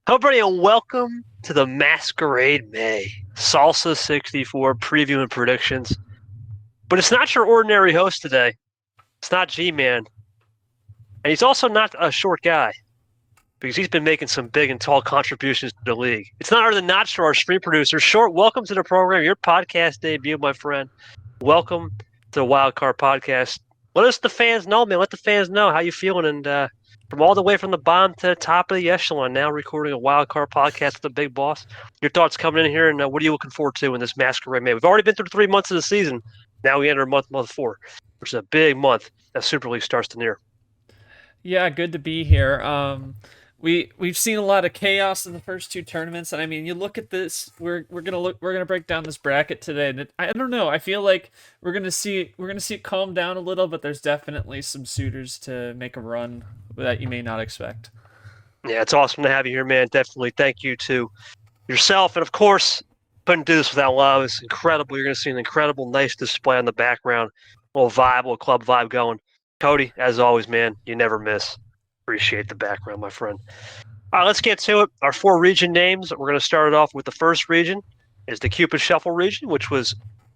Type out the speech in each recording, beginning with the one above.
Hello, everybody, and welcome to the Masquerade May Salsa 64 preview and predictions. But it's not your ordinary host today. It's not G-Man. And he's also not a short guy because he's been making some big and tall contributions to the league. It's not other than Notshort, our stream producer. Short, welcome to the program, your podcast debut, my friend. Welcome to the Wildcard Podcast. Let us, the fans, know, man. Let the fans know how you feeling, and from all the way from the bottom to the top of the echelon, now recording a Wildcard Podcast with the big boss. Your thoughts coming in here, and what are you looking forward to in this Masquerade May? We've already been through 3 months of the season. Now we enter month 4, which is a big month as Super League starts to near. Yeah, good to be here. We've seen a lot of chaos in the first two tournaments, and I mean, you look at this. We're gonna break down this bracket today, and I don't know. I feel like we're gonna see it calm down a little, but there's definitely some suitors to make a run that you may not expect. Yeah, it's awesome to have you here, man. Definitely thank you to yourself, and of course, couldn't do this without love. It's incredible. You're going to see an incredible, nice display on the background, little vibe, little club vibe going. Cody, as always, man, you never miss. Appreciate the background, my friend. All right, let's get to it. Our 4 region names. We're going to start it off with the first region is the Cupid Shuffle region, which was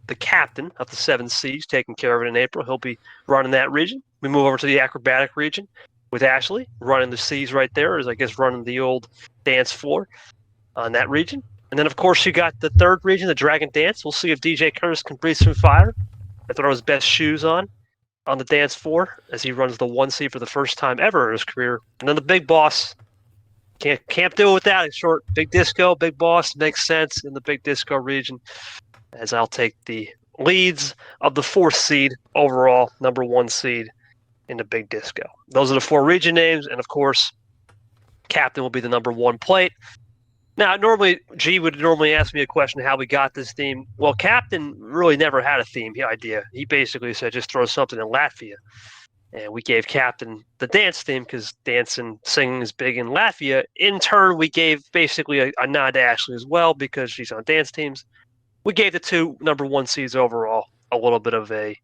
the captain of the 7 Seas taking care of it in April. He'll be running that region. We move over to the acrobatic region with Ashley running the Seas right there, as I guess running the old dance floor on that region. And then, of course, you got the third region, the Dragon Dance. We'll see if DJ Curtis can breathe some fire and throw his best shoes on the dance floor as he runs the 1 seed for the first time ever in his career. And then the big boss. Can't do it without it. Short, big disco, big boss makes sense in the big disco region, as I'll take the leads of the 4th seed overall, number 1 seed in the big disco. Those are the 4 region names, and of course, captain will be the number 1 plate. Now, normally, G would normally ask me a question how we got this theme. Well, Captain really never had a theme idea. He basically said just throw something in Latvia. And we gave Captain the dance theme because dance and singing is big in Latvia. In turn, we gave basically a nod to Ashley as well because she's on dance teams. We gave the 2 number 1 seeds overall a little bit of a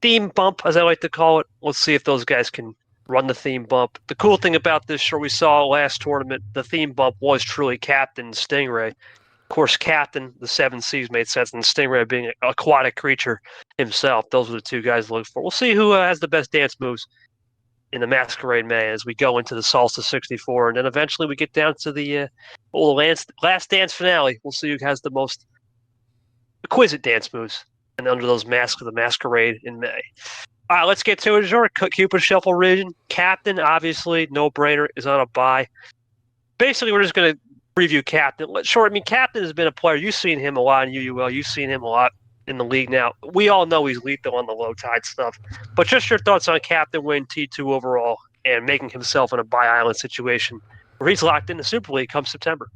theme bump, as I like to call it. Let's see if those guys can run the theme bump. The cool thing about this, sure, we saw last tournament, the theme bump was truly Captain Stingray. Of course, Captain, the 7 Seas made sense, and Stingray being an aquatic creature himself. Those are the 2 guys to look for. We'll see who has the best dance moves in the Masquerade May as we go into the Salsa 64, and then eventually we get down to the last dance finale. We'll see who has the most exquisite dance moves and under those masks of the Masquerade in May. All right, let's get to it. Sure, Cupid Shuffle region. Captain, obviously, no-brainer, is on a bye. Basically, we're just going to preview Captain. Sure, I mean, Captain has been a player. You've seen him a lot in UUL. You've seen him a lot in the league now. We all know he's lethal on the low-tide stuff. But just your thoughts on Captain winning T2 overall and making himself in a bye island situation where he's locked in the Super League come September.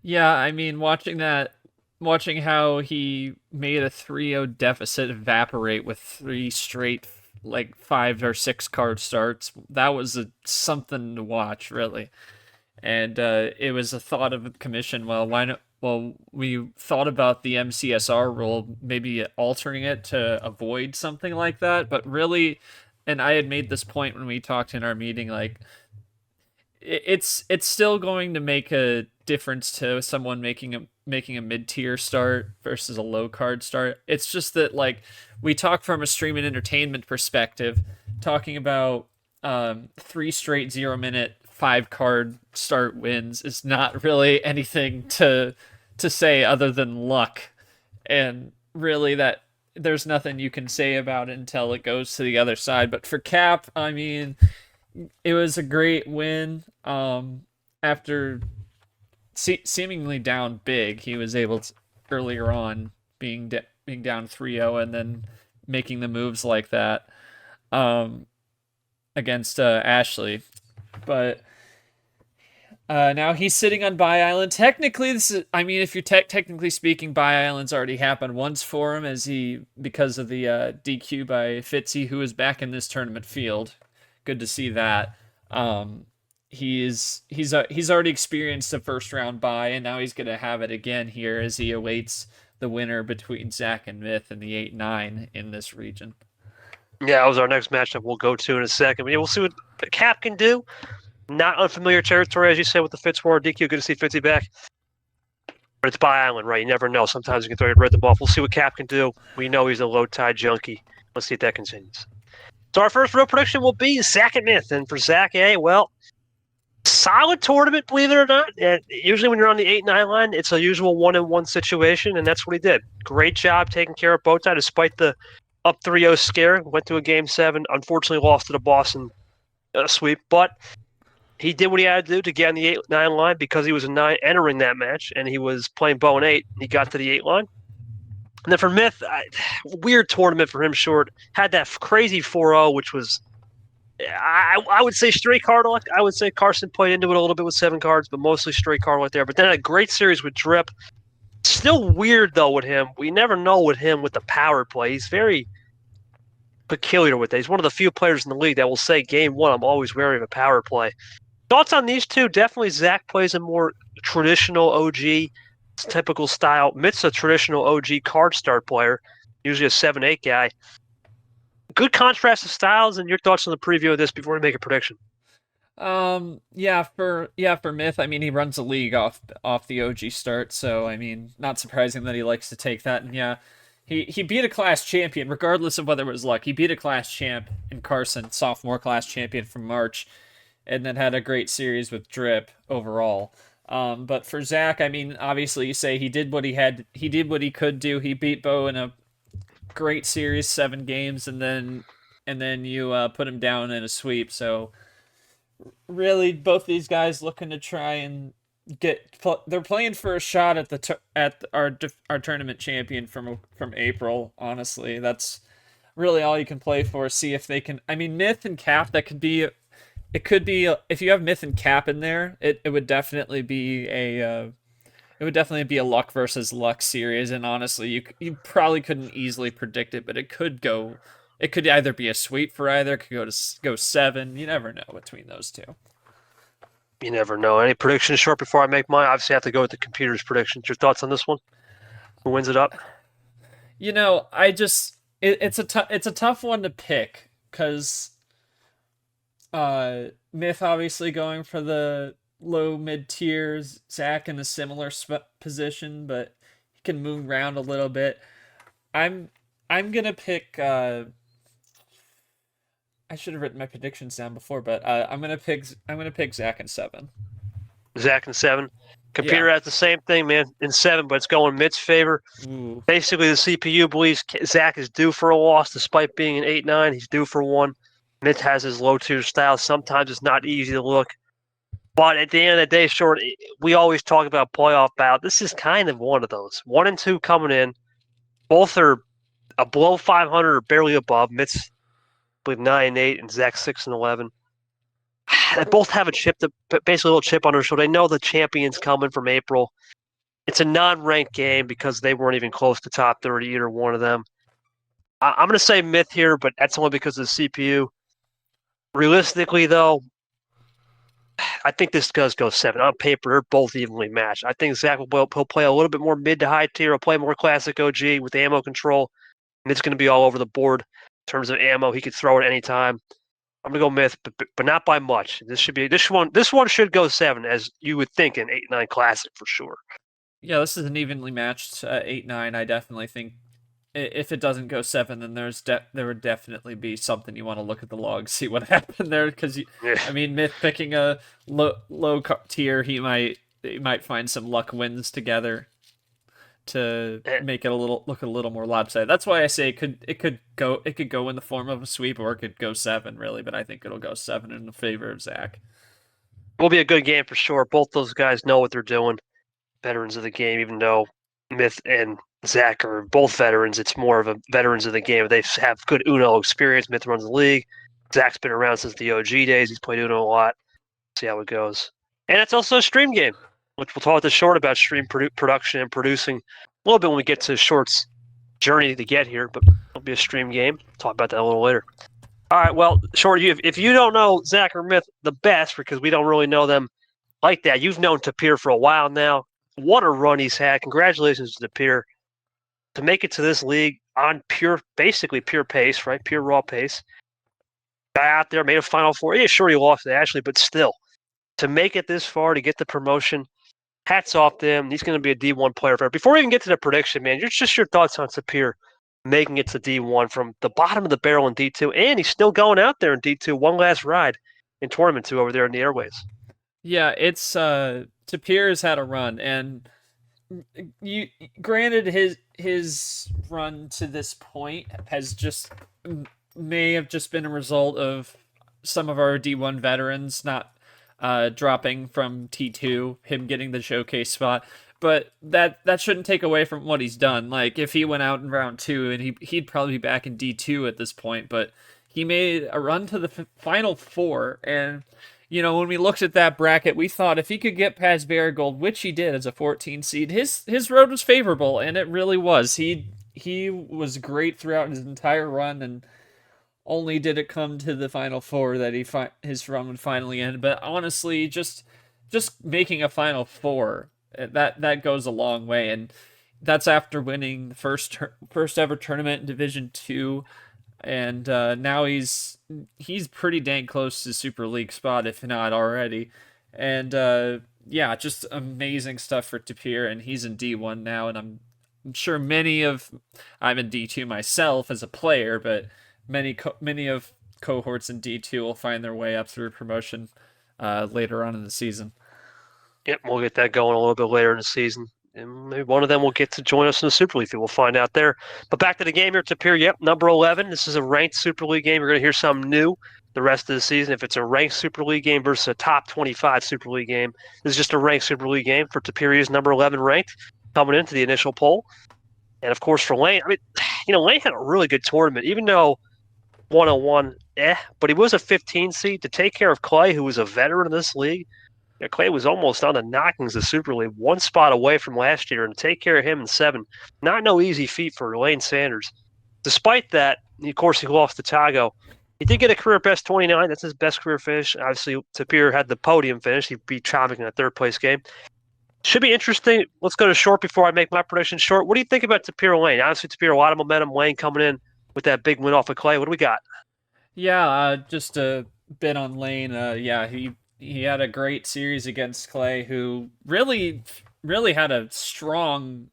Yeah, I mean, watching how he made a 3-0 deficit evaporate with 3 straight like 5 or 6 card starts. That was something to watch, really. And it was a thought of the commission. Well, why not? Well, we thought about the MCSR rule, maybe altering it to avoid something like that. But really, and I had made this point when we talked in our meeting, like it's still going to make a difference to someone making a mid-tier start versus a low card start. It's just that, like, we talk from a stream and entertainment perspective, talking about 3 straight 0-minute 5 card start wins is not really anything to say other than luck, and really that there's nothing you can say about it until it goes to the other side. But for Cap, I mean, it was a great win. After seemingly down big, he was able to earlier on being down 3-0 and then making the moves like that against Ashley. But now he's sitting on Bye Island. Technically, this is, I mean, if you're technically speaking, Bye Island's already happened once for him because of the DQ by Fitzy, who is back in this tournament field. Good to see that. He's already experienced a first round bye, and now he's gonna have it again here as he awaits the winner between Zach and Myth in the 8-9 in this region. Yeah, that was our next matchup we'll go to in a second. We'll see what Cap can do. Not unfamiliar territory, as you said, with the Fitzwater DQ. Good to see Fitzy back. But it's by island, right? You never know. Sometimes you can throw your rhythm off. We'll see what Cap can do. We know he's a low tide junkie. Let's see if that continues. So our first real prediction will be Zach and Myth. And for Zach A, well, solid tournament, believe it or not. And usually when you're on the 8-9 line, it's a usual 1-1 situation, and that's what he did. Great job taking care of Bowtie despite the up 3-0 scare. Went to a Game 7. Unfortunately lost to the Boston sweep, but he did what he had to do to get on the 8-9 line because he was a 9 entering that match, and he was playing bow and 8. He got to the 8 line. And then for Myth, weird tournament for him short. Had that crazy 4-0, which was, I would say, straight card luck. I would say Carson played into it a little bit with 7 cards, but mostly straight card luck there. But then a great series with Drip. Still weird, though, with him. We never know with him with the power play. He's very peculiar with that. He's one of the few players in the league that will say, Game 1, I'm always wary of a power play. Thoughts on these two? Definitely Zach plays a more traditional OG, typical style. Myth's a traditional OG card start player, usually a 7-8 guy. Good contrast of styles, and your thoughts on the preview of this before we make a prediction. Yeah, for Myth, I mean, he runs a league off the OG start, so I mean, not surprising that he likes to take that. And yeah, he beat a class champion, regardless of whether it was luck. He beat a class champ in Carson, sophomore class champion from March, and then had a great series with Drip overall. But for Zach, I mean, obviously you say he did what he could do. He beat Bo in a great series, 7 games, and then you put him down in a sweep. So really, both these guys looking to try and they're playing for a shot at our tournament champion from April. Honestly, that's really all you can play for. See if they can. I mean, Myth and Cap, that could be. It could be if you have Myth and Cap in there, it would definitely be a luck versus luck series. And honestly, you probably couldn't easily predict it, but it could go. It could either be a sweep for either. It could go 7. You never know between those two. You never know. Any predictions short before I make mine? Obviously, I have to go with the computer's predictions. Your thoughts on this one? Who wins it up? You know, it's a tough one to pick because. Myth obviously going for the low mid tiers. Zach in a similar position, but he can move around a little bit. I'm gonna pick. I should have written my predictions down before, but I'm gonna pick Zach in 7. Zach in 7. Computer has the same thing, man, in 7, but it's going Myth's favor. Ooh. Basically, the CPU believes Zach is due for a loss, despite being an 8-9. He's due for one. Myth has his low-tier style. Sometimes it's not easy to look. But at the end of the day, short, we always talk about playoff bout. This is kind of one of those. 1 and 2 coming in. Both are below 500 or barely above. Myth's, I believe, 9-8, and Zach 6-11. They both have basically a little chip on their shoulder. They know the champion's coming from April. It's a non-ranked game because they weren't even close to top 30, either one of them. I'm going to say Myth here, but that's only because of the CPU. Realistically, though, I think this does go 7. On paper, they're both evenly matched. I think Zach will play a little bit more mid to high tier. He'll play more classic OG with ammo control. And it's going to be all over the board in terms of ammo. He could throw it any time. I'm going to go Myth, but not by much. This one should go 7, as you would think in 8-9 classic for sure. Yeah, this is an evenly matched 8-9. I definitely think if it doesn't go 7, then there would definitely be something you want to look at the log, see what happened there. Because I mean, Myth picking a low tier, he might find some luck wins together to make it look a little more lopsided. That's why I say it could go in the form of a sweep, or it could go 7 really. But I think it'll go 7 in the favor of Zach. Will be a good game for sure. Both those guys know what they're doing. Veterans of the game, even though Myth and Zach are both veterans. It's more of a veterans of the game. They have good Uno experience. Myth runs the league. Zach's been around since the OG days. He's played Uno a lot. See how it goes. And it's also a stream game, which we'll talk to Short about stream production and producing a little bit when we get to Short's journey to get here, but it'll be a stream game. Talk about that a little later. All right, well, Short, if you don't know Zach or Myth the best, because we don't really know them like that, you've known Tapir for a while now. What a run he's had. Congratulations to Tapir. To make it to this league on basically pure pace, right? Pure raw pace. Guy out there made a Final Four. Yeah, sure he lost to Ashley, but still. to make it this far, to get the promotion, hats off to him. He's going to be a D1 player forever. Before we even get to the prediction, man, just your thoughts on Sapir making it to D1 from the bottom of the barrel in D2, and he's still going out there in D2, one last ride in Tournament 2 over there in the airways. Yeah, it's Tapir has had a run, and you granted his run to this point has just may have just been a result of some of our D1 veterans not dropping from T2, him getting the showcase spot. But that shouldn't take away from what he's done. Like, if he went out in round 2, and he'd probably be back in D2 at this point, but he made a run to the final 4, and you know, when we looked at that bracket, we thought if he could get past Marigold, which he did as a 14 seed, his road was favorable, and it really was. He was great throughout his entire run, and only did it come to the final 4 that his run would finally end. But honestly, just making a final 4, that goes a long way, and that's after winning the first ever tournament in Division 2. And now he's pretty dang close to Super League spot, if not already. And yeah, just amazing stuff for Tapir, and he's in D1 now. And I'm sure I'm in D2 myself as a player, but many of cohorts in D2 will find their way up through promotion later on in the season. Yep, we'll get that going a little bit later in the season. And maybe one of them will get to join us in the Super League. We'll find out there. But back to the game here, Tapir. Yep, number 11. This is a ranked Super League game. You're going to hear something new the rest of the season. If it's a ranked Super League game versus a top 25 Super League game, this is just a ranked Super League game for Tapir. He's number 11 ranked coming into the initial poll. And, of course, for Lane, I mean, you know, Lane had a really good tournament, even though 101, but he was a 15 seed to take care of Clay, who was a veteran in this league. Yeah, Clay was almost on the knockings of Super League, one spot away from last year, and to take care of him in 7, not no easy feat for Lane Sanders. Despite that, of course, he lost to Tago. He did get a career best 29. That's his best career finish. Obviously, Tapir had the podium finish. He beat Chomik in a third-place game. Should be interesting. Let's go to Short before I make my prediction. Short, what do you think about Tapir Lane? Obviously, Tapir, a lot of momentum. Lane coming in with that big win off of Clay. What do we got? Yeah, just a bit on Lane. Yeah, he had a great series against Clay, who really had a strong,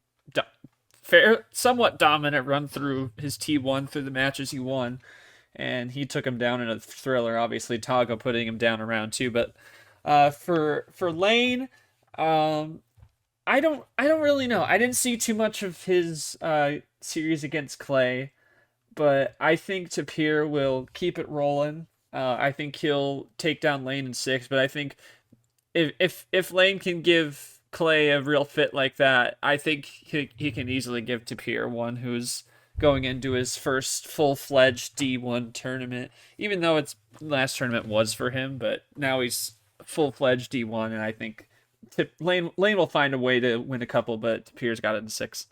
somewhat dominant run through his T1 through the matches he won, and he took him down in a thriller. Obviously, Tago putting him down around 2, but for Lane, I don't really know. I didn't see too much of his series against Clay, but I think Tapir will keep it rolling. I think he'll take down Lane in 6, but I think if Lane can give Clay a real fit like that, I think he can easily give Tapir one who's going into his first full-fledged D1 tournament, even though its last tournament was for him, but now he's full-fledged D1, and I think Lane will find a way to win a couple, but Tapir's got it in 6.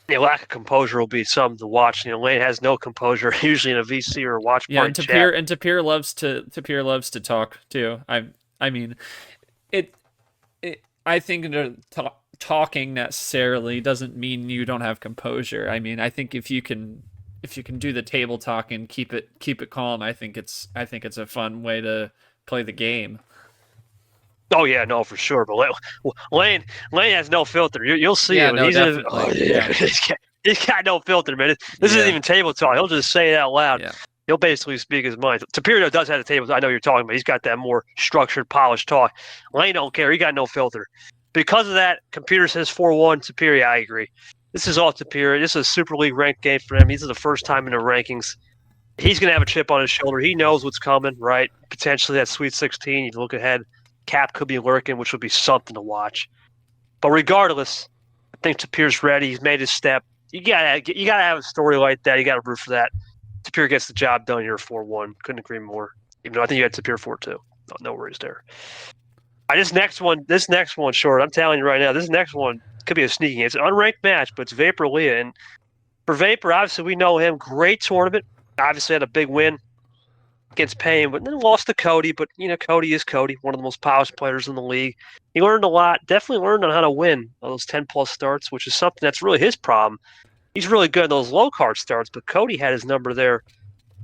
Yeah, lack of composure will be something to watch. You know, Lane has no composure usually in a VC or a watch party chat. And Tapir loves to talk too. I mean, I think talking necessarily doesn't mean you don't have composure. I mean, I think if you can do the table talk and keep it calm, I think it's a fun way to play the game. Oh yeah, no, for sure. But Lane has no filter. You'll see him. No, He's got no filter, man. This isn't even table talk. He'll just say it out loud. Yeah. He'll basically speak his mind. Tapir does have a table. I know you're talking about. He's got that more structured, polished talk. Lane don't care. He got no filter. Because of that, computer says 4-1. Tapir, yeah, I agree. This is all Tapir. This is a Super League ranked game for him. This is the first time in the rankings. He's going to have a chip on his shoulder. He knows what's coming, right? Potentially that Sweet 16. You look ahead. Cap could be lurking, which would be something to watch. But regardless, I think Tapir's ready. He's made his step. You gotta have a story like that. You gotta root for that. Tapir gets the job done here 4-1. Couldn't agree more. Even though I think you had Tapir 4-2. No worries there. This next one, Short, I'm telling you right now, this next one could be a sneaky game. It's an unranked match, but it's Vapor Leah. And for Vapor, obviously we know him. Great tournament. Obviously had a big win against Payne, but then lost to Cody. But, you know, Cody is Cody, one of the most polished players in the league. He learned a lot, definitely learned on how to win those 10-plus starts, which is something that's really his problem. He's really good at those low-card starts, but Cody had his number there,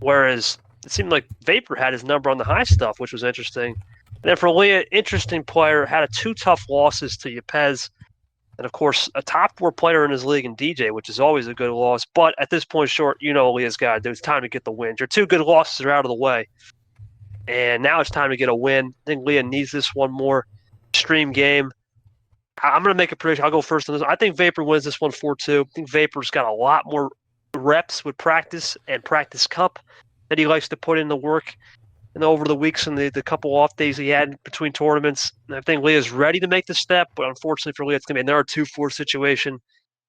whereas it seemed like Vapor had his number on the high stuff, which was interesting. And then for Leah, interesting player, had 2 tough losses to Yepes. And of course, a top 4 player in his league in DJ, which is always a good loss. But at this point, short, Leah's got to do. It's time to get the wins. Your 2 good losses are out of the way. And now it's time to get a win. I think Leah needs this one more extreme game. I'm going to make a prediction. I'll go first on this. I think Vapor wins this one 4-2. I think Vapor's got a lot more reps with practice and practice cup that he likes to put in the work and over the weeks and the couple off days he had between tournaments. And I think Leah's ready to make the step, but unfortunately for Leah, it's going to be another 2-4 situation.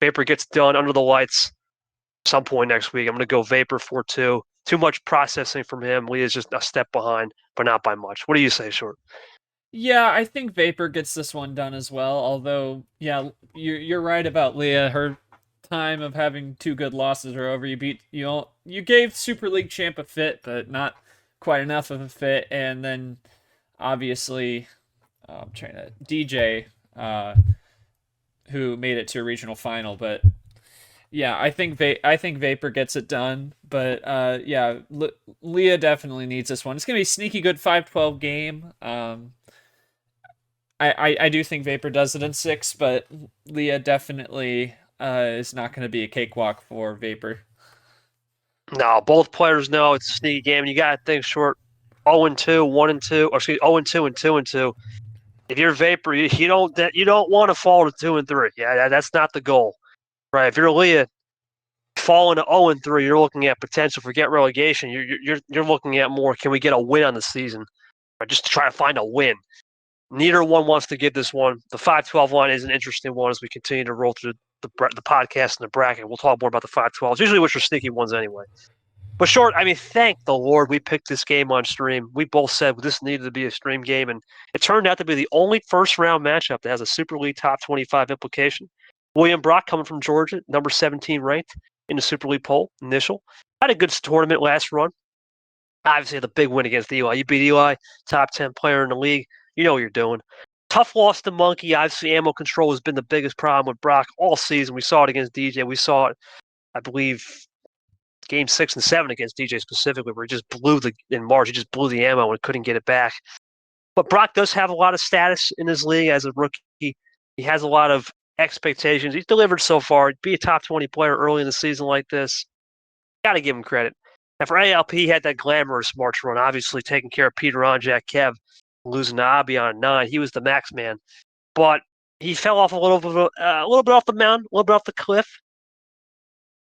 Vapor gets done under the lights some point next week. I'm going to go Vapor 4-2. Too much processing from him. Leah's just a step behind, but not by much. What do you say, Short? Yeah, I think Vapor gets this one done as well. Although, yeah, you're right about Leah. Her time of having 2 good losses are over. You gave Super League champ a fit, but not quite enough of a fit. And then obviously, I'm trying to DJ, who made it to a regional final. But yeah, I think Vapor gets it done. But yeah, Leah definitely needs this one. It's gonna be a sneaky good 5-12 game. I do think Vapor does it in 6, but Leah definitely is not going to be a cakewalk for Vapor. No, both players know it's a sneaky game. You got to think short 0-2, 1-2, or excuse me, 0-2 and 2-2. If you're Vapor, you don't want to fall to 2-3. Yeah, that's not the goal, right? If you're Leah, falling to 0-3, you're looking at potential for get relegation. You're looking at more. Can we get a win on the season? Or just to try to find a win. Neither one wants to give this one. The 5-12 line is an interesting one as we continue to roll through the podcast and the bracket. We'll talk more about the 5-12s, usually which are sneaky ones anyway. But short, I mean, thank the Lord we picked this game on stream. We both said this needed to be a stream game, and it turned out to be the only first-round matchup that has a Super League top 25 implication. William Brock coming from Georgia, number 17 ranked in the Super League poll, initial. Had a good tournament last run. Obviously, the big win against Eli. You beat Eli, top 10 player in the league. You know what you're doing. Tough loss to Monkey. Obviously, ammo control has been the biggest problem with Brock all season. We saw it against DJ. We saw it, I believe, game 6 and 7 against DJ specifically, where he just in March, he just blew the ammo and couldn't get it back. But Brock does have a lot of status in his league as a rookie. He has a lot of expectations. He's delivered so far. Be a top 20 player early in the season like this. Got to give him credit. And for ALP, he had that glamorous March run, obviously taking care of Peter Onjak, Kev, losing to Abi on 9. He was the max man. But he fell off a little bit off the mountain, a little bit off the cliff.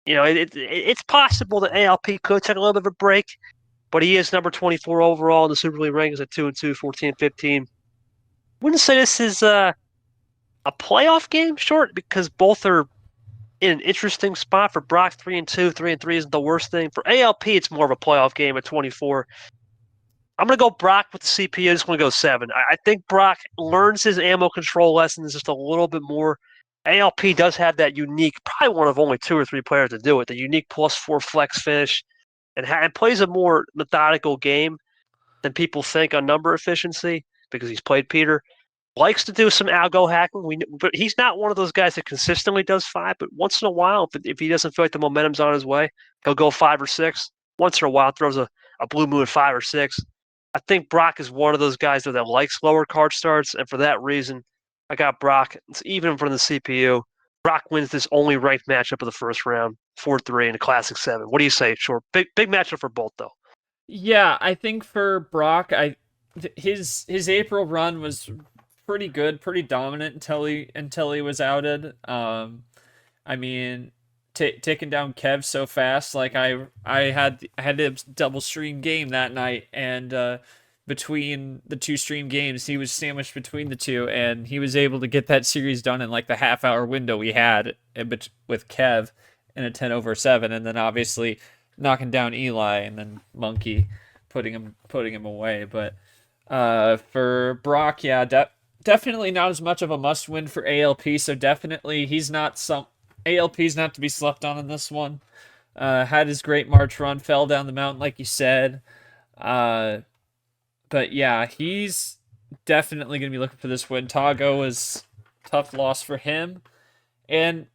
It's possible that ALP could take a little bit of a break, but he is number 24 overall in the Super League rankings at 2-2, 14-15. Wouldn't say this is a playoff game, short, because both are in an interesting spot. For Brock, 3-2, 3-3 isn't the worst thing. For ALP, it's more of a playoff game at 24. I'm going to go Brock with the CPU. I'm just going to go 7. I think Brock learns his ammo control lessons just a little bit more. ALP does have that unique, probably one of only 2 or 3 players to do it, the unique +4 flex finish, and plays a more methodical game than people think on number efficiency because he's played Peter. Likes to do some algo hacking, but he's not one of those guys that consistently does 5. But once in a while, if he doesn't feel like the momentum's on his way, he'll go 5 or 6. Once in a while, throws a blue moon 5 or 6. I think Brock is one of those guys that likes lower card starts, and for that reason, I got Brock. It's even from the CPU. Brock wins this only ranked matchup of the first round, 4-3 in a Classic 7. What do you say, Short? Big matchup for both, though. Yeah, I think for Brock, his April run was pretty good, pretty dominant until he was outed. I mean, taking down Kev so fast, like I had a double stream game that night, and between the 2 stream games, he was sandwiched between the 2, and he was able to get that series done in like the half-hour window we had with Kev in a 10/7, and then obviously knocking down Eli, and then Monkey putting him away. But for Brock, yeah, definitely not as much of a must-win for ALP. So definitely ALP's not to be slept on in this one. Had his great March run, fell down the mountain like you said. But yeah, he's definitely going to be looking for this win. Tago was tough loss for him. And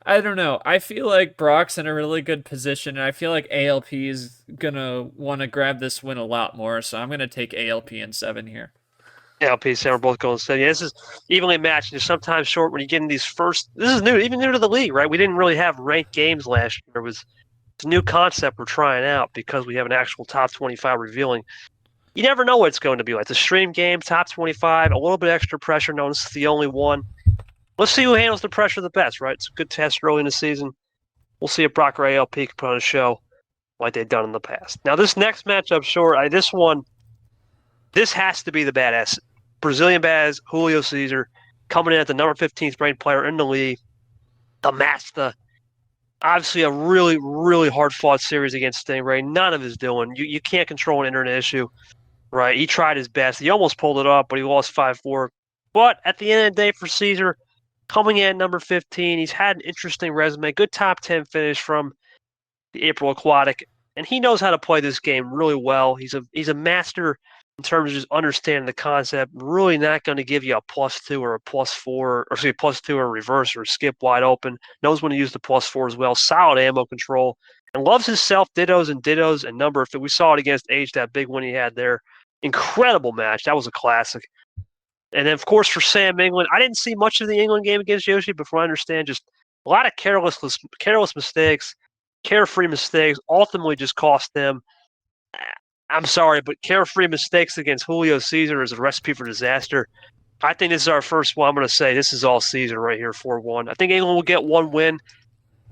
I don't know. I feel like Brock's in a really good position, and I feel like ALP is going to want to grab this win a lot more. So I'm going to take ALP in 7 here. LP Sam, we're both going steady. Yeah, this is evenly matched. There's sometimes short when you get in these first. This is new, even new to the league, right? We didn't really have ranked games last year. It's a new concept we're trying out because we have an actual top 25 revealing. You never know what it's going to be like. It's a stream game, top 25, a little bit extra pressure. No, this is the only one. Let's see who handles the pressure the best, right? It's a good test early in the season. We'll see if Brock or ALP can put on a show like they've done in the past. Now, this next matchup, this has to be the badass. Brazilian badass, Julio Cesar, coming in at the number 15th ranked player in the league. The Master. Obviously, a really, really hard-fought series against Stingray. None of his doing. You can't control an internet issue, right? He tried his best. He almost pulled it off, but he lost 5-4. But at the end of the day for Caesar, coming in at number 15, he's had an interesting resume. Good top 10 finish from the April Aquatic, and he knows how to play this game really well. He's a master in terms of just understanding the concept. Really not going to give you a +2 or a +4, or +2 or reverse or skip wide open. Knows when to use the +4 as well. Solid ammo control, and loves his self dittos and number. If we saw it against H, that big one he had there, incredible match. That was a classic. And then, of course, for Sam England, I didn't see much of the England game against Yoshi, but from what I understand, just a lot of careless mistakes, carefree mistakes, ultimately just cost them. I'm sorry, but carefree mistakes against Julio Cesar is a recipe for disaster. I think this is our first one. I'm going to say this is all Cesar right here, 4-1. I think England will get one win,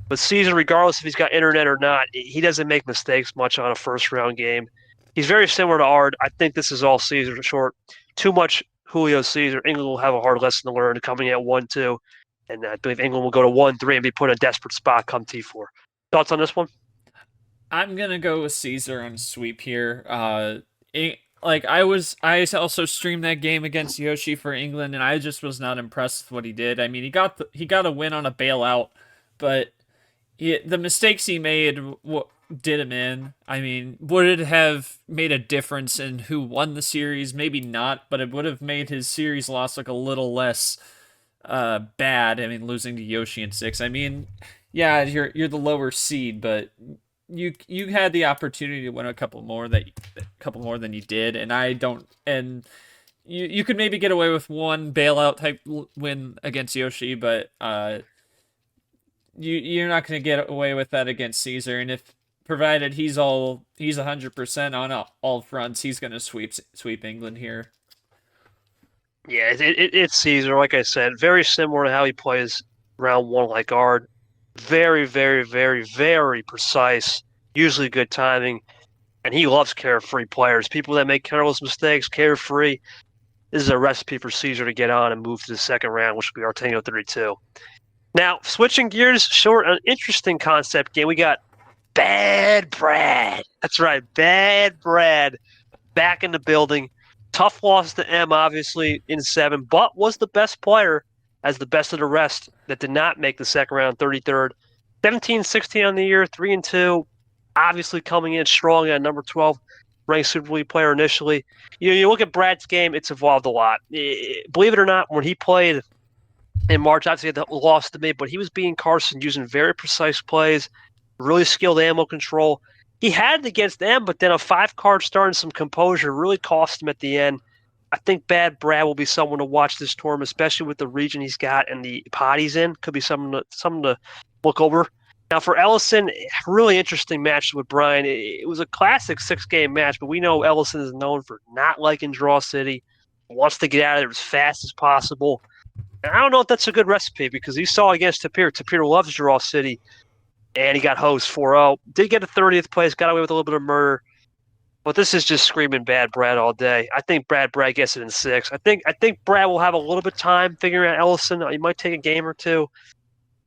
but Cesar, regardless if he's got internet or not, he doesn't make mistakes much on a first-round game. He's very similar to Ard. I think this is all Cesar short. Too much Julio Cesar. England will have a hard lesson to learn coming at 1-2, and I believe England will go to 1-3 and be put in a desperate spot come T4. Thoughts on this one? I'm gonna go with Caesar on sweep here. I also streamed that game against Yoshi for England, and I just was not impressed with what he did. I mean, he got a win on a bailout, but the mistakes he made did him in. I mean, would it have made a difference in who won the series? Maybe not, but it would have made his series loss look a little less bad. I mean, losing to Yoshi in 6. I mean, yeah, you're the lower seed, but you had the opportunity to win a couple more than you did, and I don't. And you could maybe get away with one bailout type win against Yoshi, but you're not going to get away with that against Caesar. And if provided he's 100% on all fronts, he's going to sweep England here. Yeah, it's Caesar. Like I said, very similar to how he plays round one like Ard. Very, very, very, very precise. Usually good timing, and he loves carefree players. People that make careless mistakes, carefree. This is a recipe for Caesar to get on and move to the second round, which will be Arteno 32. Now, switching gears, short, an interesting concept game. We got Bad Brad. That's right, Bad Brad back in the building. Tough loss to M, obviously, in 7, but was the best player as the best of the rest that did not make the second round, 33rd. 17-16 on the year, 3-2. Obviously coming in strong at number 12 ranked Super League player initially. You look at Brad's game, it's evolved a lot. Believe it or not, when he played in March, obviously he lost to me, but he was beating Carson using very precise plays, really skilled ammo control. He had it against M, but then a 5-card start and some composure really cost him at the end. I think Bad Brad will be someone to watch this tournament, especially with the region he's got and the pot he's in. Could be something to look over. Now for Ellison, really interesting match with Brian. It was a classic 6-game match, but we know Ellison is known for not liking Draw City, wants to get out of there as fast as possible. And I don't know if that's a good recipe because you saw against Tapir. Tapir loves Draw City, and he got hosed 4-0. Did get a 30th place, got away with a little bit of murder. But this is just screaming Bad Brad all day. I think Brad gets it in 6. I think Brad will have a little bit of time figuring out Ellison. He might take a game or two.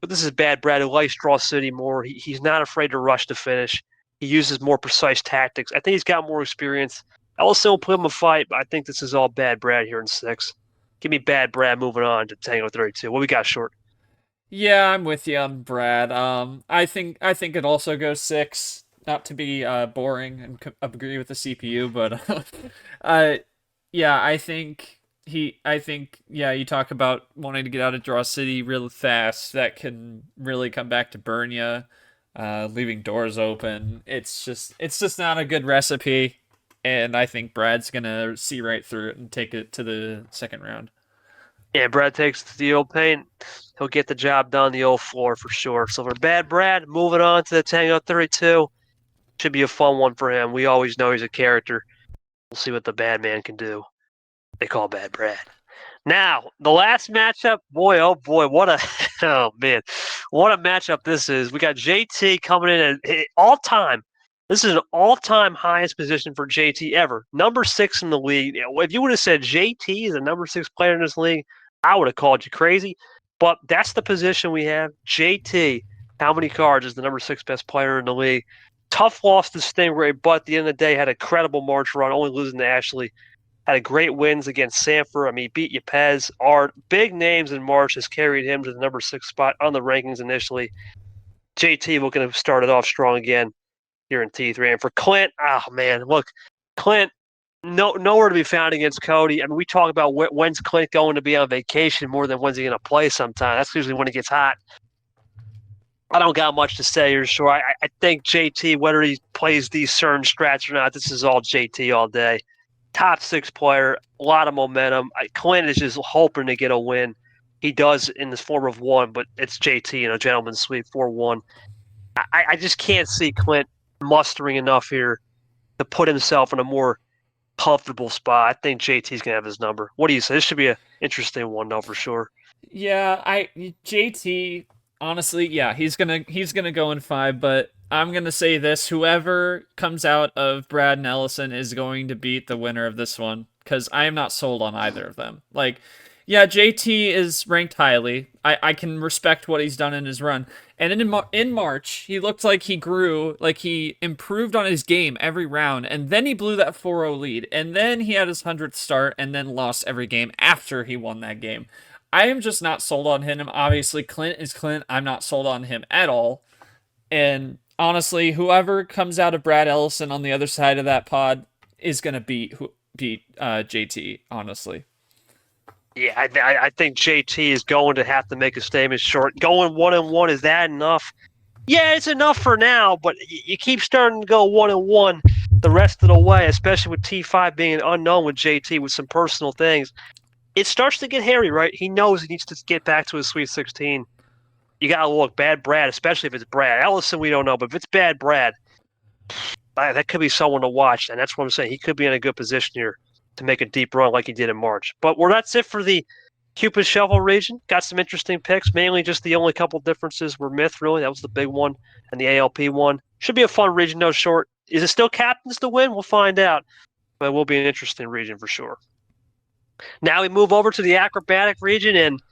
But this is Bad Brad who likes Draw City more. He's not afraid to rush to finish. He uses more precise tactics. I think he's got more experience. Ellison will put him a fight, but I think this is all Bad Brad here in 6. Give me Bad Brad moving on to Tango 32. What we got, Short? Yeah, I'm with you on Brad. I think it also goes 6. Not to be boring and agree with the CPU, but yeah, I think you talk about wanting to get out of Draw City real fast. That can really come back to burn you, leaving doors open. It's just not a good recipe. and I think Brad's gonna see right through it and take it to the second round. Yeah, Brad takes the old paint. He'll get the job done on the old floor for sure. So for Bad Brad, moving on to the Tango 32. Should be a fun one for him. We always know he's a character. We'll see what the bad man can do. They call Bad Brad. Now, the last matchup, boy, oh boy, what a oh man, what a matchup this is. We got JT coming in at all time. This is an all-time highest position for JT ever. Number 6 in the league. If you would have said JT is the number 6 player in this league, I would have called you crazy. But that's the position we have. JT, how many cards is the number 6 best player in the league? Tough loss to Stingray, but at the end of the day, had a credible March run, only losing to Ashley. Had a great wins against Sanford. I mean, he beat Yepez. Art, big names in March has carried him to the number 6 spot on the rankings initially. JT looking to start it off strong again here in T3. And for Clint, oh man, look, Clint, nowhere to be found against Cody. I mean, we talk about when's Clint going to be on vacation more than when's he going to play sometime. That's usually when it gets hot. I don't got much to say here, sure. I think JT, whether he plays these certain strats or not, this is all JT all day. Top 6 player, a lot of momentum. Clint is just hoping to get a win. He does in the form of 1, but it's JT in a gentleman's sweep 4-1. I just can't see Clint mustering enough here to put himself in a more comfortable spot. I think JT's going to have his number. What do you say? This should be an interesting one, though, for sure. Yeah, JT, honestly, yeah, he's gonna go in 5, but I'm gonna say this: whoever comes out of Brad and Ellison is going to beat the winner of this one, because I am not sold on either of them. Like, yeah, JT is ranked highly. I can respect what he's done in his run. And in March, he looked like he grew, like he improved on his game every round, and then he blew that 4-0 lead, and then he had his 100th start, and then lost every game after he won that game. I am just not sold on him. Obviously, Clint is Clint. I'm not sold on him at all. And honestly, whoever comes out of Brad Ellison on the other side of that pod is going to beat JT, honestly. Yeah, I think JT is going to have to make a statement short. Going 1-1, is that enough? Yeah, it's enough for now, but you keep starting to go 1-1 the rest of the way, especially with T5 being unknown with JT with some personal things. It starts to get hairy, right? He knows he needs to get back to his Sweet 16. You got to look, Bad Brad, especially if it's Brad. Ellison, we don't know, but if it's Bad Brad, that could be someone to watch, and that's what I'm saying. He could be in a good position here to make a deep run like he did in March. But that's it for the Cupid Shuffle region. Got some interesting picks. Mainly just the only couple differences were Myth, really. That was the big one. And the ALP one. Should be a fun region, no short. Is it still captains to win? We'll find out. But it will be an interesting region for sure. Now we move over to the acrobatic region, and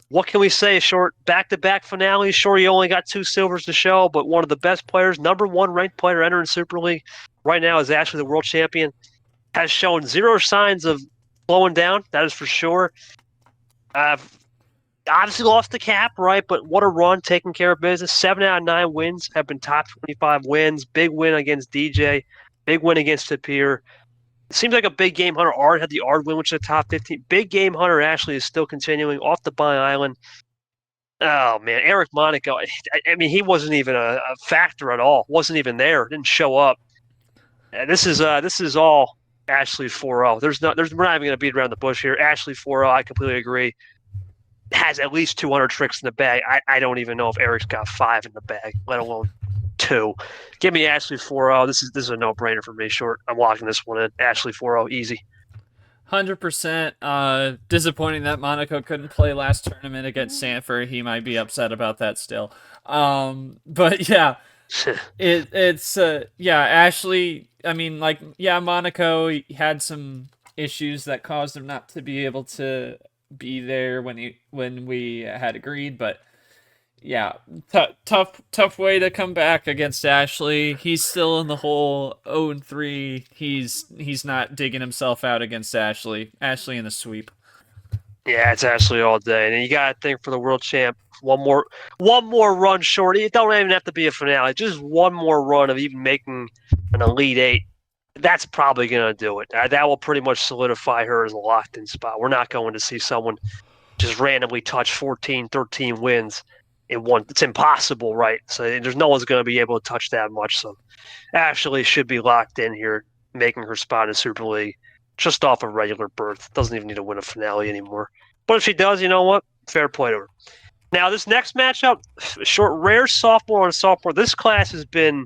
what can we say? Short back-to-back finales. Sure, he only got 2 silvers to show, but one of the best players, number 1 ranked player entering Super League right now is Ashley, the world champion. Has shown 0 signs of slowing down, that is for sure. Obviously lost the cap, right? But what a run, taking care of business. 7 out of 9 wins have been top 25 wins. Big win against DJ. Big win against Tapir. It seems like a big game hunter. Ard had the Ard win, which is a top 15. Big game hunter Ashley is still continuing off the Bye Island. Oh, man. Eric Monaco, I mean, he wasn't even a factor at all. Wasn't even there. Didn't show up. This is all Ashley 4-0. We're not even going to beat around the bush here. Ashley 4-0, I completely agree. Has at least 200 tricks in the bag. I don't even know if Eric's got 5 in the bag, let alone 2. Give me Ashley 4-0. This is a no-brainer for me. Short. I'm locking this one in. Ashley 4-0, easy. 100%. Disappointing that Monaco couldn't play last tournament against Sanford. He might be upset about that still. But yeah, it's Ashley. I mean, Monaco had some issues that caused him not to be able to be there when we had agreed, but yeah, tough way to come back against Ashley. He's still in the hole, 0-3. He's not digging himself out against Ashley in the sweep. Yeah, it's Ashley all day. And you got to think for the world champ, one more run short. It don't even have to be a finale. Just one more run of even making an Elite 8. That's probably going to do it. That will pretty much solidify her as a locked-in spot. We're not going to see someone just randomly touch 14, 13 wins in one. It's impossible, right? So there's no one's going to be able to touch that much. So Ashley should be locked in here. making her spot in the Super League just off a regular berth. Doesn't even need to win a finale anymore. But if she does, you know what? Fair play to her. Now, this next matchup, rare sophomore on sophomore. This class has been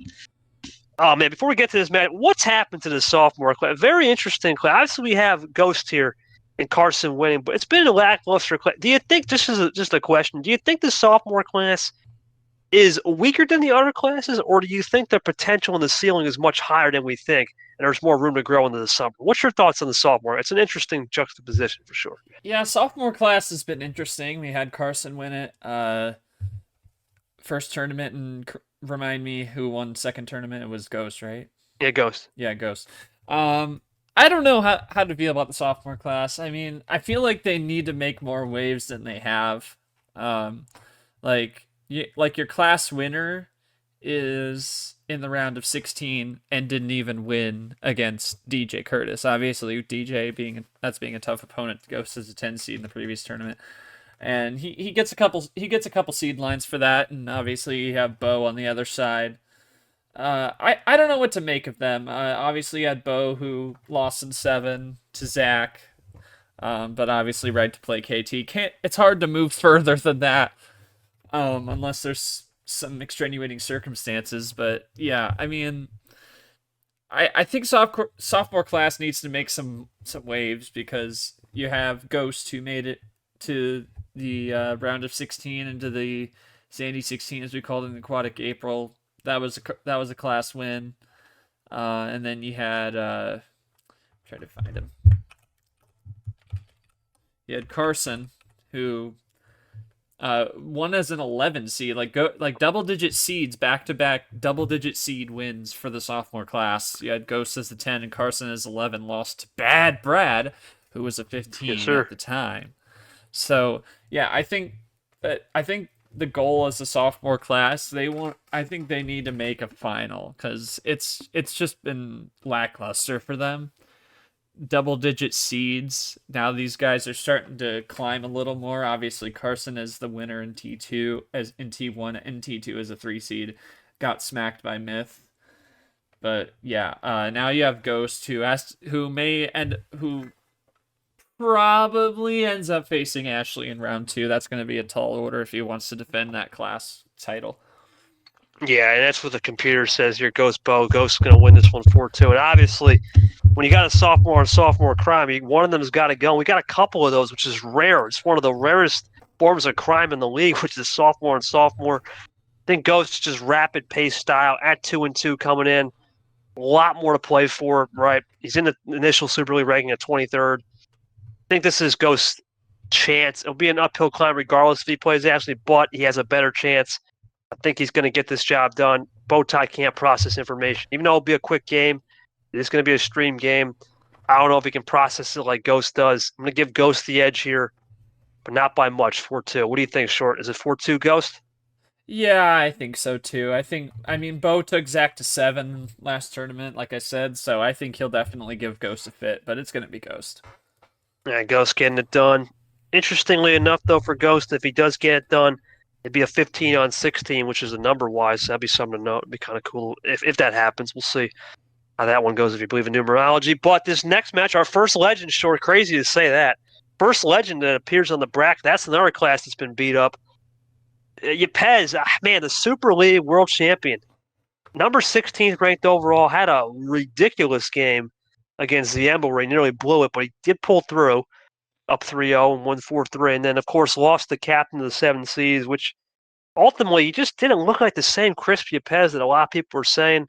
oh, man, before we get to this match, what's happened to the sophomore class? Very interesting class. Obviously, we have Ghost here and Carson winning, but it's been a lackluster class. Do you think, this is just a question, do you think the sophomore class is weaker than the other classes, or do you think the potential in the ceiling is much higher than we think, and there's more room to grow into the summer? What's your thoughts on the sophomore? It's an interesting juxtaposition for sure. Yeah, sophomore class has been interesting. We had Carson win it. First tournament, and remind me who won second tournament. It was Ghost, right? Yeah, Ghost. Yeah, Ghost. I don't know how to feel about the sophomore class. I mean, I feel like they need to make more waves than they have. Like your class winner is in the round of 16 and didn't even win against DJ Curtis. Obviously, DJ being a tough opponent. Ghost is a 10 seed in the previous tournament. And he gets a couple seed lines for that, and obviously you have Bo on the other side. I don't know what to make of them. Obviously you had Bo, who lost in 7 to Zach, but obviously right to play KT. It's hard to move further than that, unless there's some extenuating circumstances. But yeah, I mean, I think sophomore class needs to make some waves, because you have Ghost, who made it to the round of 16 into the Sandy 16, as we called it in Aquatic April. That was a class win. And then you had try to find him. You had Carson, who won as an 11 seed, like double digit seeds, back to back double digit seed wins for the sophomore class. You had Ghost as the 10 and Carson as 11, lost to Bad Brad, who was a 15 at the time. So yeah, I think the goal as a sophomore class, I think they need to make a final, because it's just been lackluster for them. Double digit seeds. Now these guys are starting to climb a little more. Obviously, Carson is the winner in T2, as in T1 and T2 as a 3 seed, got smacked by Myth. But yeah, now you have Ghost, who probably ends up facing Ashley in round 2. That's going to be a tall order if he wants to defend that class title. Yeah, and that's what the computer says here. Ghost Bo. Ghost's going to win this one 4-2. And obviously, when you got a sophomore and sophomore crime, one of them has got to go. We got a couple of those, which is rare. It's one of the rarest forms of crime in the league, which is sophomore and sophomore. I think Ghost's just rapid pace style at 2-2 coming in. A lot more to play for, right? He's in the initial Super League ranking at 23rd. I think this is Ghost's chance. It'll be an uphill climb regardless if he plays Ashley, but he has a better chance. I think he's going to get this job done. Bowtie can't process information. Even though it'll be a quick game, it's going to be a stream game. I don't know if he can process it like Ghost does. I'm going to give Ghost the edge here, but not by much, 4-2. What do you think, Short? Is it 4-2 Ghost? Yeah, I think so too. I mean, Bo took Zach to 7 last tournament, like I said, so I think he'll definitely give Ghost a fit, but it's going to be Ghost. Yeah, Ghost getting it done. Interestingly enough, though, for Ghost, if he does get it done, it'd be a 15-16, which is a number-wise. So that'd be something to note. It'd be kind of cool if that happens. We'll see how that one goes if you believe in numerology. But this next match, our first legend, Short, crazy to say that. First legend that appears on the bracket, that's another class that's been beat up. Yepes, man, the Super League world champion. Number 16th ranked overall, had a ridiculous game against Ziemba where he nearly blew it, but he did pull through, up 3-0 and won 4-3. And then, of course, lost the captain of the 7 Seas, which ultimately he just didn't look like the same Chris Yepes that a lot of people were saying.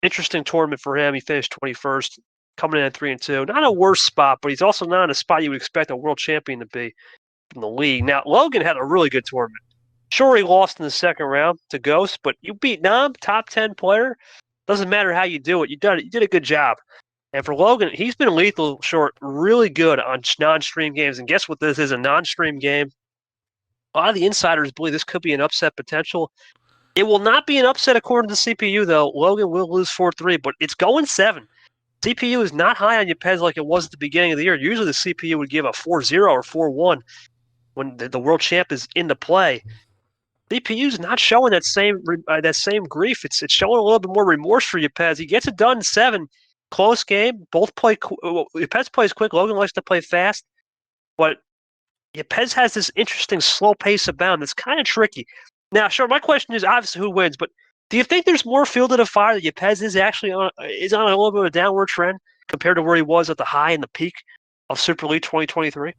Interesting tournament for him. He finished 21st, coming in at 3-2. Not a worse spot, but he's also not in a spot you would expect a world champion to be in the league. Now, Logan had a really good tournament. Sure, he lost in the second round to Ghost, but you beat Nam, top 10 player. Doesn't matter how you do it. You did a good job. And for Logan, he's been lethal, Short, really good on non-stream games. And guess what this is, a non-stream game. A lot of the insiders believe this could be an upset potential. It will not be an upset according to the CPU, though. Logan will lose 4-3, but it's going 7. CPU is not high on Yepes like it was at the beginning of the year. Usually the CPU would give a 4-0 or 4-1 when the world champ is into play. CPU is not showing that same grief. It's showing a little bit more remorse for Yepes. He gets it done in 7. close game. Both play. Yepes plays quick. Logan likes to play fast, but Yepes has this interesting slow pace about him that's kind of tricky. Now, sure, my question is obviously who wins, but do you think there's more fuel to the fire that Yepes is actually on a little bit of a downward trend compared to where he was at the high and the peak of Super League 2023?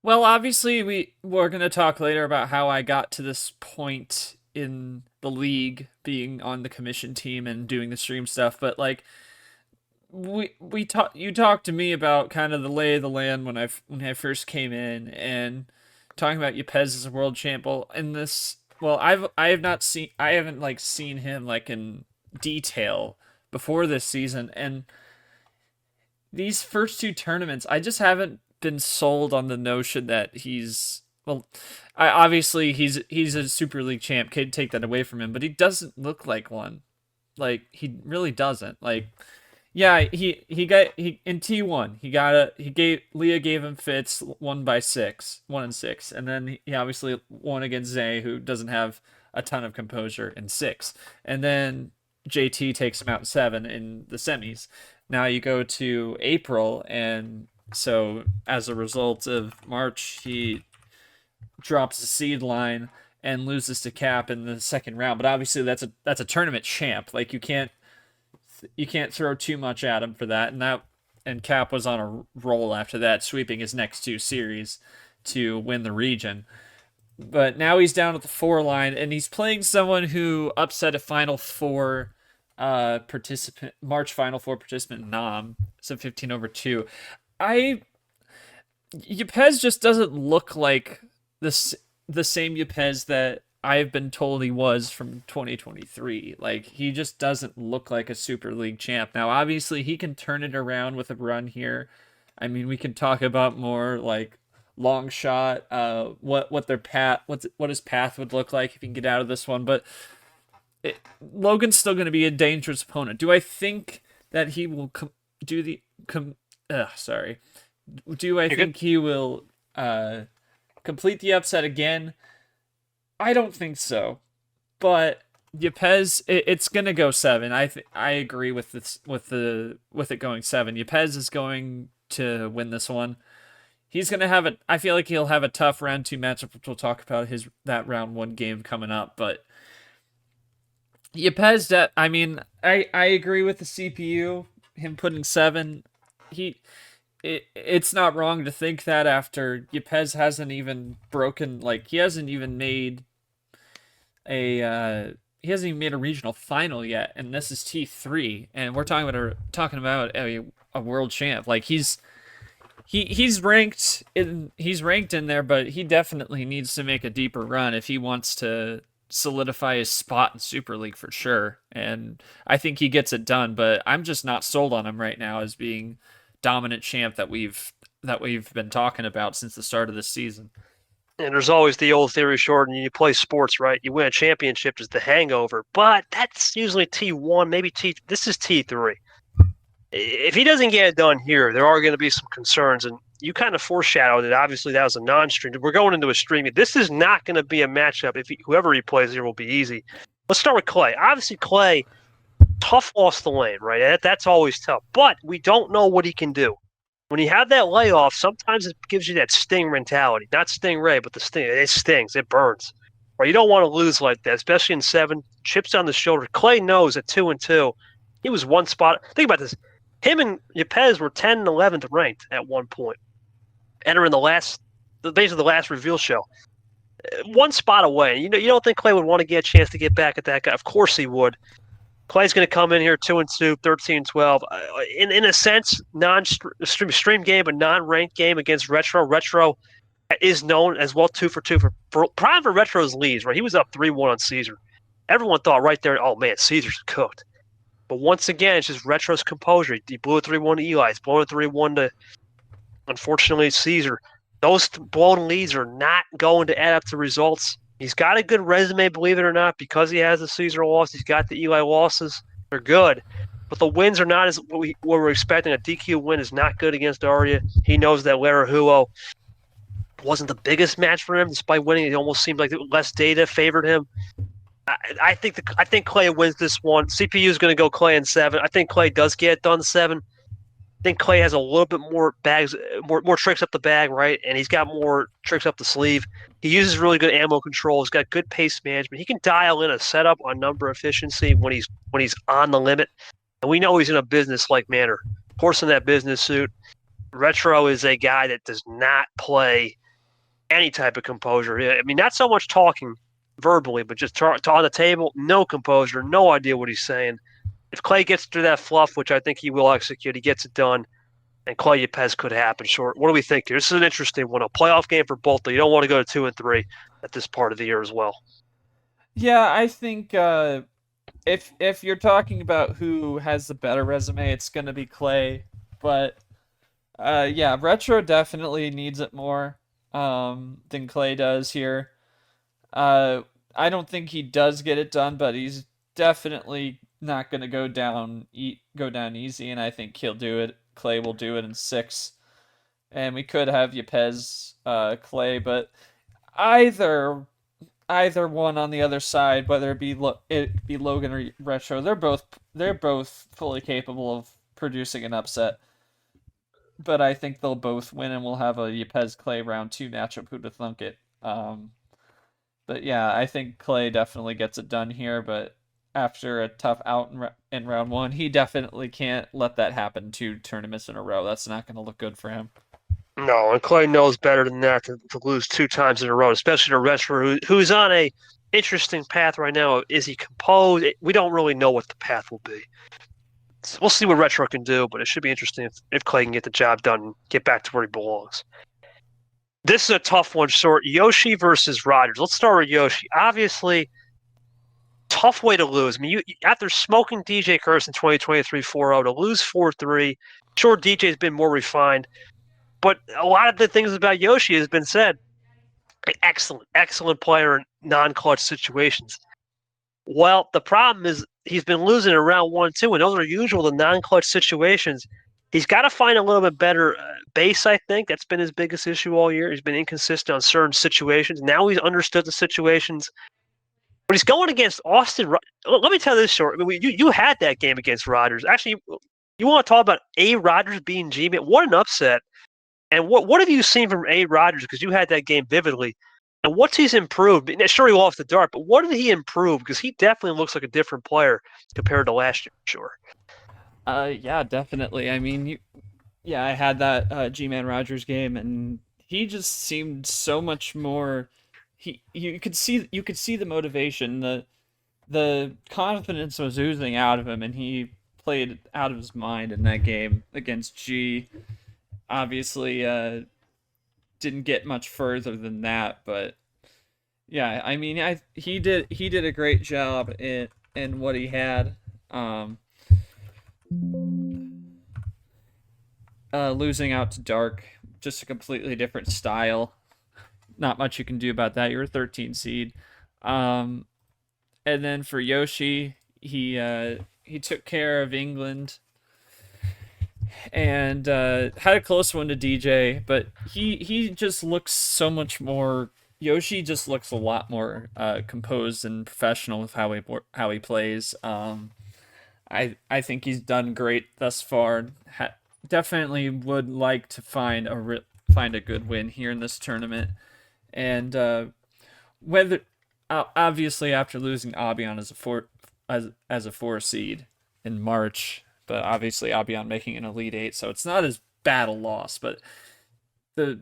Well, obviously, we're going to talk later about how I got to this point in the league, being on the commission team and doing the stream stuff. But like, you talked to me about kind of the lay of the land when I first came in, and talking about Yepes as a world champ. Well, in this, well, I haven't like seen him like in detail before this season, and these first two tournaments, I just haven't been sold on the notion that he's obviously he's a Super League champ. Can't take that away from him, but he doesn't look like one. Like, he really doesn't. Like, yeah, he in T1 Leah gave him fits, 1-6, and then he obviously won against Zay, who doesn't have a ton of composure, in 6, and then JT takes him out in 7 in the semis. Now you go to April, and so as a result of March, he drops the seed line and loses to Cap in the second round. But obviously that's a tournament champ. Like, you can't throw too much at him for that. And Cap was on a roll after that, sweeping his next 2 series to win the region. But now he's down at the 4 line, and he's playing someone who upset a Final Four March Final Four participant, Nam. So 15-2. Yepes just doesn't look like the same Yepes that I've been told he was from 2023. Like, he just doesn't look like a Super League champ. Now, obviously, he can turn it around with a run here. I mean, we can talk about more like long shot, what his path would look like if he can get out of this one. But Logan's still going to be a dangerous opponent. Do I think that he will he will complete the upset again? I don't think so. But Yepes, it's gonna go 7. I agree with this with it going 7. Yepes is going to win this one. He's gonna have I feel like he'll have a tough round 2 matchup, which we'll talk about that round 1 game coming up. But Yepes, I mean, I agree with the CPU. Him putting 7, it's not wrong to think that after Yepes hasn't even broken, like, he hasn't even made a regional final yet, and this is T3, and we're talking about a world champ. Like, he's ranked in there, but he definitely needs to make a deeper run if he wants to solidify his spot in Super League for sure. And I think he gets it done, but I'm just not sold on him right now as being dominant champ that we've been talking about since the start of this season. And there's always the old theory, Shorten, you play sports, right? You win a championship is the hangover, but that's usually T1, maybe this is T3. If he doesn't get it done here, there are going to be some concerns, and you kind of foreshadowed it. Obviously, that was a non-stream. We're going into a stream. This is not going to be a matchup. Whoever he plays here will be easy. Let's start with Clay. Obviously, Clay, tough loss to Lane, right? That's always tough. But we don't know what he can do. When you have that layoff, sometimes it gives you that sting mentality. Not stingray, but the sting. It stings. It burns. Right? You don't want to lose like that, especially in 7. Chips on the shoulder. Clay knows at 2-2, he was one spot. Think about this. Him and Yepes were 10 and 11th ranked at one point. Entering the last reveal show. One spot away. You don't think Clay would want to get a chance to get back at that guy? Of course he would. Clay's going to come in here 2-2, 13-12. In a sense, non-stream game, but non-ranked game against Retro. Retro is known as well 2 for 2 for prime for Retro's leads, right? He was up 3-1 on Caesar. Everyone thought right there, oh man, Caesar's cooked. But once again, it's just Retro's composure. He blew a 3-1 to Eli. He's blown a 3-1 to, unfortunately, Caesar. Those blown leads are not going to add up to results. He's got a good resume, believe it or not, because he has the Caesar loss. He's got the Eli losses. They're good. But the wins are not as what we're expecting. A DQ win is not good against Aria. He knows that Larahuo wasn't the biggest match for him. Despite winning, it almost seemed like less data favored him. I think Clay wins this one. CPU is going to go Clay in 7. I think Clay does get it done 7. I think Clay has a little bit more bags, more tricks up the bag, right? And he's got more tricks up the sleeve. He uses really good ammo control. He's got good pace management. He can dial in a setup on number efficiency when he's on the limit. And we know he's in a business-like manner. Horse in that business suit. Retro is a guy that does not play any type of composure. I mean, not so much talking verbally, but just on the table, no composure, no idea what he's saying. If Clay gets through that fluff, which I think he will execute, he gets it done, and Clay Yepes could happen short. What do we think here? This is an interesting one. A playoff game for both, though. You don't want to go to 2 and 3 at this part of the year as well. Yeah, I think if you're talking about who has the better resume, it's going to be Clay. But yeah, Retro definitely needs it more than Clay does here. I don't think he does get it done, but he's definitely not going to go down easy, and I think he'll do it. Clay will do it in 6, and we could have Yepes, Clay, but either one on the other side, whether it be Logan or Retro, they're both fully capable of producing an upset. But I think they'll both win, and we'll have a Yepes Clay round 2 matchup. Who'd have thunk it? But yeah, I think Clay definitely gets it done here, but after a tough out in round 1, he definitely can't let that happen 2 tournaments in a row. That's not going to look good for him. No, and Clay knows better than that to lose 2 times in a row, especially to Retro, who's on a interesting path right now. Is he composed? We don't really know what the path will be. So we'll see what Retro can do, but it should be interesting if Clay can get the job done and get back to where he belongs. This is a tough one, short. Yoshi versus Rogers. Let's start with Yoshi. Obviously, tough way to lose. I mean, after smoking DJ Curtis in 2023 4-0, to lose 4-3, sure, DJ's been more refined, but a lot of the things about Yoshi has been said. Excellent player in non-clutch situations. Well, the problem is he's been losing in round 1, 2, and those are usual the non-clutch situations. He's got to find a little bit better base, I think. That's been his biggest issue all year. He's been inconsistent on certain situations. Now he's understood the situations. But he's going against Austin. Let me tell you this, short. I mean, you had that game against Rogers. Actually, you want to talk about A. Rogers being G-Man? What an upset. And what have you seen from A. Rogers? Because you had that game vividly. And what's he's improved? Sure, he lost the dart, but what did he improve? Because he definitely looks like a different player compared to last year, sure. Yeah, definitely. I mean, I had that G-Man Rogers game, and he just seemed so much more. You could see the motivation, the confidence was oozing out of him, and he played out of his mind in that game against G. Obviously, didn't get much further than that, but yeah, I mean, he did a great job in what he had. Losing out to Dark, just a completely different style. Not much you can do about that. You're a 13 seed. And then for Yoshi, he took care of England and had a close one to DJ, but he just looks so much more. Yoshi just looks a lot more composed and professional with how he plays. I think he's done great thus far. Definitely would like to find a good win here in this tournament, and whether obviously after losing Abion as a 4 seed in March, but obviously Abion making an Elite 8, so it's not as bad a loss. But the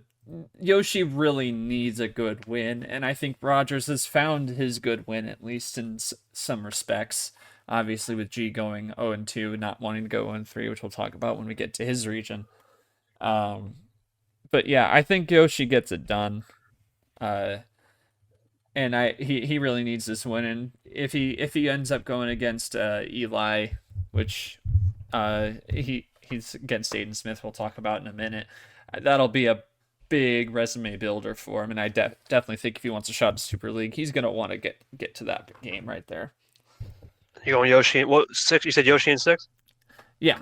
Yoshi really needs a good win, and I think Rogers has found his good win, at least in some respects. Obviously, with G going 0-2, not wanting to go 0-3, which we'll talk about when we get to his region. But yeah, I think Yoshi gets it done. And he really needs this win. And if he ends up going against Eli, which he's against Aiden Smith, we'll talk about in a minute, that'll be a big resume builder for him. And I definitely think if he wants a shot at Super League, he's gonna want to get to that game right there. You going Yoshi? What 6? You said Yoshi in 6? Yeah.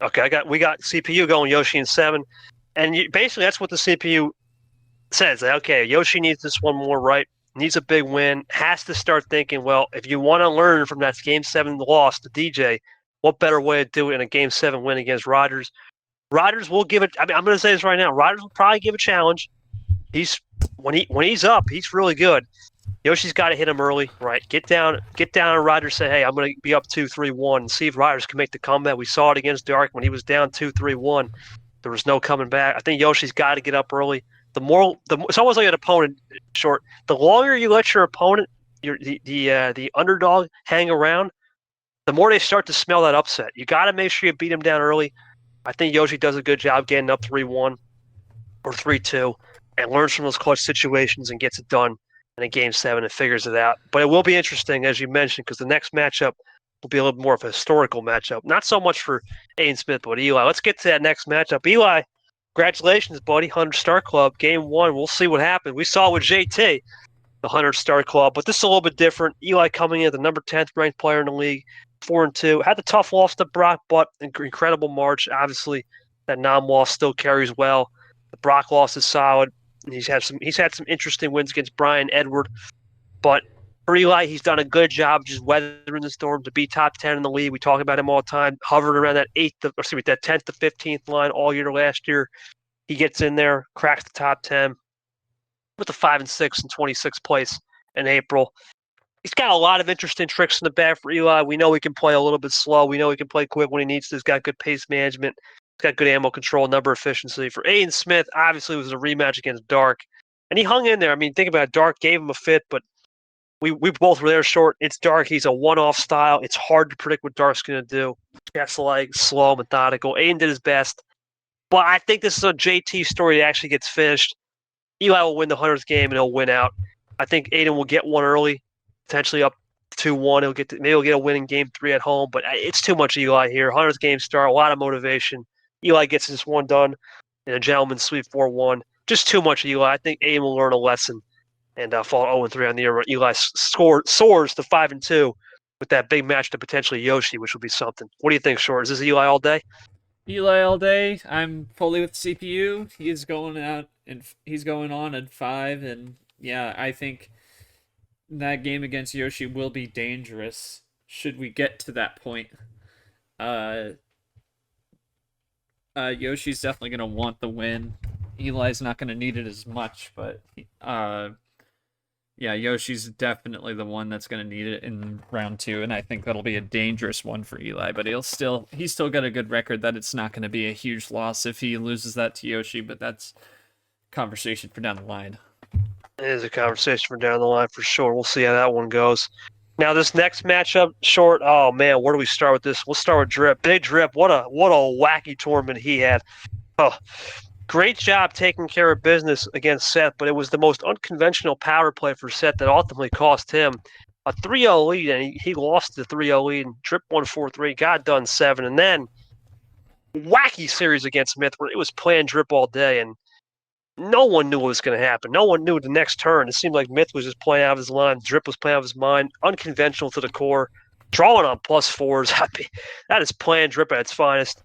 Okay, we got CPU going Yoshi in 7, and basically that's what the CPU says. Okay, Yoshi needs this one more right. needs a big win, has to start thinking, well, if you want to learn from that Game 7 loss to DJ, what better way to do it in a Game 7 win against Rodgers? Rodgers will give it. I mean, I'm going to say this right now. Rodgers will probably give a challenge. When he's up, he's really good. Yoshi's got to hit him early, right? Get down on Rodgers. Say, hey, I'm going to be up 2-3-1, and see if Rodgers can make the comeback. We saw it against Dark when he was down 2-3-1. There was no coming back. I think Yoshi's got to get up early. It's almost like an opponent short. The longer you let your opponent, the underdog, hang around, the more they start to smell that upset. You got to make sure you beat him down early. I think Yoshi does a good job getting up 3-1 or 3-2 and learns from those clutch situations and gets it done in a Game 7 and figures it out. But it will be interesting, as you mentioned, because the next matchup will be a little more of a historical matchup. Not so much for Aiden Smith, but Eli. Let's get to that next matchup. Eli, congratulations, buddy. 100 Star Club, Game 1. We'll see what happens. We saw with JT, the 100 Star Club, but this is a little bit different. Eli coming in, the number 10th ranked player in the league, 4-2. Had the tough loss to Brock, but incredible March. Obviously, that non-loss still carries well. The Brock loss is solid. He's had some interesting wins against Brian Edward, but for Eli, he's done a good job just weathering the storm to be top 10 in the league. We talk about him all the time, hovering around that 10th to 15th line all year last year. He gets in there, cracks the top 10 with the 5-6 and 26th place in April. He's got a lot of interesting tricks in the bag for Eli. We know he can play a little bit slow. We know he can play quick when he needs to. He's got good pace management. He's got good ammo control, number efficiency. For Aiden Smith, obviously it was a rematch against Dark. And he hung in there. I mean, think about it. Dark gave him a fit, but we both were there short. It's Dark. He's a one-off style. It's hard to predict what Dark's going to do. Chest like, slow, methodical. Aiden did his best. But I think this is a JT story that actually gets finished. Eli will win the 100th game, and he'll win out. I think Aiden will get one early, potentially up 2-1. Maybe he'll get a win in Game 3 at home, but it's too much Eli here. 100th game start, a lot of motivation. Eli gets this one done in a gentleman's sweep 4-1. Just too much Eli. I think Aiden will learn a lesson and fall 0-3 on the year. Eli soars to 5-2 with that big match to potentially Yoshi, which would be something. What do you think, Short? Is this Eli all day? Eli all day. I'm fully with CPU. He's going on at 5, and yeah, I think that game against Yoshi will be dangerous should we get to that point. Yoshi's definitely going to want the win. Eli's not going to need it as much, but yeah, Yoshi's definitely the one that's going to need it in round 2, and I think that'll be a dangerous one for Eli, but he's still got a good record that it's not going to be a huge loss if he loses that to Yoshi, but that's conversation for down the line. It is a conversation for down the line for sure. We'll see how that one goes. Now this next matchup, Short. Oh man, where do we start with this? We'll start with Drip. Big Drip. What a wacky tournament he had. Oh, great job taking care of business against Seth, but it was the most unconventional power play for Seth that ultimately cost him a 3-0 lead, and he lost the 3-0 lead. And Drip won 4-3, got done 7, and then wacky series against Smith where it was playing Drip all day, and no one knew what was going to happen. No one knew the next turn. It seemed like Myth was just playing out of his line. Drip was playing out of his mind. Unconventional to the core. Drawing on +4s. That is playing Drip at its finest.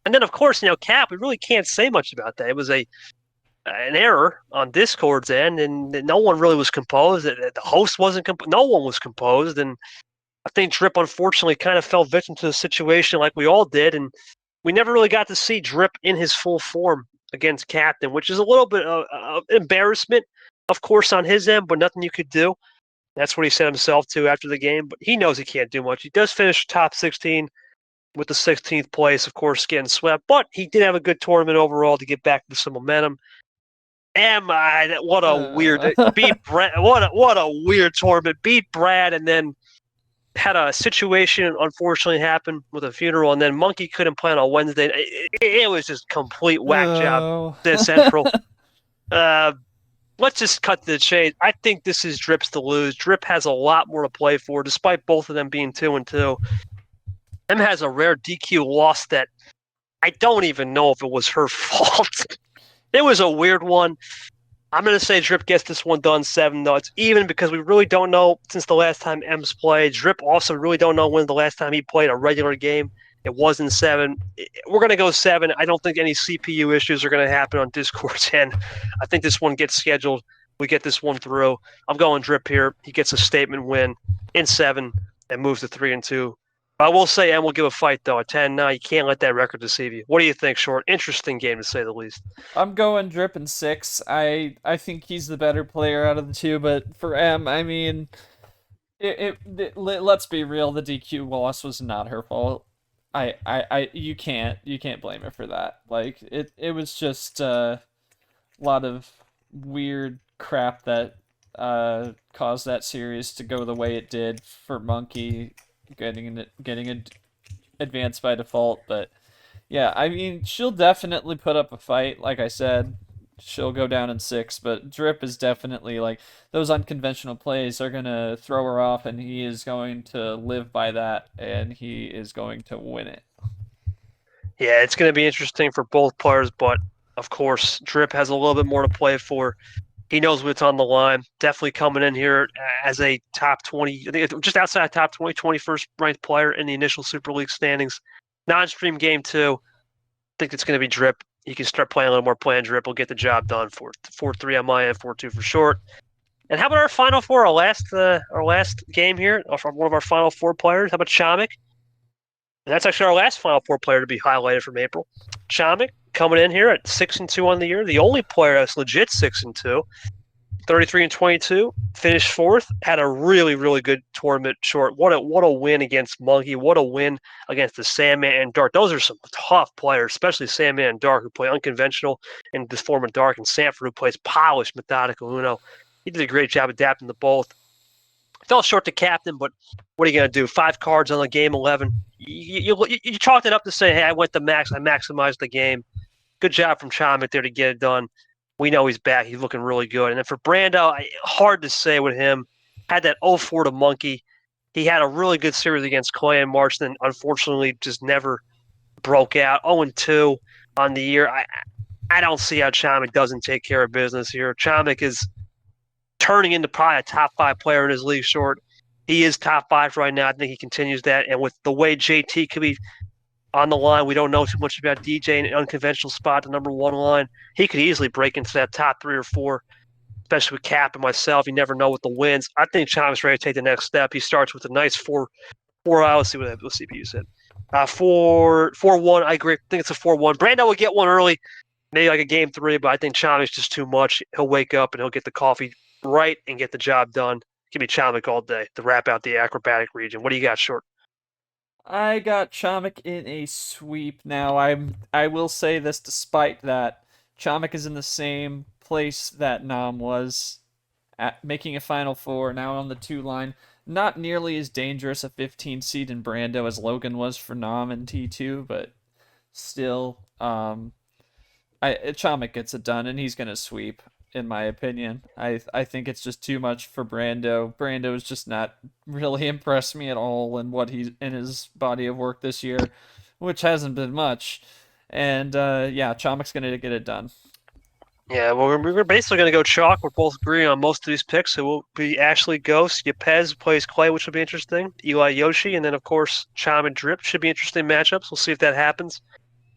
And then, of course, Cap, we really can't say much about that. It was an error on Discord's end, and no one really was composed. The host wasn't composed. No one was composed. And I think Drip, unfortunately, kind of fell victim to the situation like we all did. And we never really got to see Drip in his full form against Captain, which is a little bit of embarrassment, of course, on his end, but nothing you could do. That's what he said himself to after the game, but he knows he can't do much. He does finish top 16 with the 16th place, of course, getting swept, but he did have a good tournament overall to get back with some momentum. What a weird beat Brad. What a weird tournament. Beat Brad and then had a situation unfortunately happen with a funeral, and then Monkey couldn't play on Wednesday. It was just complete whack job this Central. Let's just cut to the chase. I think this is Drip's to lose. Drip has a lot more to play for, despite both of them being 2-2. Em has a rare DQ loss that I don't even know if it was her fault. It was a weird one. I'm going to say Drip gets this one done 7, though. It's even because we really don't know since the last time M's played. Drip also really don't know when the last time he played a regular game. It wasn't 7. We're going to go 7. I don't think any CPU issues are going to happen on Discord's end. I think this one gets scheduled we get this one through. I'm going Drip here. He gets a statement win in 7 and moves to 3-2. I will say M will give a fight, though. At 10-9, you can't let that record deceive you. What do you think, Short? Interesting game, to say the least. I'm going Drip in 6. I think he's the better player out of the two, but for M, I mean, let's be real. The DQ loss was not her fault. You can't blame her for that. Like it was just a lot of weird crap that caused that series to go the way it did for Monkey getting advanced by default. But yeah, I mean, she'll definitely put up a fight. Like I said, she'll go down in 6, but Drip is definitely like those unconventional plays are gonna throw her off, and he is going to live by that, and he is going to win it. Yeah, it's going to be interesting for both players, but of course, Drip has a little bit more to play for. He knows what's on the line. Definitely coming in here as a top 20, I think just outside top 20, 21st ranked player in the initial Super League standings. Non-stream game, too. I think it's going to be Drip. He can start playing a little more playing Drip. We'll get the job done for 4-3 on my end, 4-2 for Short. And how about our final four, our last game here, one of our final 4 players? How about Chomik? And that's actually our last Final Four player to be highlighted from April. Chomik coming in here at 6-2 on the year, the only player that's legit 6-2, 33-22, finished 4th, had a really, really good tournament. Short. What a win against Monkey. What a win against the Sandman and Dark. Those are some tough players, especially Sandman and Dark, who play unconventional in this form of Dark, and Sanford, who plays polished, methodical Uno. He did a great job adapting to both. Fell short to captain, but what are you going to do? 5 cards on the game 11. You chalked it up to say, hey, I went the max. I maximized the game. Good job from Chomik there to get it done. We know he's back. He's looking really good. And then for Brando, hard to say with him. Had that 0-4 to Monkey. He had a really good series against Clay in March, then unfortunately just never broke out. 0-2 on the year. I don't see how Chomik doesn't take care of business here. Chomik is turning into probably a top 5 player in his league. Short. He is top 5 right now. I think he continues that. And with the way JT could be on the line, we don't know too much about DJ in an unconventional spot, the number 1 line. He could easily break into that top 3 or 4, especially with Cap and myself. You never know with the wins. I think Chomik's ready to take the next step. He starts with a nice 4. Let's see what CPU said. 4-1. I agree. I think it's a 4-1. Brando will get one early, maybe like a game 3, but I think Chomik's just too much. He'll wake up and he'll get the coffee right and get the job done. Give me Chomik all day to wrap out the acrobatic region. What do you got, Short? I got Chomik in a sweep. Now I will say this, despite that, Chomik is in the same place that Nam was at making a Final Four, now on the 2 line. Not nearly as dangerous a 15 seed in Brando as Logan was for Nam and T2, but still, Chomik gets it done, and he's gonna sweep. In my opinion, I think it's just too much for Brando. Brando's just not really impressed me at all in what he's in his body of work this year, which hasn't been much. And yeah, Chomik's gonna get it done. Yeah, well, we're basically going to go chalk. We're both agreeing on most of these picks. It will be Ashley Ghost, Yepez plays Clay, which will be interesting. Eli Yoshi, and then, of course, Chom and Drip should be interesting matchups. We'll see if that happens.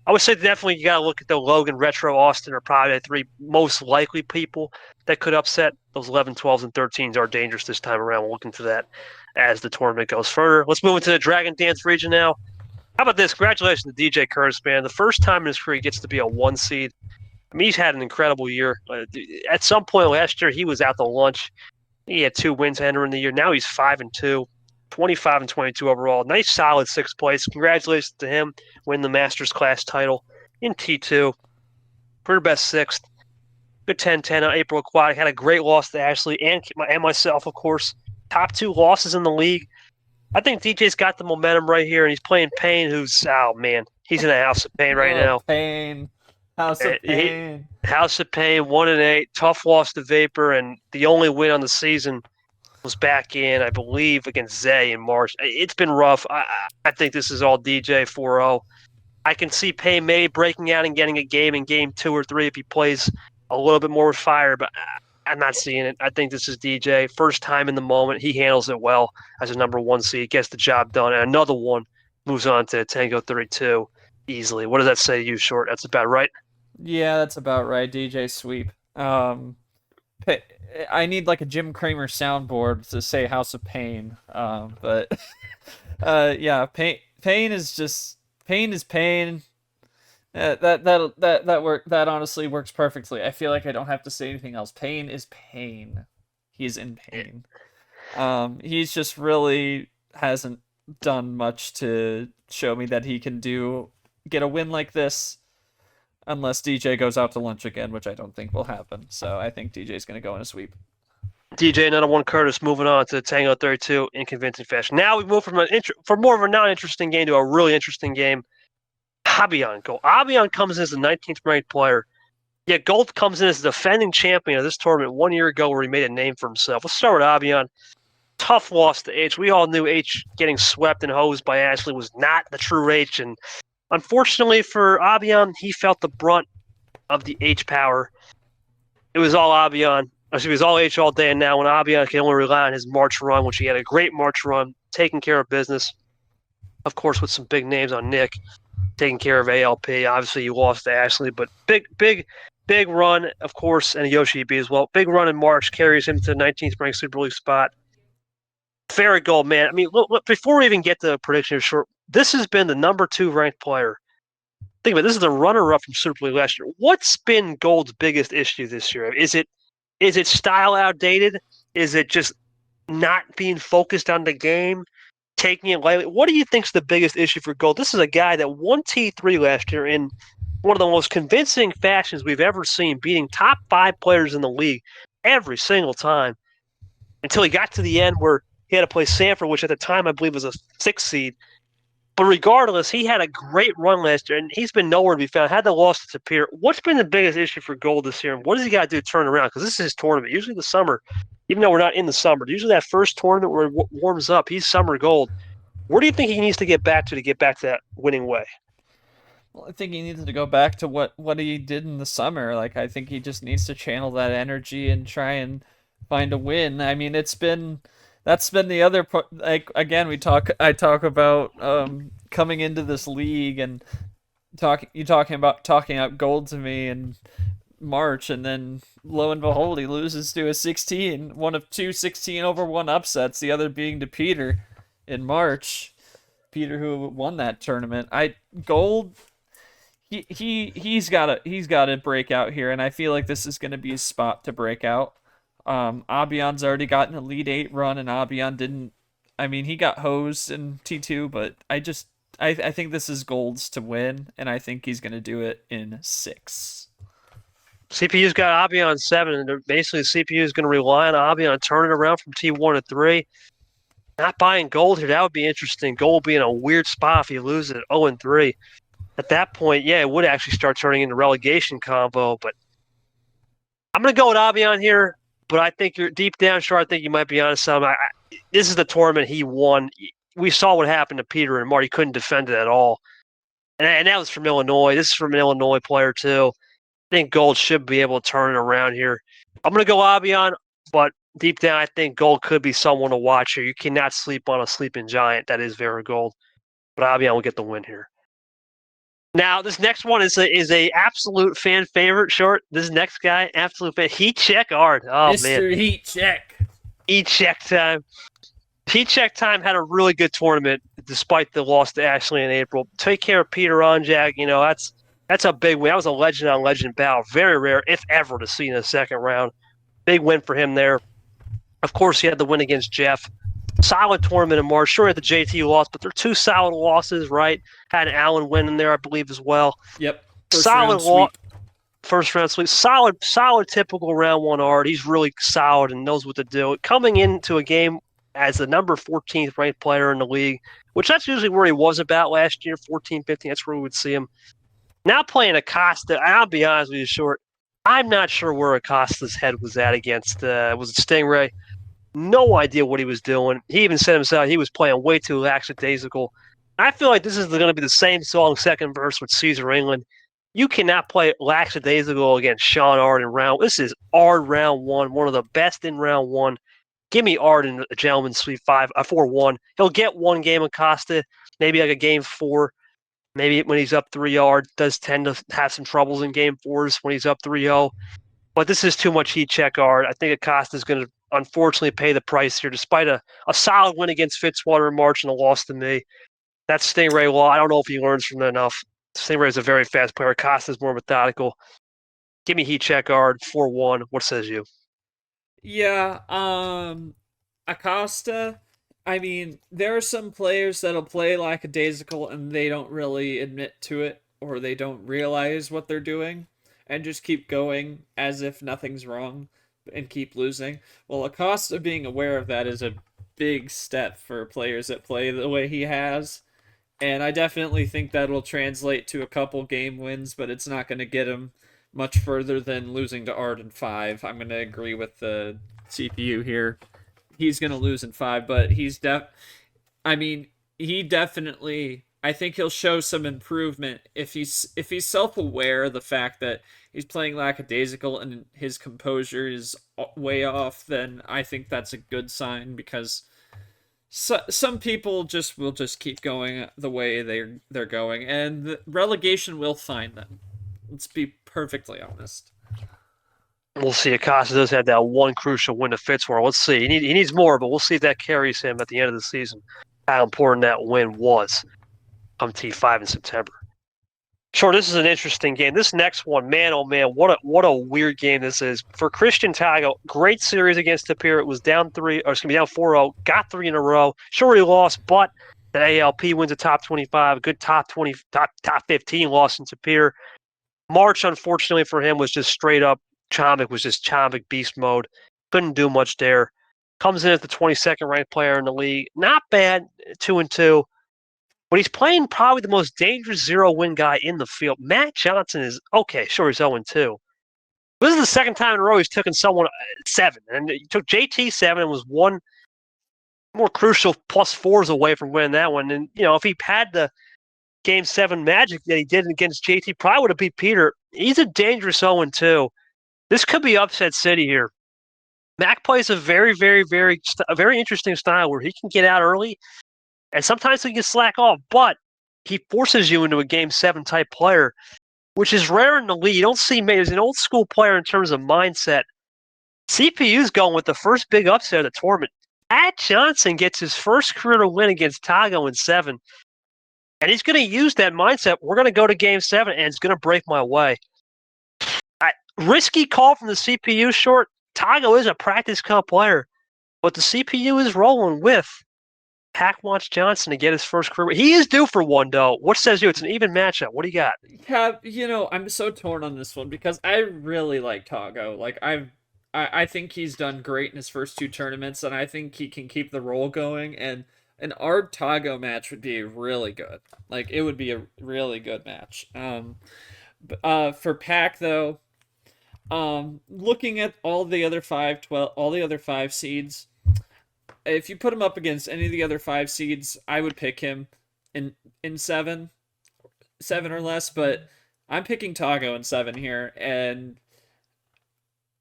I would say definitely you got to look at the Logan, Retro, Austin are probably the 3 most likely people that could upset. Those 11, 12s, and 13s are dangerous this time around. We'll look into that as the tournament goes further. Let's move into the Dragon Dance region now. How about this? Congratulations to DJ Curtis, man. The first time in his career he gets to be a 1 seed. I mean, he's had an incredible year. At some point last year, he was out to lunch. He had 2 wins entering the year. Now he's 5-2, 25-22 overall. Nice, solid 6th place. Congratulations to him winning the Masters Class title in T2. Career best 6th. Good 10-10 on April Aquatic. Had a great loss to Ashley and myself, of course. Top 2 losses in the league. I think DJ's got the momentum right here, and he's playing Payne, who's, oh, man, he's in a house of pain right now. Pain. House of Pain. House of Pain, 1-8. Tough loss to Vapor, and the only win on the season was back in, I believe, against Zay in March. It's been rough. I think this is all DJ 4-0. I can see Payne maybe breaking out and getting a game in game 2 or 3 if he plays a little bit more with fire, but I'm not seeing it. I think this is DJ. First time in the moment. He handles it well as a number 1 seed, gets the job done, and another one moves on to Tango 32 easily. What does that say to you, Short? That's about right? Yeah, that's about right. DJ sweep. I need like a Jim Cramer soundboard to say House of Pain. But yeah, pain is just pain is pain. That honestly works perfectly. I feel like I don't have to say anything else. Pain is pain. He's in pain. He's just really hasn't done much to show me that he can get a win like this, unless DJ goes out to lunch again, which I don't think will happen. So I think DJ's going to go in a sweep. DJ, another one. Curtis moving on to Tango 32 in convincing fashion. Now we move from more of a non-interesting game to a really interesting game. Abian Gold. Abian comes in as the 19th ranked player. Yet Gold comes in as the defending champion of this tournament 1 year ago, where he made a name for himself. Let's start with Abian. Tough loss to H. We all knew H getting swept and hosed by Ashley was not the true H, and unfortunately for Abian, he felt the brunt of the H power. It was all Abian. It was all H all day, and now when Abian can only rely on his March run, which he had a great March run, taking care of business, of course, with some big names on Nick, taking care of ALP. Obviously, you lost to Ashley, but big run, of course, and Yoshi B as well. Big run in March carries him to the 19th ranked Super League spot. Fair goal, man. I mean, look, before we even get to the prediction short, this has been the number 2 ranked player. Think about it, this is the runner-up from Super League last year. What's been Gold's biggest issue this year? Is it style outdated? Is it just not being focused on the game, taking it lightly? What do you think's the biggest issue for Gold? This is a guy that won T3 last year in one of the most convincing fashions we've ever seen, beating top 5 players in the league every single time until he got to the end where he had to play Sanford, which at the time I believe was a 6th seed. But regardless, he had a great run last year, and he's been nowhere to be found. Had the loss to Sapir. What's been the biggest issue for Gold this year, and what does he got to do to turn around? Because this is his tournament. Usually the summer, even though we're not in the summer, usually that first tournament where it warms up, he's summer Gold. Where do you think he needs to get back to get back to that winning way? Well, I think he needs to go back to what he did in the summer. Like, I think he just needs to channel that energy and try and find a win. I mean, that's been the other part. Like, again, I talk about coming into this league and talking up Gold to me in March, and then lo and behold, he loses to a 16, one of 2 16-over-1 upsets, the other being to Peter in March. Peter, who won that tournament. Gold, he's got to break out here, and I feel like this is going to be his spot to break out. Abian's already got an Elite 8 run, and Abian didn't. I mean, he got hosed in T2, but I think this is Gold's to win, and I think he's going to do it in 6. CPU's got Abian 7, and basically CPU is going to rely on Abian turning around from T1 to 3. Not buying Gold here, that would be interesting. Gold being a weird spot if he loses at 0-3. At that point, yeah, it would actually start turning into relegation combo, but I'm going to go with Abian here, but I think you're deep down, sure, I think you might be onto something. This is the tournament he won. We saw what happened to Peter and Marty. He couldn't defend it at all. And that was from Illinois. This is from an Illinois player, too. I think Gold should be able to turn it around here. I'm going to go Abian, but deep down, I think Gold could be someone to watch here. You cannot sleep on a sleeping giant. That is very Gold. But Abian will get the win here. Now, this next one is a absolute fan favorite short. This next guy, absolute fan. Heat check Ard. Oh, Mr. man. Heat check. Heat check time. Heat check time had a really good tournament despite the loss to Ashley in April. Take care of Peter Onjak. You know, that's a big win. That was a legend on legend battle. Very rare, if ever, to see in the second round. Big win for him there. Of course, he had the win against Jeff. Solid tournament in March. Sure, at the JT lost, but they're 2 solid losses, right? Had an Allen win in there, I believe, as well. Yep. Solid loss. First round sweep. Solid typical round 1 Ard. He's really solid and knows what to do. Coming into a game as the number 14th ranked player in the league, which that's usually where he was about last year, 14, 15. That's where we would see him. Now playing Acosta, I'll be honest with you, Short. I'm not sure where Acosta's head was at against, was it Stingray? No idea what he was doing. He even said himself he was playing way too lackadaisical. I feel like this is going to be the same song second verse with Caesar England. You cannot play lackadaisical against Sean Ard in round. This is Ard round 1, one of the best in round 1. Give me Ard in a gentleman's sweep 4-1. He'll get one game Acosta, maybe like a game 4. Maybe when he's up 3-0, does tend to have some troubles in game 4s when he's up 3-0. But this is too much heat check art. I think Acosta's going to unfortunately pay the price here, despite a solid win against Fitzwater in March and a loss to me. That's Stingray Law. I don't know if he learns from that enough. Stingray is a very fast player. Acosta's more methodical. Give me heat check art 4-1. What says you? Yeah, Acosta, I mean, there are some players that'll play lackadaisical and they don't really admit to it or they don't realize what they're doing and just keep going as if nothing's wrong and keep losing. Well, Acosta being aware of that is a big step for players that play the way he has. And I definitely think that'll translate to a couple game wins, but it's not going to get him much further than losing to Ard in 5. I'm going to agree with the CPU here. He's going to lose in 5, but he definitely, I think he'll show some improvement if he's self-aware of the fact that he's playing lackadaisical and his composure is way off. Then I think that's a good sign, because some people will just keep going the way they're going, and the relegation will find them. Let's be perfectly honest. We'll see. Acosta does have that one crucial win to Fitzwater. Let's see. He needs more, but we'll see if that carries him at the end of the season. How important that win was come T5 in September. Sure, this is an interesting game. This next one, man, oh man, what a weird game this is. For Christian Tago, great series against Tapir. It was down 4-0, got 3 in a row. Sure, he lost, but the ALP wins a top 25, a good top 15 loss in Tapir. March, unfortunately for him, was just straight up Chomik, was just Chomik beast mode. Couldn't do much there. Comes in as the 22nd ranked player in the league. Not bad, 2-2. But he's playing probably the most dangerous 0-win guy in the field. Matt Johnson is, okay, sure, he's 0-2. This is the second time in a row he's taken someone 7. And he took JT 7 and was one more crucial +4s away from winning that one. And, if he had the Game 7 magic that he did against JT, probably would have beat Peter. He's a dangerous 0-2. This could be upset city here. Mac plays a very, very, very interesting style where he can get out early, and sometimes he can slack off, but he forces you into a Game 7 type player, which is rare in the league. You don't see many. He's an old school player in terms of mindset. CPU's going with the first big upset of the tournament. Matt Johnson gets his first career win against Tago in 7. And he's going to use that mindset. We're going to go to Game 7, and it's going to break my way. Risky call from the CPU short. Tago is a practice comp player, but the CPU is rolling with Pac wants Johnson to get his first career. He is due for one, though. What says you? It's an even matchup. What do you got? Yeah, I'm so torn on this one because I really like Tago. Like, I think he's done great in his first 2 tournaments, and I think he can keep the roll going, and an Ard Tago match would be really good. Like, it would be a really good match. For Pac, though, looking at all the other 5 seeds, if you put him up against any of the other 5 seeds, I would pick him in 7 or less. But I'm picking Tago in 7 here, and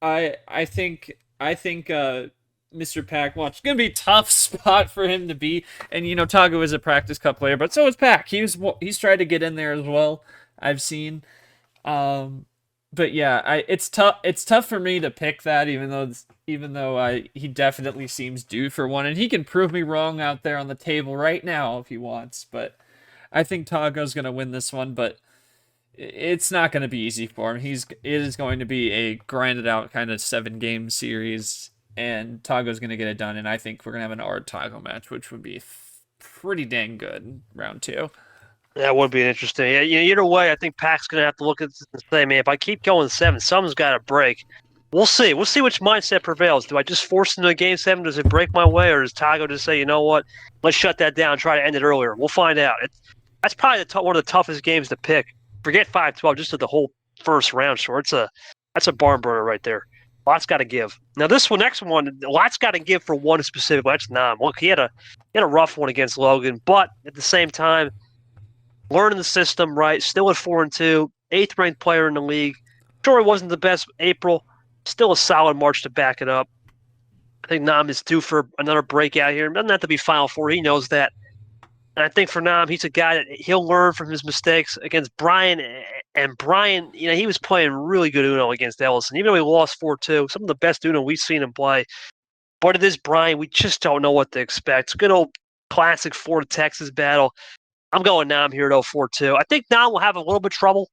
I think Mr. Pac watch. It's gonna be a tough spot for him to be, and Tago is a practice cup player, but so is Pac. He's tried to get in there as well. I've seen, but yeah, it's tough. It's tough for me to pick that, even though he definitely seems due for one, and he can prove me wrong out there on the table right now if he wants. But I think Tago's gonna win this one, but it's not going to be easy for him. It is going to be a grinded out kind of 7-game series, and Tago's going to get it done. And I think we're going to have an Ard Tago match, which would be pretty dang good in round 2. That would be interesting. Yeah, either way, I think Pac's going to have to look at this and say, man, if I keep going 7, something's got to break. We'll see. We'll see which mindset prevails. Do I just force into a Game 7? Does it break my way? Or does Tago just say, you know what, let's shut that down and try to end it earlier? We'll find out. That's probably one of the toughest games to pick. Forget 5-12, just to the whole first round. Sure, that's a barn burner right there. Lots got to give. Now this next one, lots got to give for one specific. That's Nam. Look, he had a rough one against Logan, but at the same time, learning the system right. Still at 4-2, 8th ranked player in the league. Sure, it wasn't the best April. Still a solid March to back it up. I think Nam is due for another breakout here. It doesn't have to be Final Four. He knows that. And I think for Nam, he's a guy that he'll learn from his mistakes against Brian And Brian, he was playing really good Uno against Ellison. Even though he lost 4-2, some of the best Uno we've seen him play. But it is Brian. We just don't know what to expect. It's a good old classic Florida Texas battle. I'm going Nam here, though, 4-2. I think Nam will have a little bit of trouble.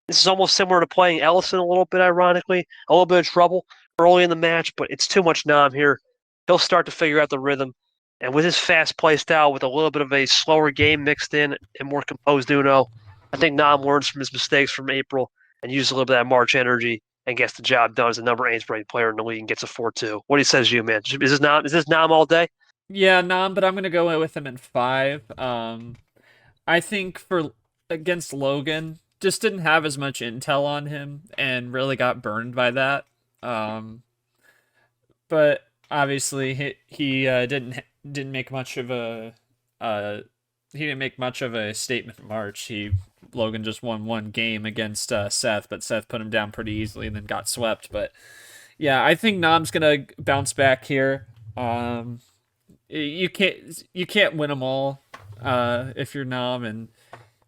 This is almost similar to playing Ellison a little bit, ironically. A little bit of trouble early in the match, but it's too much Nam here. He'll start to figure out the rhythm. And with his fast play style, with a little bit of a slower game mixed in and more composed Uno, I think Nam learns from his mistakes from April and uses a little bit of that March energy and gets the job done as the number 8 ranked player in the league and gets a 4-2. What do you says, you, man? Is this Nam all day? Yeah, Nam, but I'm going to go with him in 5. I think against Logan, just didn't have as much intel on him and really got burned by that. But obviously he didn't make much of a statement in March. Logan just won one game against Seth, but Seth put him down pretty easily and then got swept. But yeah, I think Nam's gonna bounce back here. You can't win them all if you're Nam, and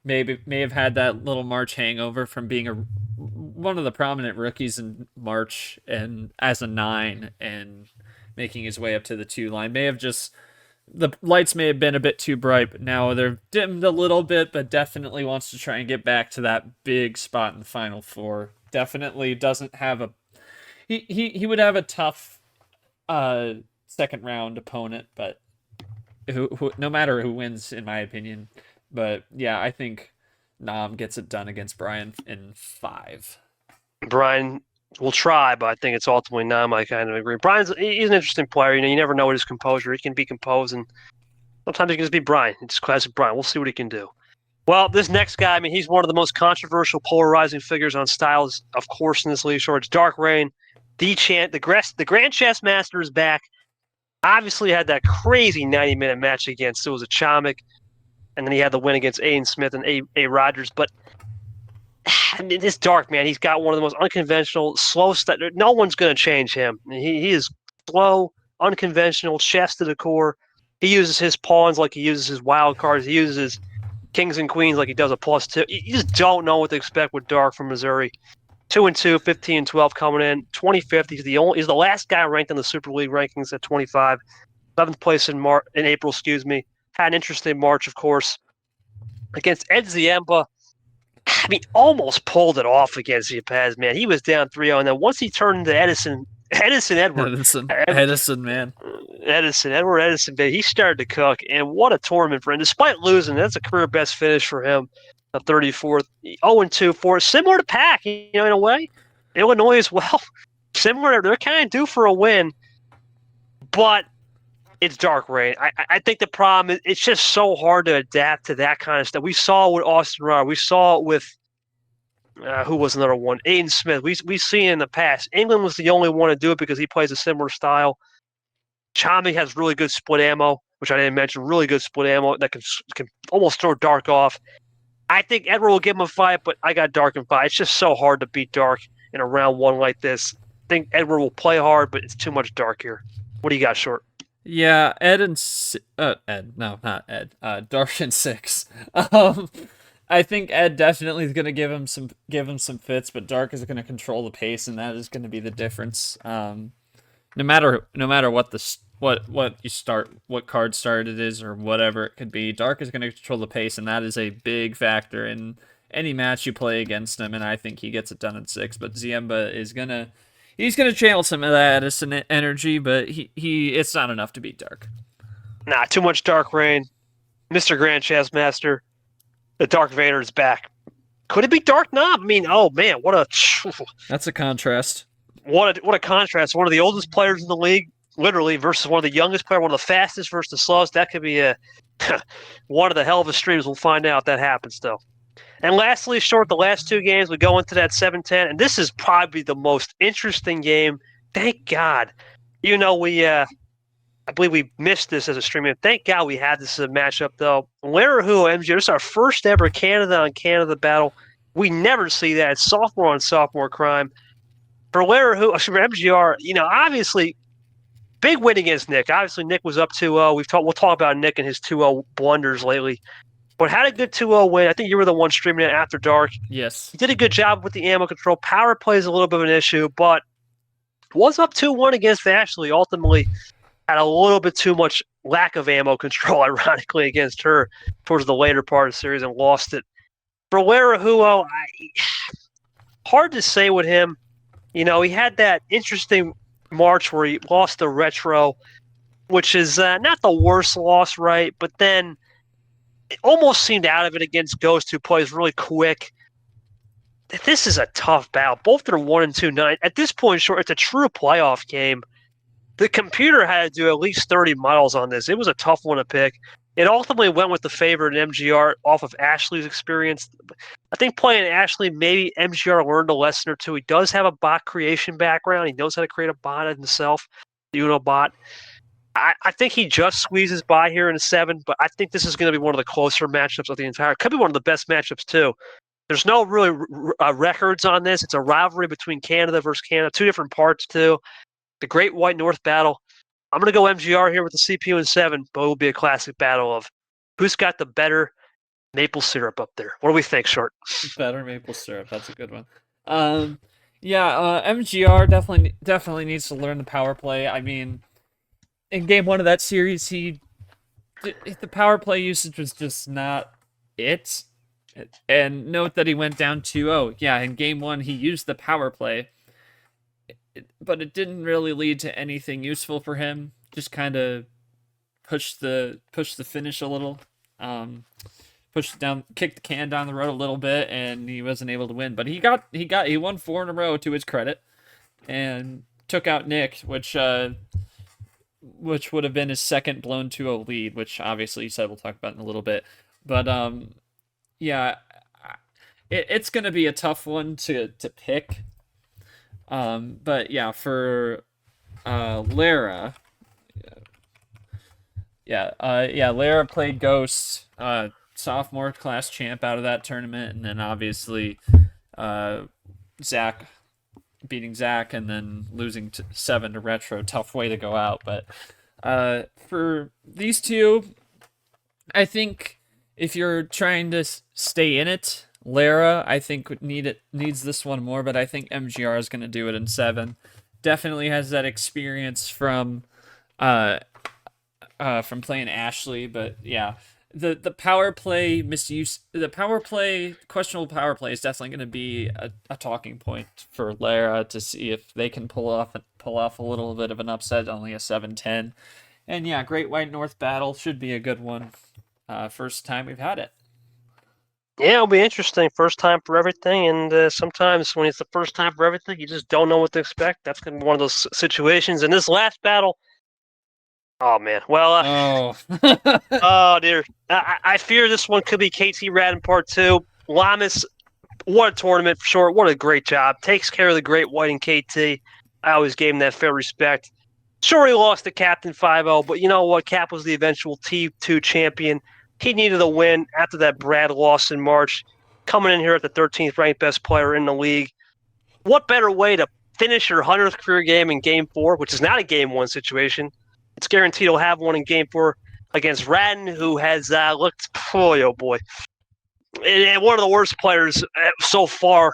may have had that little March hangover from being one of the prominent rookies in March and as a 9 and making his way up to the 2 line. The lights may have been a bit too bright, but now they're dimmed a little bit, but definitely wants to try and get back to that big spot in the Final Four. Definitely doesn't have he would have a tough second round opponent, but who no matter who wins, in my opinion. But yeah, I think Nam gets it done against Brian in 5. Brian will try, but I think it's ultimately Nam. I kind of agree. He's an interesting player. You never know what his composure. He can be composed, and sometimes he can just be Brian. It's classic Brian. We'll see what he can do. Well, this next guy, he's one of the most controversial, polarizing figures on styles, of course, in this league. Sure, it's Dark Reign, the Grand Chess Master is back. Obviously, had that crazy 90-minute match against Chomik, and then he had the win against Aiden Smith and A. Rogers. But this Dark, man, he's got one of the most unconventional, slow stuff. No one's going to change him. He is slow, unconventional, chess to the core. He uses his pawns like he uses his wild cards. He uses his kings and queens like he does a +2. You just don't know what to expect with Dark from Missouri. 2-2, 15-12 coming in. 25th. He's the last guy ranked in the Super League rankings at 25. 11th place in April. Had an interesting March, of course, against Ed Ziemba. Almost pulled it off against Ziepaz, man. He was down 3-0, and then once he turned into Edward Edison, man. Edward Edison, man, he started to cook, and what a tournament for him. Despite losing, that's a career best finish for him, a 34th, 0-2 for similar to Pac, in a way. Illinois as well, similar. They're kind of due for a win, but it's Dark Reign. I think the problem is it's just so hard to adapt to that kind of stuff. We saw it with Austin Ryder. We saw it with who was another one? Aiden Smith. We've seen it in the past. England was the only one to do it because he plays a similar style. Chami has really good split ammo, which I didn't mention. Really good split ammo that can almost throw Dark off. I think Edward will give him a fight, but I got Dark in 5. It's just so hard to beat Dark in a round 1 like this. I think Edward will play hard, but it's too much Dark here. What do you got, Short? Yeah, Dark in 6. I think Ed definitely is going to give him some fits, but Dark is going to control the pace, and that is going to be the difference. No matter what you start, what card start it is, or whatever it could be, Dark is going to control the pace, and that is a big factor in any match you play against him. And I think he gets it done in 6. But Ziemba he's gonna channel some of that Edison energy, but it's not enough to beat Dark. Nah, too much Dark Reign. Mr. Grand Chess Master, the Dark Vader is back. Could it be Dark Knob? Oh man, that's a contrast. What a contrast. One of the oldest players in the league, literally, versus one of the youngest players, one of the fastest versus the slowest. That could be one of the hell of a streams. We'll find out if that happens, though. And lastly, Short, the last 2 games, we go into that 7-10, and this is probably the most interesting game. Thank God. I believe we missed this as a stream. Thank God we had this as a matchup, though. Larahu MGR, this is our first ever Canada on Canada battle. We never see that. It's sophomore on sophomore crime. For MGR, obviously, big win against Nick. Obviously, Nick was up 2-0. We'll talk about Nick and his 2-0 blunders lately. but had a good 2-0 win. I think you were the one streaming it after dark. Yes. He did a good job with the ammo control. Power play is a little bit of an issue, but was up 2-1 against Ashley. Ultimately, had a little bit too much lack of ammo control, ironically, against her towards the later part of the series and lost it. For Larahuo, hard to say with him. You know, he had that interesting March where he lost the retro, which is not the worst loss, right? But then it almost seemed out of it against Ghost, who plays really quick. This is a tough battle. Both are 1-2-9. At this point, sure, it's a true playoff game. The computer had to do at least 30 miles on this. It was a tough one to pick. It ultimately went with the favorite in MGR off of Ashley's experience. I think playing Ashley, maybe MGR learned a lesson or two. He does have a bot creation background. He knows how to create a bot himself, the Uno bot. I think he just squeezes by here in a 7, but I think this is going to be one of the closer matchups of the entire. It could be one of the best matchups, too. There's no really records on this. It's a rivalry between Canada versus Canada, 2 different parts, too. The Great White North battle. I'm going to go MGR here with the CPU in 7, but it will be a classic battle of who's got the better maple syrup up there. What do we think, Short? Better maple syrup. That's a good one. MGR definitely needs to learn the power play. I mean, in game 1 of that series, the power play usage was just not it. And note that he went down 2-0. Yeah, in game 1, he used the power play, but it didn't really lead to anything useful for him. Just kind of pushed the finish a little, kicked the can down the road a little bit, and he wasn't able to win. But he won 4 in a row to his credit, and took out Nick, which would have been his second blown 2-0 lead, which obviously you said we'll talk about in a little bit. But yeah, it's gonna be a tough one to pick. But yeah, for Lara, Lara played Ghost, sophomore class champ out of that tournament, and then obviously Zach beating Zach and then losing 7 to Retro. Tough way to go out, but for these two, I think if you're trying to stay in it, Lara, I think needs this one more, but I think MGR is going to do it in 7. Definitely has that experience from playing Ashley, but yeah, the power play misuse, questionable power play is definitely going to be a talking point for Lara to see if they can pull off a little bit of an upset, only a 7-10. And yeah, Great White North battle should be a good one. First time we've had it. Yeah, it'll be interesting. First time for everything, and sometimes when it's the first time for everything, you just don't know what to expect. That's going to be one of those situations. In this last battle, oh man, well, oh dear, I fear this one could be KT Radin Part 2. Lamas, what a tournament for sure. What a great job. Takes care of the Great White and KT. I always gave him that fair respect. Sure, he lost to Captain 5-0, but you know what? Cap was the eventual T2 champion. He needed a win after that Brad loss in March, coming in here at the 13th ranked best player in the league. What better way to finish your 100th career game in Game 4, which is not a Game 1 situation. It's guaranteed he'll have one in Game 4 against Radin, who has looked, oh boy, and one of the worst players so far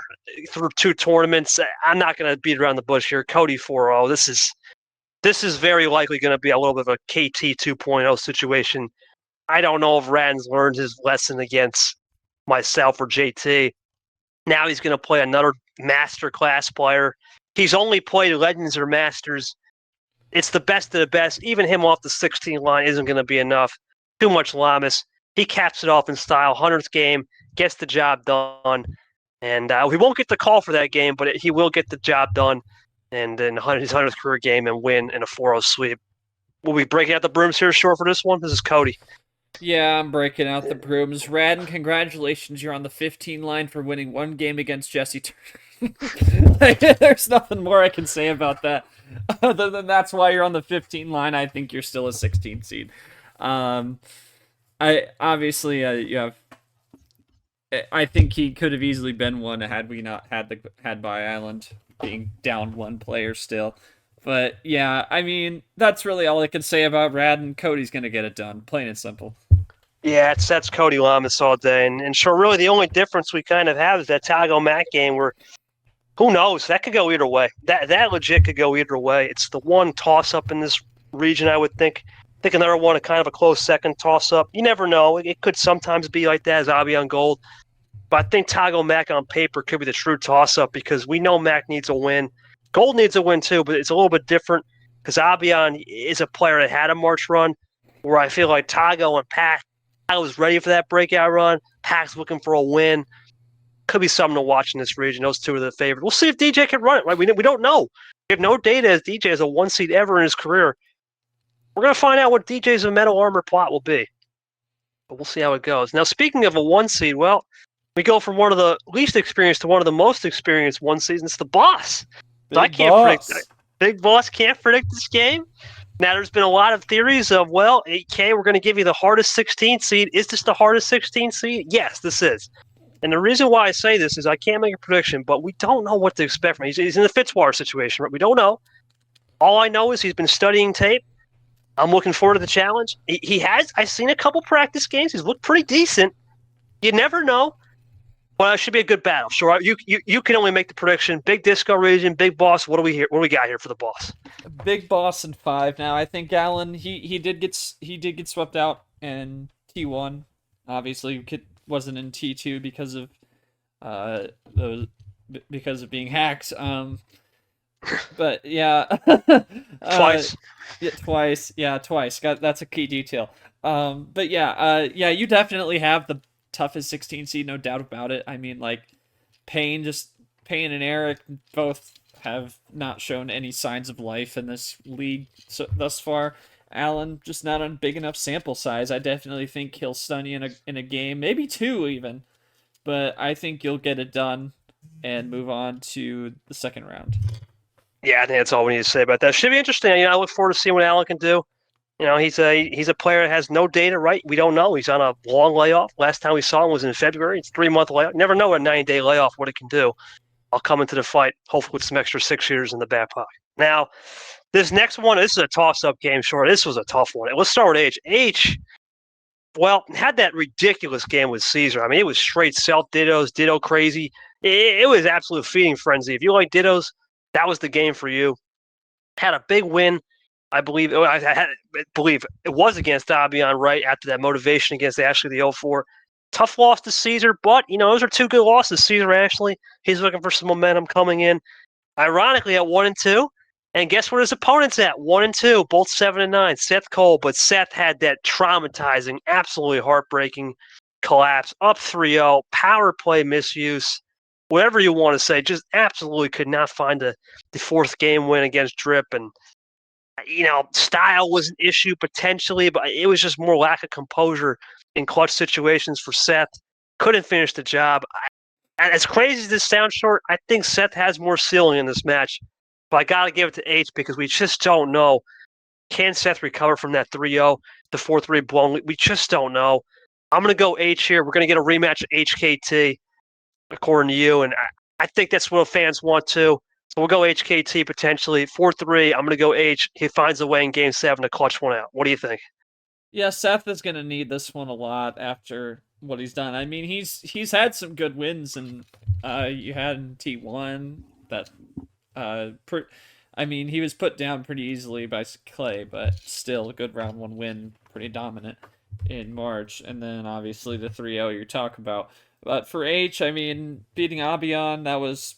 through 2 tournaments. I'm not going to beat around the bush here. Cody 4-0. This is very likely going to be a little bit of a KT 2.0 situation. I don't know if Radin's learned his lesson against myself or JT. Now he's going to play another master class player. He's only played Legends or Masters. It's the best of the best. Even him off the 16 line isn't going to be enough. Too much Lamas. He caps it off in style. 100th game, gets the job done. And we won't get the call for that game, but he will get the job done. And then his 100th career game and win in a 4-0 sweep. Will we break out the brooms here short for this one? This is Cody. Yeah, I'm breaking out the brooms. Radin, congratulations. You're on the 15 line for winning 1 game against Jesse Turner. There's nothing more I can say about that. Other than that's why you're on the 15 line. I think you're still a 16 seed. I think he could have easily been one had we not had by Island being down 1 player still. But yeah, I mean, that's really all I can say about Radin. Cody's gonna get it done, plain and simple. Yeah, that's Cody Lamas all day. And sure, really the only difference we kind of have is that Tago Mac game where who knows? That could go either way. That legit could go either way. It's the one toss-up in this region, I would think. I think another one, a kind of a close second toss-up. You never know. It could sometimes be like that as Avion Gold. But I think Tago Mac on paper could be the true toss-up because we know Mac needs a win. Gold needs a win too, but it's a little bit different because Avion is a player that had a March run where I feel like Tago and Pac, I was ready for that breakout run. Pac's looking for a win. Could be something to watch in this region. Those two are the favorite. We'll see if DJ can run it. Right? We don't know. We have no data as DJ as a one seed ever in his career. We're going to find out what DJ's metal armor plot will be. But we'll see how it goes. Now, speaking of a one seed, well, we go from one of the least experienced to one of the most experienced one seeds. It's the boss. So I can't predict. Big Boss can't predict this game. Now, there's been a lot of theories of, well, 8K, we're going to give you the hardest 16 seed. Is this the hardest 16 seed? Yes, this is. And the reason why I say this is I can't make a prediction, but we don't know what to expect from him. He's in the Fitzwater situation, right? We don't know. All I know is he's been studying tape. I'm looking forward to the challenge. He has. I've seen a couple practice games. He's looked pretty decent. You never know. Well, it should be a good battle. Sure, you can only make the prediction. Big Disco region, Big Boss. What do we got here for the boss? Big Boss in 5. Now I think Allen he did get swept out in T1. Obviously, wasn't in T2 because of being hacked. But yeah, Twice. Twice. That's a key detail. But yeah, you definitely have the toughest 16 seed, no doubt about it. I mean, like Payne and Eric both have not shown any signs of life in this league thus far. Allen just not on big enough sample size. I definitely think he'll stun you in a game, maybe 2 even. But I think you'll get it done and move on to the second round. Yeah, I think that's all we need to say about that. Should be interesting. I look forward to seeing what Allen can do. He's a player that has no data, right? We don't know. He's on a long layoff. Last time we saw him was in February. It's a 3-month layoff. Never know a 90-day layoff what it can do. I'll come into the fight, hopefully with some extra 6 years in the back pocket. Now, this next one, this is a toss-up game, sure. This was a tough one. Let's start with H. H, well, had that ridiculous game with Caesar. I mean, it was straight self-dittos, ditto crazy. It was absolute feeding frenzy. If you like dittos, that was the game for you. Had a big win. I believe it was against Abion right after that motivation against Ashley the 04. Tough loss to Caesar, but those are 2 good losses. Caesar Ashley, he's looking for some momentum coming in. Ironically, at 1-2, and guess where his opponent's at? 1-2, both 7-9. Seth Cole, but Seth had that traumatizing, absolutely heartbreaking collapse, up 3-0, power play misuse, whatever you want to say. Just absolutely could not find the 4th game win against Drip, and style was an issue potentially, but it was just more lack of composure in clutch situations for Seth. Couldn't finish the job. As crazy as this sounds short, I think Seth has more ceiling in this match. But I got to give it to H because we just don't know. Can Seth recover from that 3-0, the 4-3 blown? We just don't know. I'm going to go H here. We're going to get a rematch of HKT, according to you. And I think that's what fans want too. So we'll go HKT potentially. 4-3, I'm going to go H. He finds a way in Game 7 to clutch one out. What do you think? Yeah, Seth is going to need this one a lot after what he's done. I mean, he's had some good wins, and you had in T1 that he was put down pretty easily by Clay, but still a good round 1 win, pretty dominant in March. And then obviously the 3-0 you're talking about. But for H, I mean, beating Abion, that was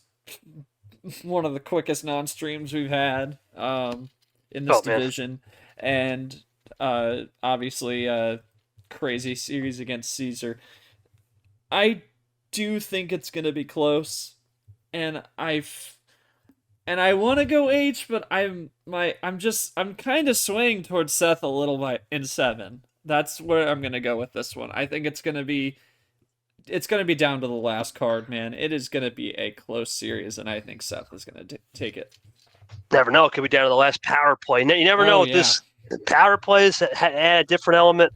one of the quickest non-streams we've had in this division. And obviously crazy series against Caesar. I do think it's going to be close, and I want to go H, but I'm kind of swaying towards Seth a little bit in 7. That's where I'm going to go with this one. I think it's going to be down to the last card, man. It is going to be a close series, and I think Seth is going to take it. Never know. It could be down to the last power play. You never know. Yeah. This power plays add a different element.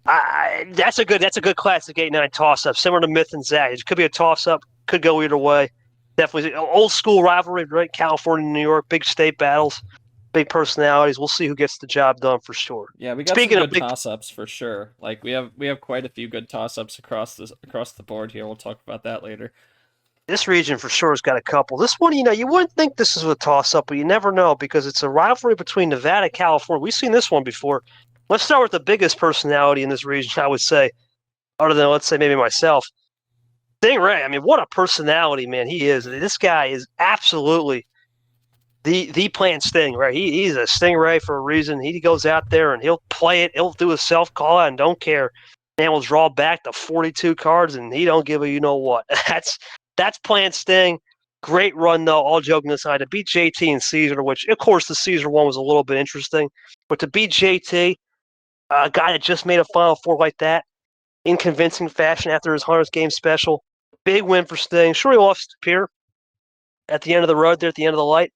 That's a good classic 8-9 toss-up, similar to Myth and Zach. It could be a toss-up. Could go either way. Definitely old school rivalry, right? California, New York, big state battles. big personalities. We'll see who gets the job done for sure. Yeah, we got Speaking some of good big, toss-ups for sure. Like we have quite a few good toss-ups across the board here. We'll talk about that later. this region for sure has got a couple. This one, you wouldn't think this is a toss-up, but you never know because it's a rivalry between Nevada and California. We've seen this one before. Let's start with the biggest personality in this region, I would say, other than, let's say, maybe myself. Stingray, I mean, what a personality, man, he is. This guy is absolutely the plant Sting, right? He's a Stingray for a reason. He goes out there and he'll play it. He'll do a self-call out and don't care. Man will draw back to 42 cards, and he don't give a you-know-what. That's plant Sting. Great run, though, all joking aside. To beat JT and Caesar, which, of course, the Caesar one was a little bit interesting. But to beat JT, a guy that just made a Final Four like that, in convincing fashion after his 100th game special, big win for Sting. Sure, he lost to Pierre at the end of the road there, at the end of the light.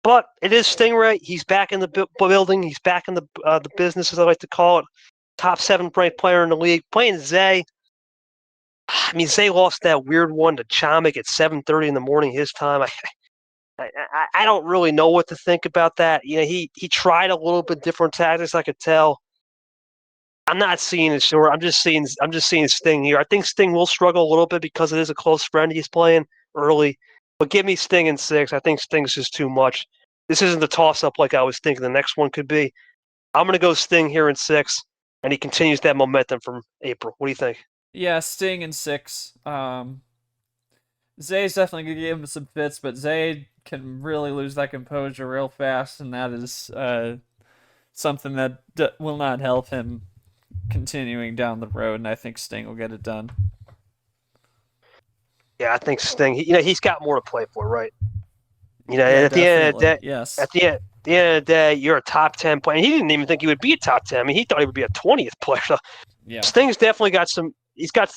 But it is Stingray. He's back in the building. He's back in the business, as I like to call it. Top 7 ranked player in the league. Playing Zay. I mean, Zay lost that weird one to Chomik at 7:30 in the morning his time. I don't really know what to think about that. He tried a little bit different tactics. I could tell. I'm not seeing it sure. I'm just seeing Sting here. I think Sting will struggle a little bit because it is a close friend he's playing early. But give me Sting in 6. I think Sting's just too much. This isn't the toss-up like I was thinking the next one could be. I'm going to go Sting here in 6, and he continues that momentum from April. What do you think? Yeah, Sting in 6. Zay's definitely going to give him some fits, but Zay can really lose that composure real fast, and that is something that will not help him continuing down the road, and I think Sting will get it done. Yeah, I think Sting. He's got more to play for, right? At the end of the day, yes. At the end of the day, you're a top 10 player. And he didn't even think he would be a top 10. I mean, he thought he would be a 20th player. So yeah. Sting's definitely got some. He's on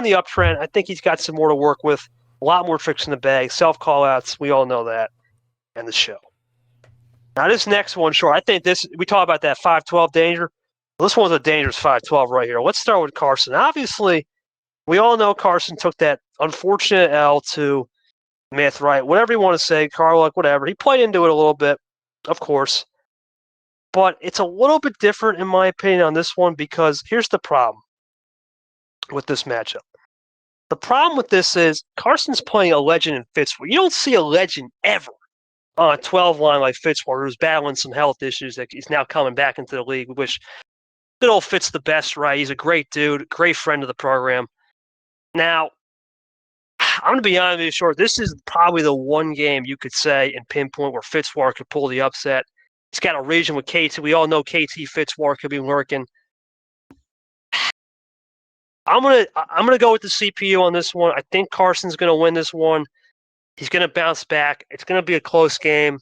the uptrend. I think he's got some more to work with. A lot more tricks in the bag. Self call outs. We all know that. And the show. Now this next one, sure. I think we talk about that 5-12 danger. Well, this one's a dangerous 5-12 right here. Let's start with Carson. Obviously, we all know Carson took that unfortunate L to Myth, right? Whatever you want to say, Carluck, whatever. He played into it a little bit, of course. But it's a little bit different, in my opinion, on this one because here's the problem with this matchup. The problem with this is Carson's playing a legend in Fitzwater. You don't see a legend ever on a 12 line like Fitzwater, who's battling some health issues that he's now coming back into the league, which good old Fitz the best, right? He's a great dude, great friend of the program. Now, I'm going to be honest with you, Short. This is probably the one game you could say in pinpoint where Fitzwater could pull the upset. He's got a region with KT. We all know KT Fitzwater could be lurking. I'm gonna go with the CPU on this one. I think Carson's gonna win this one. He's gonna bounce back. It's gonna be a close game.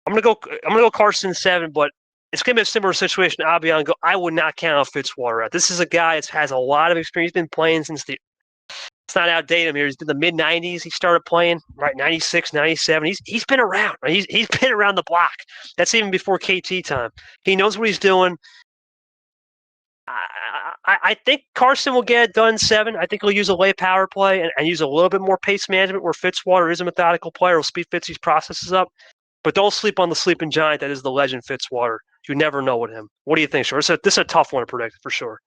I'm gonna go Carson 7, but it's gonna be a similar situation. I'll be on go. I would not count out Fitzwater out. This is a guy that has a lot of experience. He's been playing since it's not outdated him here. He's been the mid 90s. He started playing, right? 96, 97. He's been around. Right? He's been around the block. That's even before KT time. He knows what he's doing. I think Carson will get it done 7. I think he'll use a late power play and use a little bit more pace management where Fitzwater is a methodical player. He'll speed Fitzy's processes up. But don't sleep on the sleeping giant that is the legend Fitzwater. You never know with him. What do you think, Short? This is a tough one to predict for sure.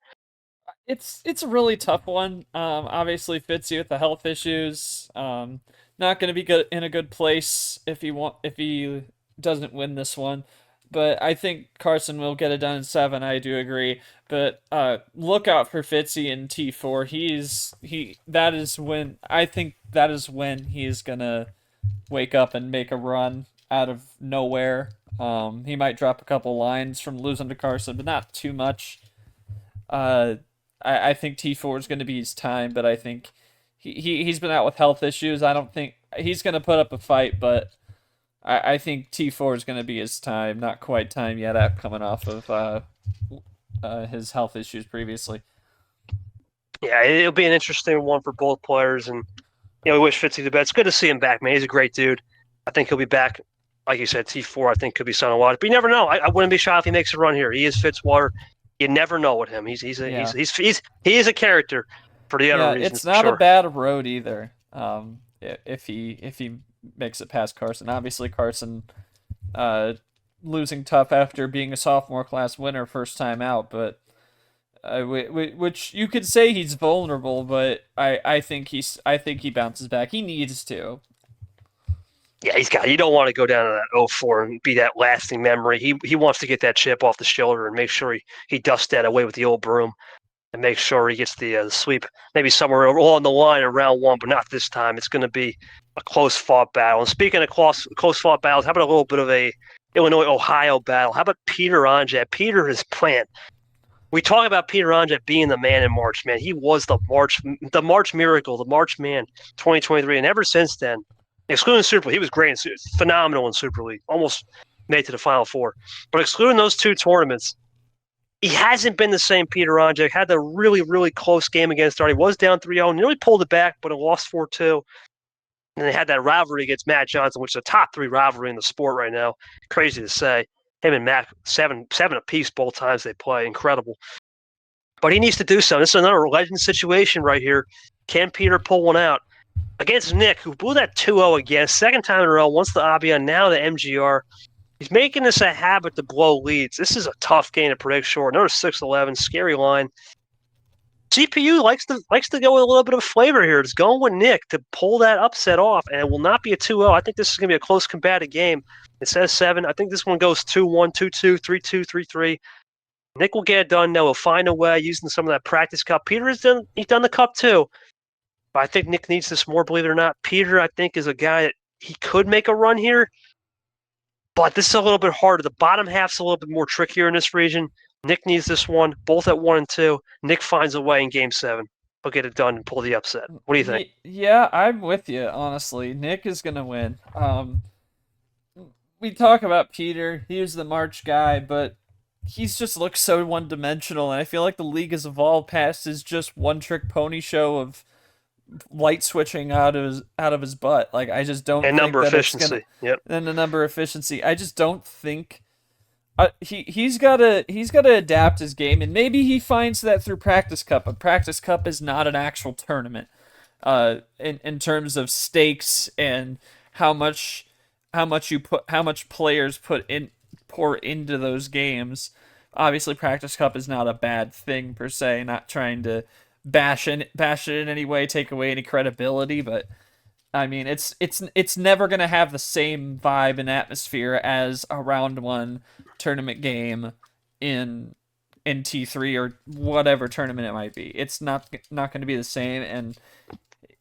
It's a really tough one. Obviously, Fitzy with the health issues, not going to be good in a good place if he doesn't win this one. But I think Carson will get it done in 7. I do agree. But look out for Fitzy in T4. I think that is when he's gonna wake up and make a run out of nowhere. He might drop a couple lines from losing to Carson, but not too much. I think T4 is going to be his time, but I think he's been out with health issues. I don't think he's going to put up a fight, but I think T4 is going to be his time. Not quite time yet, coming off of his health issues previously. Yeah, it'll be an interesting one for both players, and we wish Fitzy the best. It's good to see him back, man. He's a great dude. I think he'll be back. Like you said, T4 I think could be son of water, but you never know. I wouldn't be shocked if he makes a run here. He is Fitzwater. You never know with him. He is a character for the other reasons. It's not a bad road either. If he makes it past Carson, obviously Carson losing tough after being a sophomore class winner first time out, but which you could say he's vulnerable, but I think he bounces back. He needs to. Yeah, you don't want to go down to that 0-4 and be that lasting memory. He wants to get that chip off the shoulder and make sure he dusts that away with the old broom and make sure he gets the sweep maybe somewhere along the line in round one, but not this time. It's going to be a close-fought battle. And speaking of close-fought battles, how about a little bit of a Illinois-Ohio battle? How about Peter Onjat? Peter is plant. We talk about Peter Onjat being the man in March, man. He was the March miracle, the March man, 2023, and ever since then, excluding Super League, he was great, phenomenal in Super League, almost made to the Final Four. But excluding those two tournaments, he hasn't been the same Peter Onjak. Had the really, really close game against Start. He was down 3-0, nearly pulled it back, but it lost 4-2. And they had that rivalry against Matt Johnson, which is a top 3 rivalry in the sport right now. Crazy to say. Him and Matt, seven apiece both times they play. Incredible. But he needs to do something. This is another legend situation right here. Can Peter pull one out? Against Nick, who blew that 2-0 again, second time in a row, once the Avion, now the MGR. He's making this a habit to blow leads. This is a tough game to predict short. Another 6-11, scary line. CPU likes to go with a little bit of flavor here. It's going with Nick to pull that upset off, and it will not be a 2-0. I think this is going to be a close combative game. It says 7. I think this one goes 2-1, 2-2, 3-2, 3-3. Nick will get it done. Now he'll find a way using some of that practice cup. Peter he's done the cup too. But I think Nick needs this more, believe it or not. Peter, I think, is a guy that he could make a run here. But this is a little bit harder. The bottom half's a little bit more trickier in this region. Nick needs this one, both at 1 and 2. Nick finds a way in Game 7. He'll get it done and pull the upset. What do you think? Yeah, I'm with you, honestly. Nick is going to win. We talk about Peter. He was the March guy, but he's just looked so one-dimensional, and I feel like the league has evolved past his just one-trick pony show of light switching out of his butt. Like, I just don't. And think number that efficiency. Yep. And the number efficiency. I just don't think. He's gotta adapt his game, and maybe he finds that through Practice Cup. But Practice Cup is not an actual tournament. In terms of stakes and how much players pour into those games. Obviously, Practice Cup is not a bad thing per se. Not trying to bash it in any way, take away any credibility, but I mean, it's never gonna have the same vibe and atmosphere as a round 1 tournament game in T3 or whatever tournament it might be. It's not going to be the same, and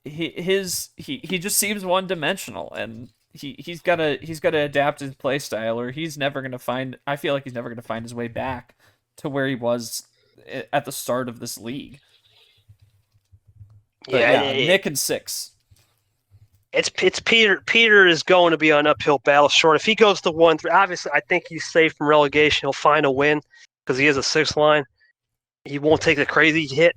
he just seems one dimensional, and he's got to adapt his play style, or he's never going to find. I feel like he's never going to find his way back to where he was at the start of this league. But yeah, Nick and 6. It's Peter. Peter is going to be on uphill battle short. If he goes to 1-3, obviously I think he's safe from relegation. He'll find a win because he has a 6th line. He won't take a crazy hit,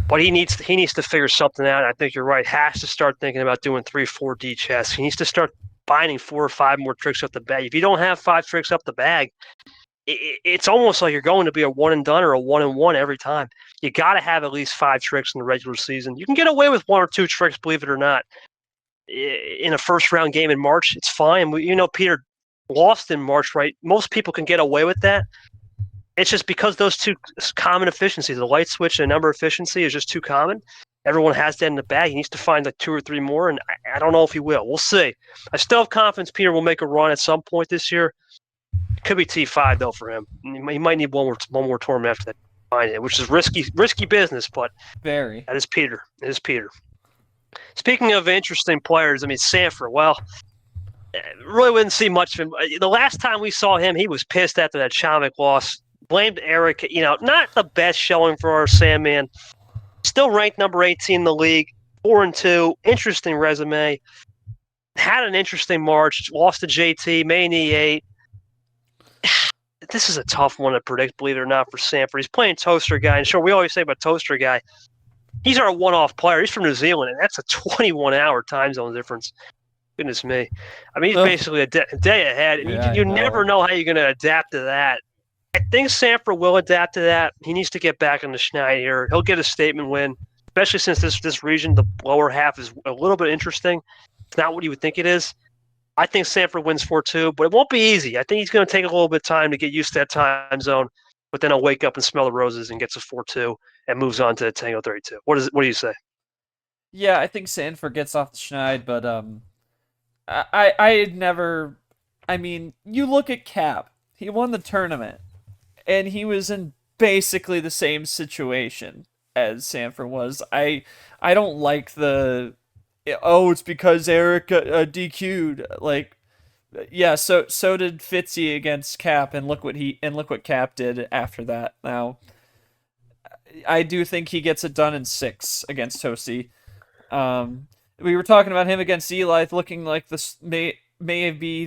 but he needs to figure something out. I think you're right. Has to start thinking about doing 3-4 D chess. He needs to start finding 4 or 5 more tricks up the bag. If you don't have 5 tricks up the bag, it's almost like you're going to be a 1 and done or a 1-1 every time. You got to have at least 5 tricks in the regular season. You can get away with 1 or 2 tricks, believe it or not. In a first round game in March, it's fine. Peter lost in March, right? Most people can get away with that. It's just because those 2 common efficiencies, the light switch and number efficiency, is just too common. Everyone has that in the bag. He needs to find like 2 or 3 more, and I don't know if he will. We'll see. I still have confidence Peter will make a run at some point this year. It could be T5 though for him. He might need one more tournament after that to find it, which is risky business, but very. That is Peter. It is Peter. Speaking of interesting players, I mean, Sanford, well, really wouldn't see much of him. The last time we saw him, he was pissed after that Chomik loss. Blamed Eric. Not the best showing for our Sandman. Still ranked number 18 in the league, 4-2. Interesting resume. Had an interesting March. Lost to JT, May E8. This is a tough one to predict, believe it or not, for Sanford. He's playing Toaster Guy, and sure, we always say about Toaster Guy, he's our one-off player. He's from New Zealand, and that's a 21-hour time zone difference. Goodness me. I mean, he's basically a day ahead, and you never know how you're going to adapt to that. I think Sanford will adapt to that. He needs to get back on the schneid here. He'll get a statement win, especially since this region, the lower half, is a little bit interesting. It's not what you would think it is. I think Sanford wins 4-2, but it won't be easy. I think he's going to take a little bit of time to get used to that time zone, but then he'll wake up and smell the roses and gets a 4-2 and moves on to Tango 32. What do you say? Yeah, I think Sanford gets off the schneid, but I had never. I mean, you look at Cap. He won the tournament, and he was in basically the same situation as Sanford was. I don't like the. Oh, it's because Eric DQ'd. Like, yeah. So did Fitzy against Cap, and look what Cap did after that. Now, I do think he gets it done in 6 against Toasty. We were talking about him against Eli, looking like this may be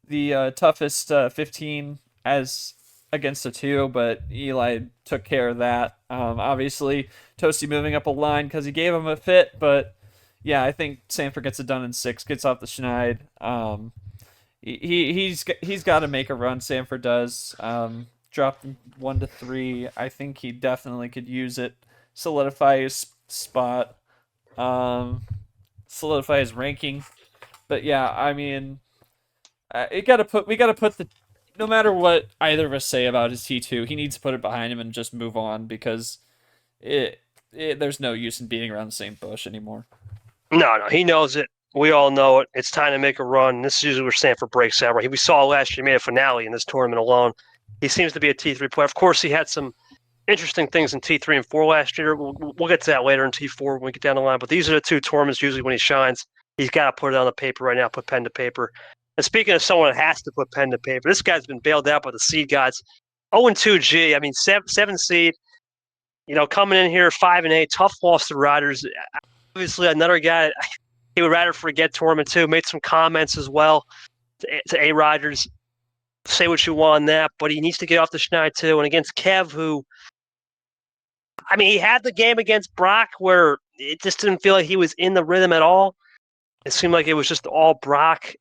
the toughest 15 as against the 2, but Eli took care of that. Obviously, Toasty moving up a line because he gave him a fit, but yeah, I think Sanford gets it done in 6, gets off the schneid. He's got to make a run. Sanford does. Dropped 1-3. I think he definitely could use it, solidify his spot, solidify his ranking. But yeah, I mean, we gotta put the. No matter what either of us say about his T2, he needs to put it behind him and just move on because there's no use in beating around the same bush anymore. No, he knows it. We all know it. It's time to make a run. This is usually where Sanford breaks out. Right? We saw last year he made a finale in this tournament alone. He seems to be a T3 player. Of course, he had some interesting things in T3 and 4 last year. We'll get to that later in T4 when we get down the line. But these are the 2 tournaments usually when he shines. He's got to put it on the paper right now, put pen to paper. And speaking of someone that has to put pen to paper, this guy's been bailed out by the seed gods. 0-2G. I mean, 7 seed. Coming in here 5-8, tough loss to Riders. Obviously, another guy he would rather forget tournament 2. Made some comments as well to A Riders. Say what you want on that, but he needs to get off the schneid too. And against Kev, who, I mean, he had the game against Brock where it just didn't feel like he was in the rhythm at all. It seemed like it was just all Brock.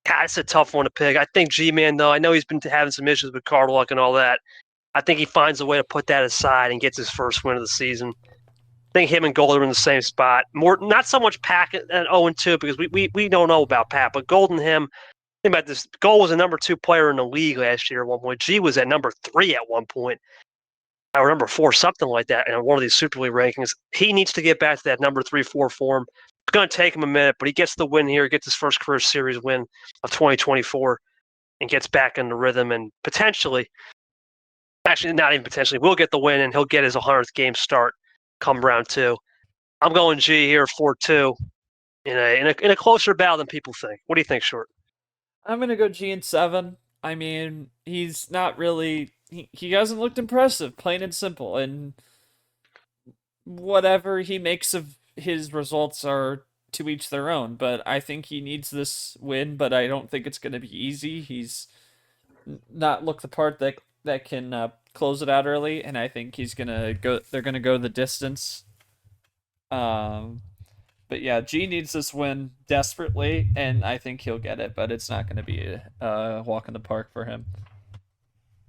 God, it's a tough one to pick. I think G-Man, though, I know he's been having some issues with card luck and all that. I think he finds a way to put that aside and gets his first win of the season. I think him and Gold are in the same spot. More, not so much Pack at 0-2 because we don't know about Pat, but Gold and him. Think about this. Gold was a number 2 player in the league last year at one point. G was at number 3 at one point. I remember 4, something like that, in one of these Super League rankings. He needs to get back to that number 3-4 form. It's going to take him a minute, but he gets the win here, gets his first career series win of 2024, and gets back in the rhythm and potentially, actually not even potentially, will get the win and he'll get his 100th game start come round 2. I'm going G here 4-2 in a closer battle than people think. What do you think, Short? I'm gonna go G in 7. I mean, he's not really. He hasn't looked impressive, plain and simple. And whatever he makes of his results are to each their own. But I think he needs this win. But I don't think it's gonna be easy. He's not looked the part that can close it out early, and I think he's gonna go. They're gonna go the distance. But yeah, G needs this win desperately, and I think he'll get it, but it's not going to be a walk in the park for him.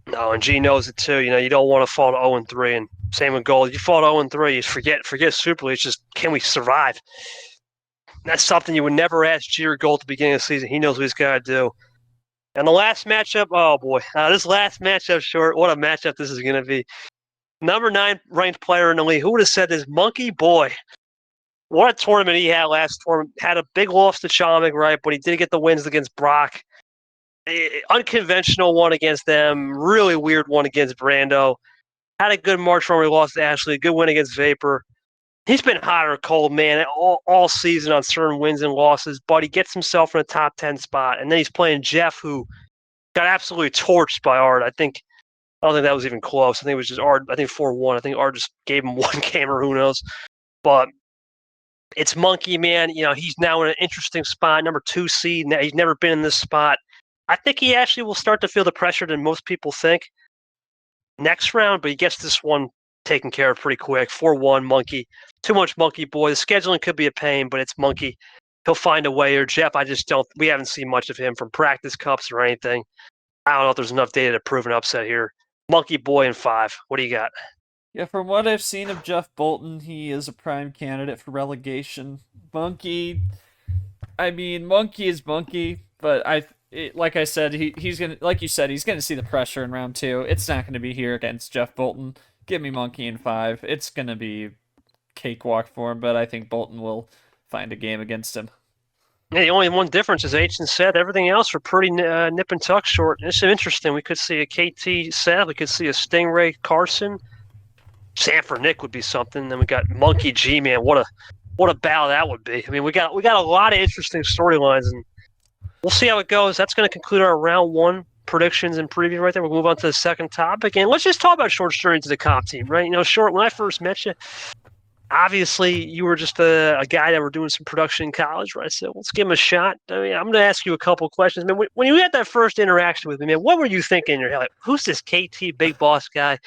No, and G knows it too. You don't want to fall to 0-3, and same with Gold. You fall to 0-3, you forget Super League. It's just, can we survive? That's something you would never ask G or Gold at the beginning of the season. He knows what he's got to do. And the last matchup, oh boy, this last matchup, Short, what a matchup this is going to be. Number 9 ranked player in the league. Who would have said this? Monkey Boy. What a tournament he had last tournament. Had a big loss to Chomig, right? But he did get the wins against Brock. Unconventional one against them. Really weird one against Brando. Had a good March run where he lost to Ashley. Good win against Vapor. He's been hot or cold, man, all season on certain wins and losses. But he gets himself in a top 10 spot. And then he's playing Jeff, who got absolutely torched by Art. I don't think that was even close. I think it was just Art. I think 4-1. I think Art just gave him one game or who knows. But it's Monkey, man. He's now in an interesting spot, number 2 seed. Now, he's never been in this spot. I think he actually will start to feel the pressure than most people think next round, but he gets this one taken care of pretty quick. 4-1, Monkey. Too much Monkey Boy. The scheduling could be a pain, but it's Monkey. He'll find a way. Or Jeff, we haven't seen much of him from practice cups or anything. I don't know if there's enough data to prove an upset here. Monkey Boy in 5. What do you got? Yeah, from what I've seen of Jeff Bolton, he is a prime candidate for relegation. Monkey, I mean, Monkey is Monkey, but like I said, he's gonna, like you said, he's gonna see the pressure in round two. It's not gonna be here against Jeff Bolton. Give me Monkey in 5. It's gonna be cakewalk for him, but I think Bolton will find a game against him. Yeah, the only one difference is Aitchen said everything else were pretty nip and tuck short. It's interesting. We could see a KT Seth. We could see a Stingray Carson. Sanford Nick would be something. Then we got Monkey G Man. What a battle that would be. I mean, we got a lot of interesting storylines, and we'll see how it goes. That's going to conclude our round 1 predictions and preview right there. We'll move on to the second topic, and let's just talk about Short Story to the Comm team, right? You know, Short, when I first met you, obviously you were just a guy that were doing some production in college, right? So let's give him a shot. I mean, I'm going to ask you a couple of questions. Man, when you had that first interaction with me, man, what were you thinking in your head? Like, who's this KT big boss guy?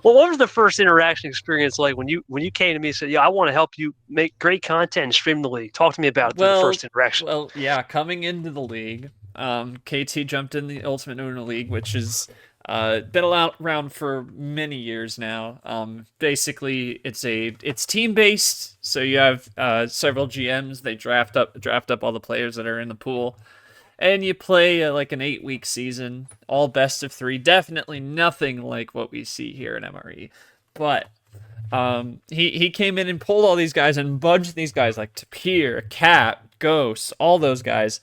Well, what was the first interaction experience like when you came to me and said, "Yeah, I want to help you make great content and stream the league"? Talk to me about the first interaction. Well, yeah, coming into the league, KT jumped in the Ultimate Uno League, which is been around for many years now. Basically, it's team based, so you have several GMs. They draft up all the players that are in the pool, and you play like an 8-week season, all best of 3. Definitely nothing like what we see here in MRE, but he came in and pulled all these guys and budged these guys like Tapir, Cap, Ghost, all those guys.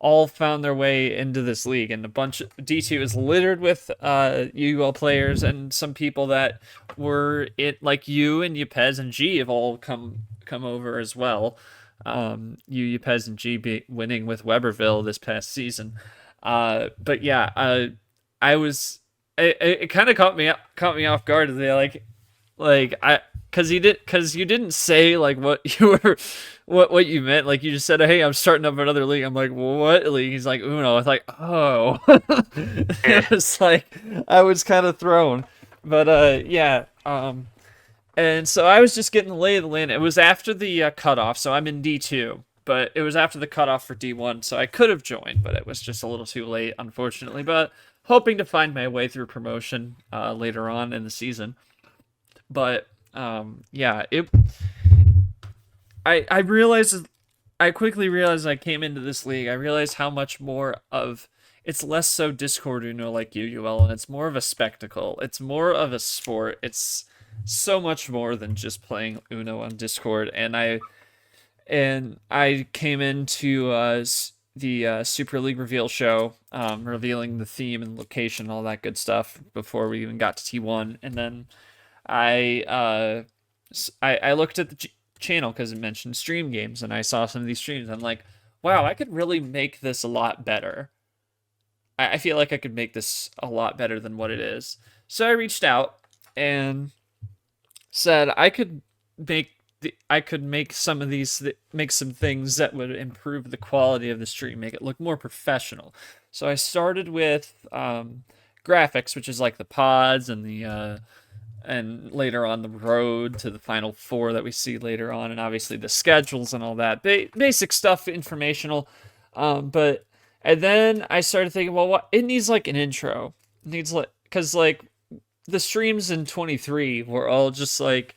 All found their way into this league, and a bunch of D2 is littered with UL players, and some people that were like you and Ypez and G have all come over as well. Ypez and G winning with Weberville this past season. But yeah, it kind of caught me off guard. They because you didn't say like what you were. What you meant, like you just said, "Hey, I'm starting up another league." I'm like, well, "What league?" He's like, "Uno." It's like, "Oh," it was like I was kind of thrown, but yeah. And so I was just getting the lay of the land. It was after the cutoff, so I'm in D2, but it was after the cutoff for D1, so I could have joined, but it was just a little too late, unfortunately. But hoping to find my way through promotion later on in the season. But yeah, I quickly realized I came into this league. I realized how much more of it's less so Discord Uno like UUL, and it's more of a spectacle. It's more of a sport. It's so much more than just playing Uno on Discord. And I came into the Super League reveal show, revealing the theme and location, all that good stuff before we even got to T1, and then I looked at the channel because it mentioned stream games, and I saw some of these streams. I'm like, wow, I could really make this a lot better. I feel like I could make this a lot better than what it is. So I reached out and said I could make some of these, make some things that would improve the quality of the stream, make it look more professional. So I started with graphics, which is like the pods and the and later on the road to the final 4 that we see later on, and obviously the schedules and all that basic stuff, informational. But and then I started thinking, well, what it needs like an intro. It needs like, because like the streams in 23 were all just like,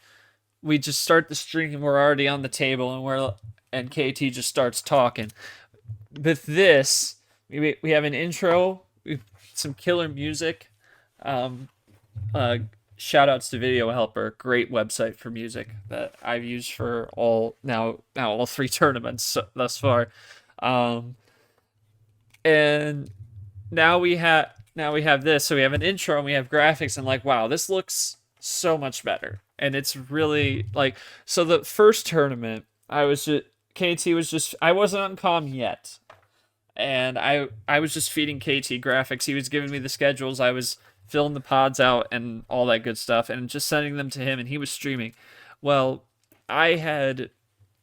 we just start the stream, we're already on the table, and KT just starts talking. With this, we have an intro, some killer music. Shout outs to Video Helper, great website for music that I've used for all 3 tournaments thus far. And now we have this, so we have an intro and we have graphics, and like, wow, this looks so much better. And it's really like, so the first tournament, I wasn't on Comm yet, and I was just feeding KT graphics. He was giving me the schedules. I was filling the pods out and all that good stuff, and just sending them to him, and he was streaming. Well, I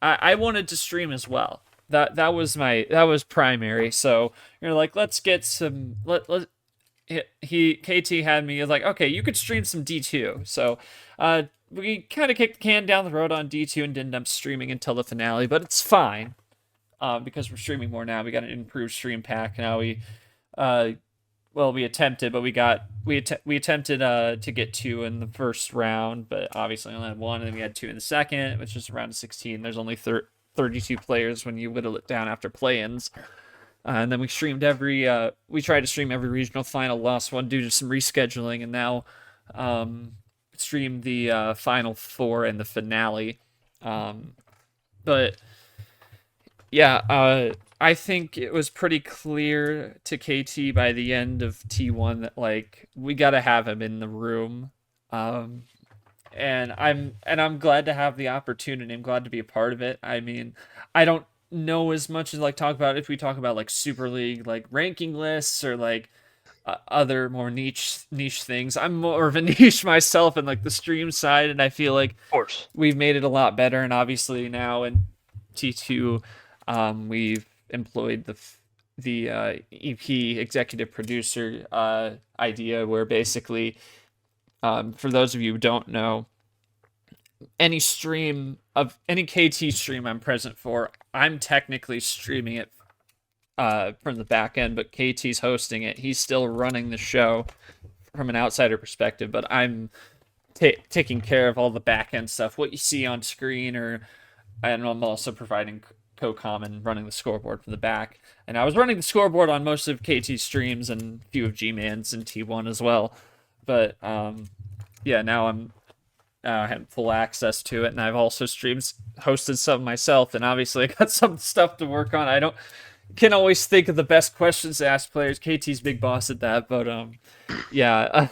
wanted to stream as well. That was primary. So you're like, let's get some. KT had me like, okay, you could stream some D2. So we kind of kicked the can down the road on D2 and didn't end up streaming until the finale, but it's fine because we're streaming more now. We got an improved stream pack now. We attempted, but we attempted to get 2 in the first round, but obviously only had 1, and then we had 2 in the second, which is around 16. There's only 30 32 players when you whittle it down after play-ins. And then we tried to stream every regional final, lost one due to some rescheduling, and now streamed the final four and the finale. But yeah, I think it was pretty clear to KT by the end of T1 that like we gotta have him in the room. And I'm glad to have the opportunity. I'm glad to be a part of it. I mean, I don't know as much as like talk about if we talk about like Super League like ranking lists or like other more niche things. I'm more of a niche myself in like the stream side, and I feel like Of course. we've made it a lot better. And obviously now in T2, we've employed the EP executive producer idea, where basically, for those of you who don't know, any KT stream I'm present for, I'm technically streaming it from the back end, but KT's hosting it. He's still running the show from an outsider perspective, but I'm taking care of all the back end stuff, what you see on screen, and I'm also providing Comm and running the scoreboard from the back. And I was running the scoreboard on most of KT's streams and a few of G-Man's in T1 as well. But yeah, now I have full access to it, and I've also hosted some myself, and obviously I got some stuff to work on. I can always think of the best questions to ask players. KT's big boss at that, but yeah,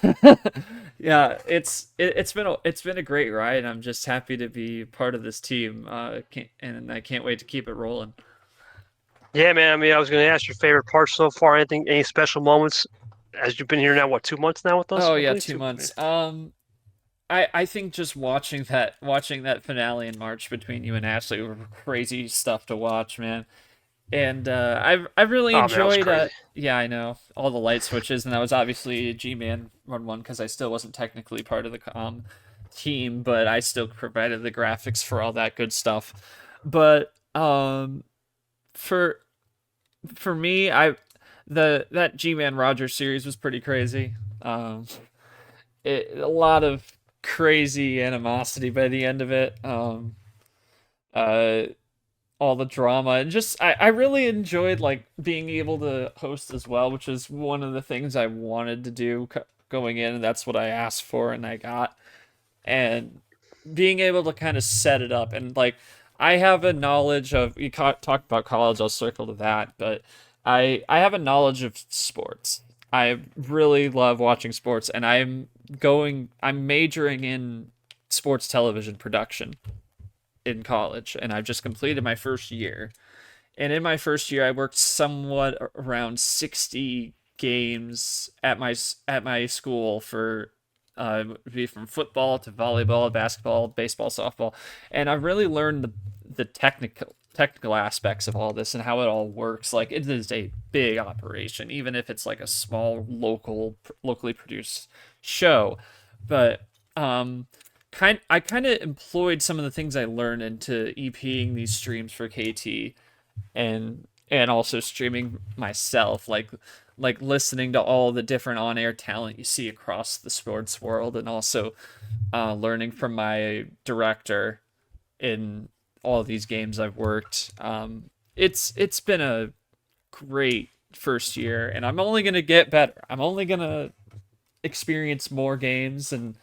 yeah, it's been a great ride. I'm just happy to be part of this team, and I can't wait to keep it rolling. Yeah, man. I mean, I was going to ask your favorite part so far. Any special moments as you've been here now? What, 2 months now with us? Oh yeah, 2 months. I think just watching that finale in March between you and Ashley were crazy stuff to watch, man. And I've really enjoyed. Yeah, I know all the light switches, and that was obviously a G-Man run one because I still wasn't technically part of the team, but I still provided the graphics for all that good stuff. But for me, that G-Man Roger series was pretty crazy. A lot of crazy animosity by the end of it. All the drama, and just I really enjoyed like being able to host as well, which is one of the things I wanted to do going in, and that's what I asked for and I got. And being able to kind of set it up, and like I have a knowledge of, you talked about college, I'll circle to that, but I have a knowledge of sports. I really love watching sports, and I'm majoring in sports television production in college, and I've just completed my first year. And in my first year, I worked somewhat around 60 games at my school for be from football to volleyball, basketball, baseball, softball, and I really learned the technical aspects of all this and how it all works. Like, it is a big operation, even if it's like a small locally produced show. But I kind of employed some of the things I learned into EPing these streams for KT, and also streaming myself, like listening to all the different on-air talent you see across the sports world, and also learning from my director in all these games I've worked. It's been a great first year, and I'm only gonna get better. I'm only gonna experience more games and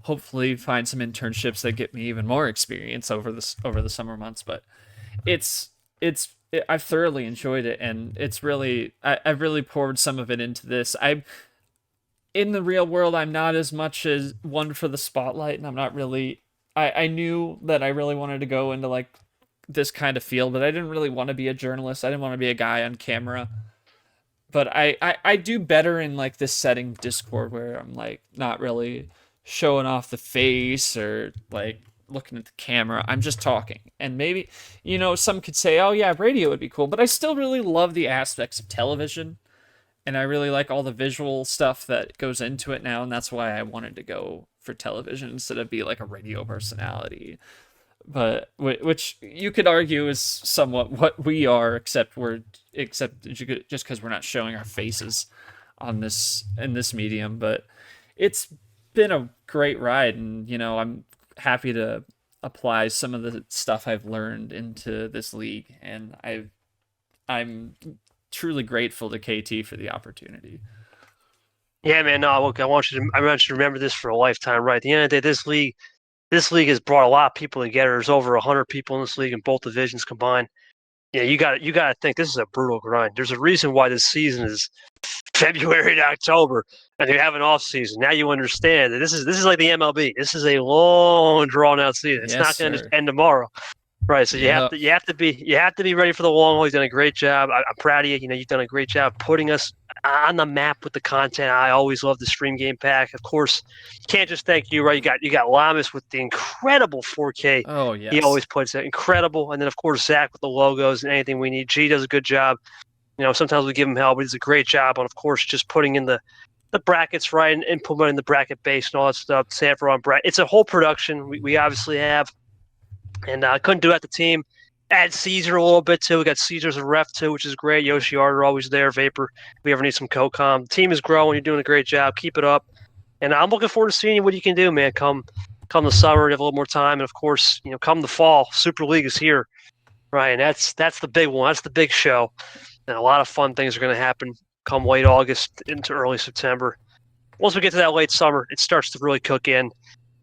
hopefully find some internships that get me even more experience over the summer months. But I've thoroughly enjoyed it, and it's really I've really poured some of it into this. In the real world, I'm not as much as one for the spotlight, and I'm not really. I knew that I really wanted to go into like this kind of field, but I didn't really want to be a journalist. I didn't want to be a guy on camera. But I do better in like this setting Discord, where I'm like not really showing off the face or like looking at the camera. I'm just talking. And maybe, some could say, oh yeah, radio would be cool, but I still really love the aspects of television, and I really like all the visual stuff that goes into it now, and that's why I wanted to go for television instead of be like a radio personality. But which you could argue is somewhat what we are, except just because we're not showing our faces in this medium. But it's been a great ride, and I'm happy to apply some of the stuff I've learned into this league, and I'm truly grateful to KT for the opportunity. Yeah, man. No, look, I want you to remember this for a lifetime, right? At the end of the day, this league has brought a lot of people together. There's over 100 people in this league in both divisions combined. Yeah, you got to think this is a brutal grind. There's a reason why this season is February to October, and you have an off season. Now you understand that this is like the MLB. This is a long, drawn out season. It's Yes, not going to sir. just end tomorrow. Right, so Yep. you have to be ready for the long haul. You've done a great job. I'm proud of you. You know, you've done a great job putting us on the map with the content. I always love the stream game pack. Of course, can't just thank you, right? You got Lamas with the incredible 4K. Oh, He yes. always puts it incredible, and then of course Zach with the logos and anything we need. G does a good job. You know, sometimes we give him help, but he does a great job on, of course, just putting in the brackets right and implementing the bracket base and all that stuff. Sanford on bracket. It's a whole production. We obviously have. And I couldn't do it at the team. Add Caesar a little bit too. We got Caesar as a ref too, which is great. Yoshi Arter always there. Vapor. If we ever need some co-com. The team is growing. You're doing a great job. Keep it up. And I'm looking forward to seeing what you can do, man. Come the summer, you have a little more time, and of course, you know, come the fall, Super League is here, right? And that's the big one. That's the big show. And a lot of fun things are going to happen come late August into early September. Once we get to that late summer, it starts to really cook in,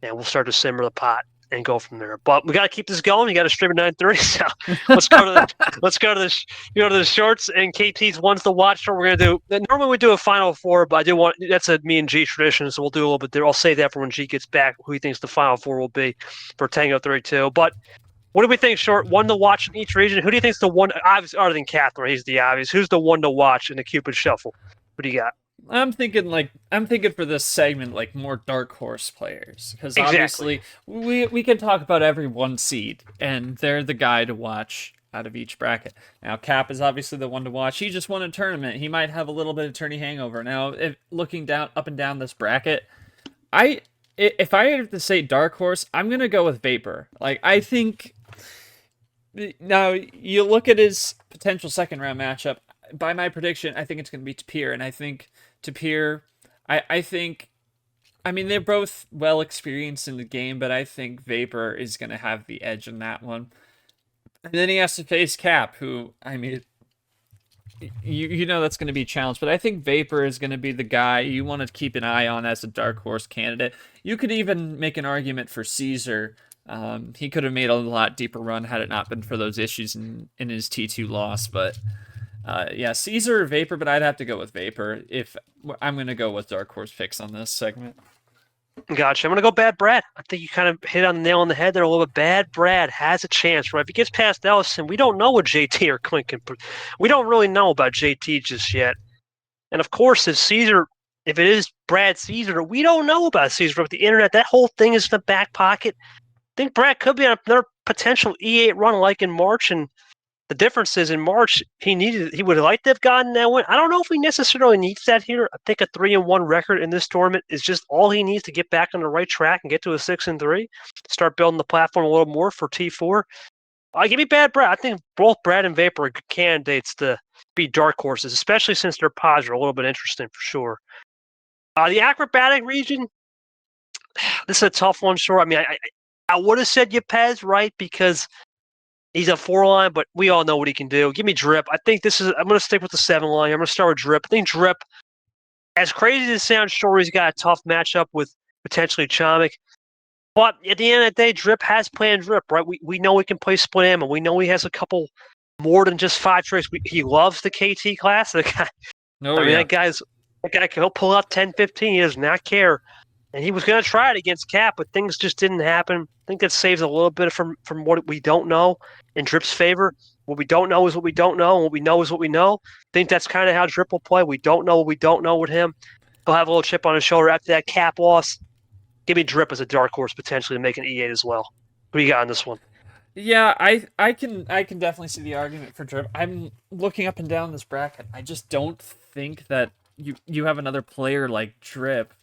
and we'll start to simmer the pot and go from there. But we got to keep this going. You got to stream at 9:30. So let's go to the shorts and KT's ones to watch. So we're gonna do. Normally we do a final four, but I do want that's a me and G tradition. So we'll do a little bit there. I'll save that for when G gets back. Who he thinks the final four will be for Tango 32. But what do we think? Short one to watch in each region. Who do you think's the one? Obviously, other than Catherine, he's the obvious. Who's the one to watch in the Cupid Shuffle? What do you got? I'm thinking for this segment like more dark horse players, because Exactly. obviously we can talk about every one seed and they're the guy to watch out of each bracket. Now Cap is obviously the one to watch. He just won a tournament. He might have a little bit of tourney hangover. Now, looking down up and down this bracket, if I had to say dark horse, I'm gonna go with Vapor. Like, I think now you look at his potential second round matchup. By my prediction, I think it's going to be Tapir, and I think Tapir, I think, I mean, they're both well experienced in the game, but I think Vapor is going to have the edge in that one. And then he has to face Cap, who, I mean, you know that's going to be a challenge, but I think Vapor is going to be the guy you want to keep an eye on as a dark horse candidate. You could even make an argument for Caesar. He could have made a lot deeper run had it not been for those issues in his T2 loss, but yeah, Caesar or Vapor, but I'd have to go with Vapor if I'm going to go with dark horse picks on this segment. Gotcha. I'm going to go Bad Brad. I think you kind of hit on the nail on the head there a little bit. Bad Brad has a chance, right? If he gets past Ellison, we don't know what JT or Clint can put. We don't really know about JT just yet. And of course, if it is Brad Caesar, we don't know about Caesar. With the internet, that whole thing is in the back pocket. I think Brad could be on another potential E8 run like in March, and the difference is in March he would have liked to have gotten that win. I don't know if he necessarily needs that here. I think a 3-1 record in this tournament is just all he needs to get back on the right track and get to a 6-3. Start building the platform a little more for T4. Give me Bad Brad. I think both Brad and Vapor are good candidates to be dark horses, especially since their pods are a little bit interesting for sure. The acrobatic region, this is a tough one, sure. I mean, I would have said Yepes, right, because he's a 4-line, but we all know what he can do. Give me Drip. I think I'm going to stick with the 7-line. I'm going to start with Drip. I think Drip, as crazy as it sounds, sure, he's got a tough matchup with potentially Chomik. But at the end of the day, Drip has planned Drip, right? We know he can play split ammo. We know he has a couple more than just 5 tricks. He loves the KT class. The guy, that guy, he'll pull out 10, 15. He does not care. And he was going to try it against Cap, but things just didn't happen. I think that saves a little bit from what we don't know in Drip's favor. What we don't know is what we don't know, and what we know is what we know. I think that's kind of how Drip will play. We don't know what we don't know with him. He'll have a little chip on his shoulder after that Cap loss. Give me Drip as a dark horse potentially to make an E8 as well. What do you got on this one? Yeah, I can definitely see the argument for Drip. I'm looking up and down this bracket. I just don't think that you have another player like Drip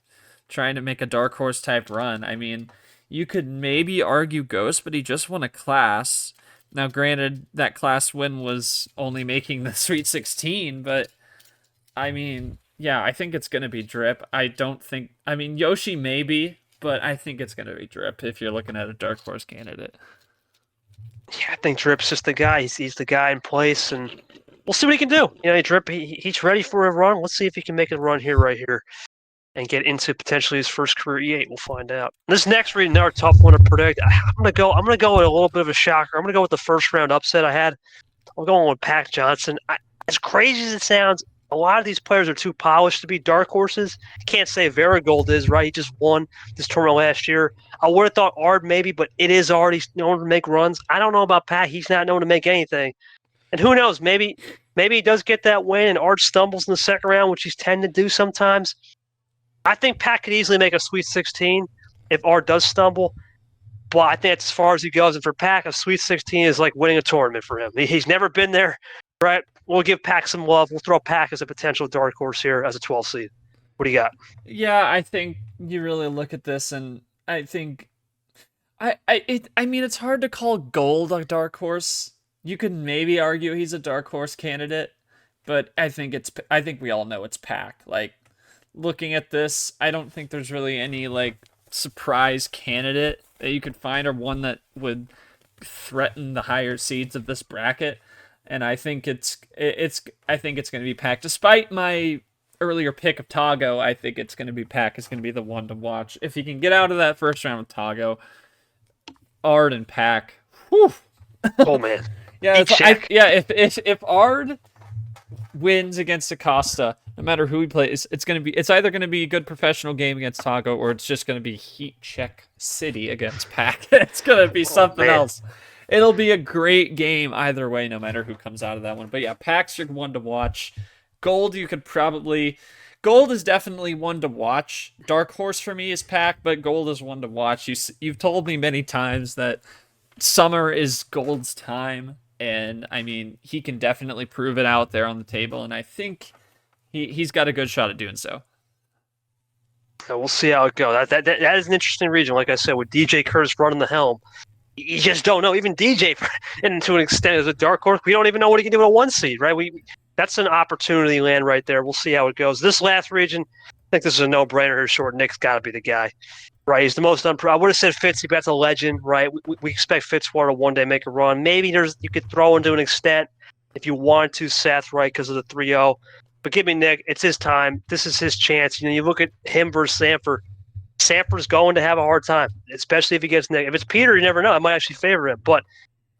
trying to make a dark horse type run. I mean, you could maybe argue Ghost, but he just won a class. Now, granted, that class win was only making the Sweet 16, but I mean, yeah, I think it's going to be Drip. I mean, Yoshi maybe, but I think it's going to be Drip if you're looking at a dark horse candidate. Yeah, I think Drip's just the guy. He's the guy in place, and we'll see what he can do. Drip, he's ready for a run. Let's see if he can make a run right here, and get into potentially his first career E8. We'll find out. This next read, another tough one to predict. I'm gonna go with a little bit of a shocker. I'm gonna go with the first round upset I had. I'm going with Pac Johnson. As crazy as it sounds, a lot of these players are too polished to be dark horses. Can't say Varigold is, right? He just won this tournament last year. I would have thought Ard maybe, but it is already known to make runs. I don't know about Pac. He's not known to make anything. And who knows? Maybe he does get that win and Ard stumbles in the second round, which he's tend to do sometimes. I think Pac could easily make a Sweet 16 if Ard does stumble. But I think that's as far as he goes. And for Pac, a Sweet 16 is like winning a tournament for him. He's never been there, right? We'll give Pac some love. We'll throw Pac as a potential dark horse here as a 12 seed. What do you got? Yeah, I think you really look at this, and I think I mean, it's hard to call Gold a dark horse. You could maybe argue he's a dark horse candidate, but I think we all know it's Pac. Like, looking at this, I don't think there's really any like surprise candidate that you could find, or one that would threaten the higher seeds of this bracket. And I think it's going to be Pac. Despite my earlier pick of Tago, I think it's going to be Pac. Is going to be the one to watch. If he can get out of that first round with Tago, Ard and Pac. Whew. Oh man. Yeah, if Ard wins against Acosta, no matter who he plays, it's either going to be a good professional game against Tago, or it's just going to be heat check city against Pac. It's going to be something else. It'll be a great game either way, no matter who comes out of that one. But yeah, Pac's your one to watch. Gold, Gold is definitely one to watch. Dark horse for me is Pac, but Gold is one to watch. You've told me many times that summer is Gold's time, and I mean, he can definitely prove it out there on the table, and I think he's got a good shot at doing so. We'll see how it goes. That is an interesting region. Like I said, with DJ Curtis running the helm, you just don't know. Even DJ, and to an extent, is a dark horse. We don't even know what he can do with a 1 seed, right? That's an opportunity land right there. We'll see how it goes. This last region, I think this is a no-brainer here. Short Nick's got to be the guy, right? He's the most I would have said Fitzy, but that's a legend, right? We expect Fitzwater to one day make a run. Maybe you could throw into an extent if you want to Seth, right, because of the 3-0. But give me Nick. It's his time. This is his chance. You look at him versus Sanford. Sanford's going to have a hard time, especially if he gets Nick. If it's Peter, you never know. I might actually favor him, but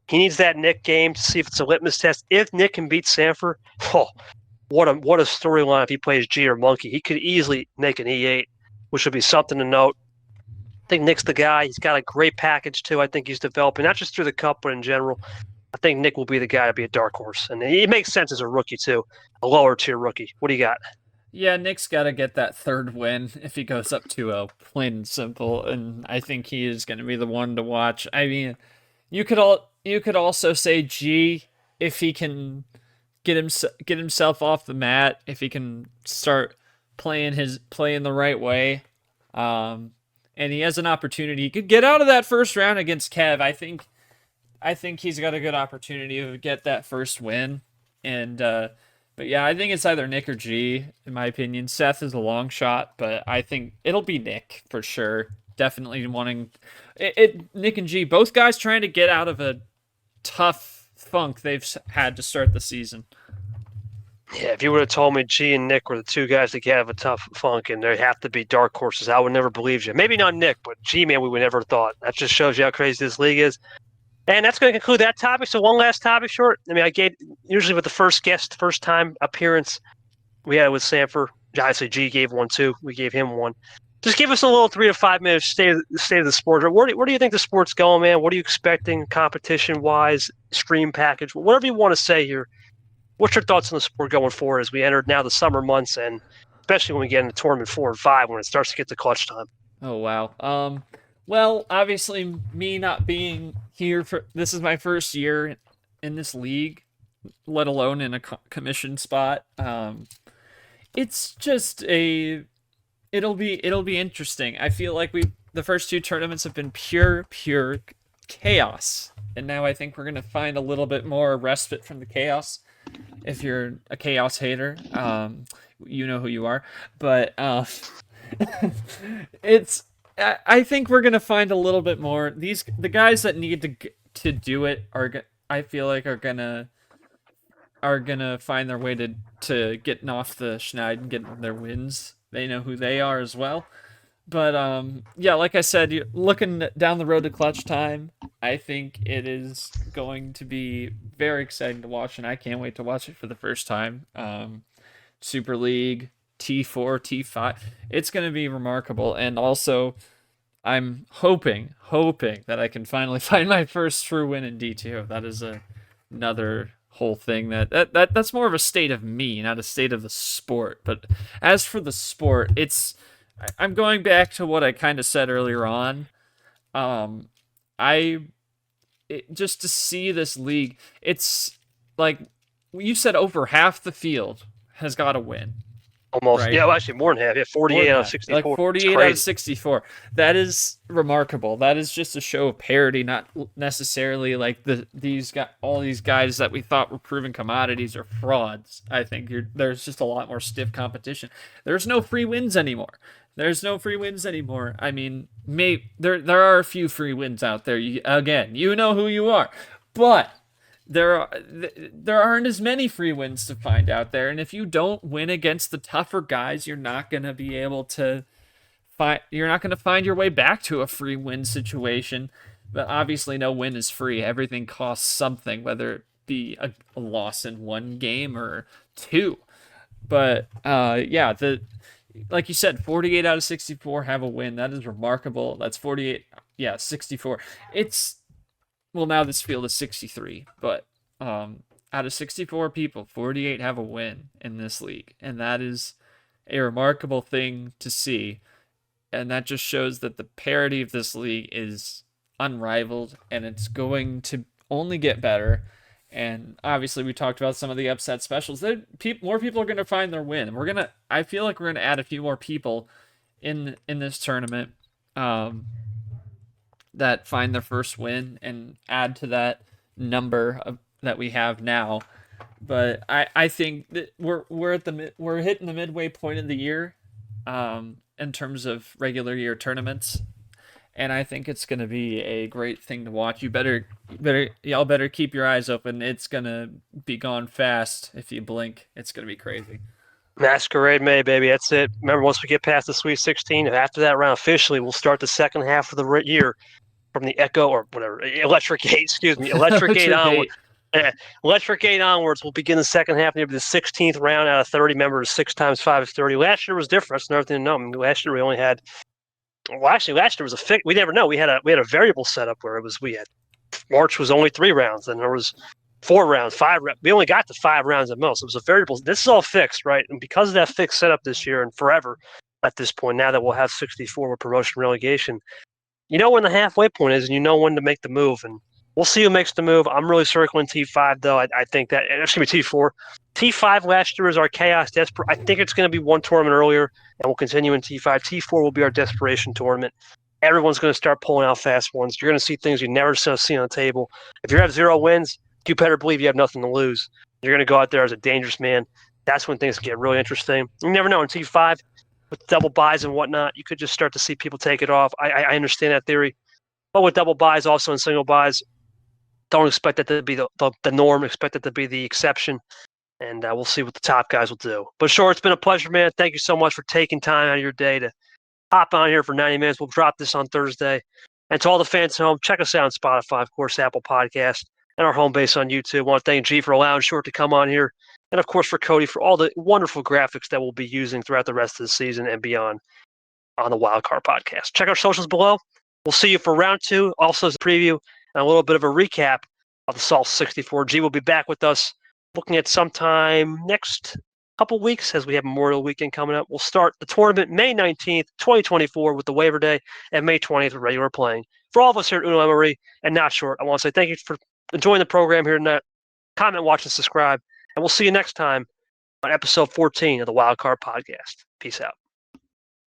he needs that Nick game to see if it's a litmus test. If Nick can beat Sanford, what a storyline if he plays G or Monkey. He could easily make an E8, which would be something to note. I think Nick's the guy. He's got a great package, too. I think he's developing, not just through the Cup, but in general. I think Nick will be the guy to be a dark horse. And it makes sense as a rookie, too, a lower-tier rookie. What do you got? Yeah, Nick's got to get that third win if he goes up 2-0, plain and simple. And I think he is going to be the one to watch. I mean, you could also say G if he can get himself off the mat, if he can start playing the right way. And he has an opportunity. He could get out of that first round against Kev. I think he's got a good opportunity to get that first win. And but yeah, I think it's either Nick or G, in my opinion. Seth is a long shot, but I think it'll be Nick for sure. Definitely wanting Nick and G, both guys trying to get out of a tough funk they've had to start the season. Yeah, if you would have told me G and Nick were the two guys that get out of a tough funk and they have to be dark horses, I would never believe you. Maybe not Nick, but G, man, we would never have thought. That just shows you how crazy this league is. And that's going to conclude that topic. So one last topic short. I mean, I gave usually with the first time appearance we had with Sanford. Obviously, G gave one too. We gave him one. Just give us a little 3 to 5 minutes state of the sport. Where do you think the sport's going, man? What are you expecting competition wise, stream package, whatever you want to say here? What's your thoughts on the sport going forward as we enter now the summer months, and especially when we get into tournament 4 and 5 when it starts to get to clutch time? Oh wow. Well, obviously, me not being here this is my first year in this league, let alone in a commission spot. It's just it'll be interesting. I feel like the first 2 tournaments have been pure chaos, and now I think we're gonna find a little bit more respite from the chaos. If you're a chaos hater, you know who you are. But I think we're gonna find a little bit more. The guys that need to do it I feel like are gonna find their way to getting off the schneid and getting their wins. They know who they are as well. But yeah, like I said, looking down the road to clutch time, I think it is going to be very exciting to watch, and I can't wait to watch it for the first time. Super League, T4, T5, it's going to be remarkable. And also, I'm hoping that I can finally find my first true win in D2. That is another whole thing that's more of a state of me, not a state of the sport. But as for the sport, I'm going back to what I kind of said earlier on. Just to see this league, it's like you said, over half the field has got to win. Almost, right? Yeah, well, actually more than half. Yeah, 48 out of 64. Like 48 out of 64. That is remarkable. That is just a show of parity, not necessarily like all these guys that we thought were proven commodities are frauds. I think there's just a lot more stiff competition. There's no free wins anymore. I mean, there are a few free wins out there. You know who you are, but there aren't as many free wins to find out there. And if you don't win against the tougher guys, you're not going to be able to you're not going to find your way back to a free win situation. But obviously no win is free. Everything costs something, whether it be a loss in one game or two. But yeah, like you said, 48 out of 64 have a win. That is remarkable. That's 48. Yeah, 64. Well, now this field is 63, but out of 64 people, 48 have a win in this league. And that is a remarkable thing to see. And that just shows that the parity of this league is unrivaled, and it's going to only get better. And obviously, we talked about some of the upset specials. More people are going to find their win. I feel like we're going to add a few more people in this tournament that find their first win and add to that number that we have now. But I think that we're hitting the midway point of the year in terms of regular year tournaments, and I think it's going to be a great thing to watch. Y'all better keep your eyes open. It's going to be gone fast. If you blink, it's going to be crazy. Masquerade May, baby. That's it. Remember, once we get past the Sweet 16, after that round officially, we'll start the second half of the year from the Echo or whatever, Electric Gate, Electric Gate onward. Electric Gate onwards, we'll begin the second half. It'll be the 16th round out of 30 members. 6 times 5 is 30. Last year was different. That's another thing to know. I mean, last year we only had. Well, actually, last year was a fix. We never know. We had a variable setup where March was only 3 rounds, and there was 4 rounds, 5. We only got to 5 rounds at most. It was a variable. This is all fixed, right? And because of that fixed setup this year and forever at this point, now that we'll have 64 with promotion relegation, you know when the halfway point is, and you know when to make the move. And we'll see who makes the move. I'm really circling T5, though. I think that it's going to be T4. T5 last year was our Chaos Desperate. I think it's going to be one tournament earlier, and we'll continue in T5. T4 will be our Desperation tournament. Everyone's going to start pulling out fast ones. You're going to see things you never see on the table. If you have 0 wins, you better believe you have nothing to lose. You're going to go out there as a dangerous man. That's when things get really interesting. You never know in T5. With double buys and whatnot, you could just start to see people take it off. I understand that theory. But with double buys, also in single buys, don't expect that to be the norm. Expect it to be the exception. And we'll see what the top guys will do. But sure, it's been a pleasure, man. Thank you so much for taking time out of your day to hop on here for 90 minutes. We'll drop this on Thursday. And to all the fans at home, check us out on Spotify, of course, Apple Podcast, and our home base on YouTube. I want to thank G for allowing Short to come on here. And, of course, for Cody for all the wonderful graphics that we'll be using throughout the rest of the season and beyond on the Wildcard Podcast. Check our socials below. We'll see you for round 2, also as a preview and a little bit of a recap of the Salsa 64. G will be back with us looking at sometime next couple weeks as we have Memorial Weekend coming up. We'll start the tournament May 19th, 2024 with the waiver day, and May 20th with regular playing. For all of us here at Uno MRE and Not Short, I want to say thank you for enjoying the program here tonight. Comment, watch, and subscribe. And we'll see you next time on episode 14 of the Wildcard Podcast. Peace out.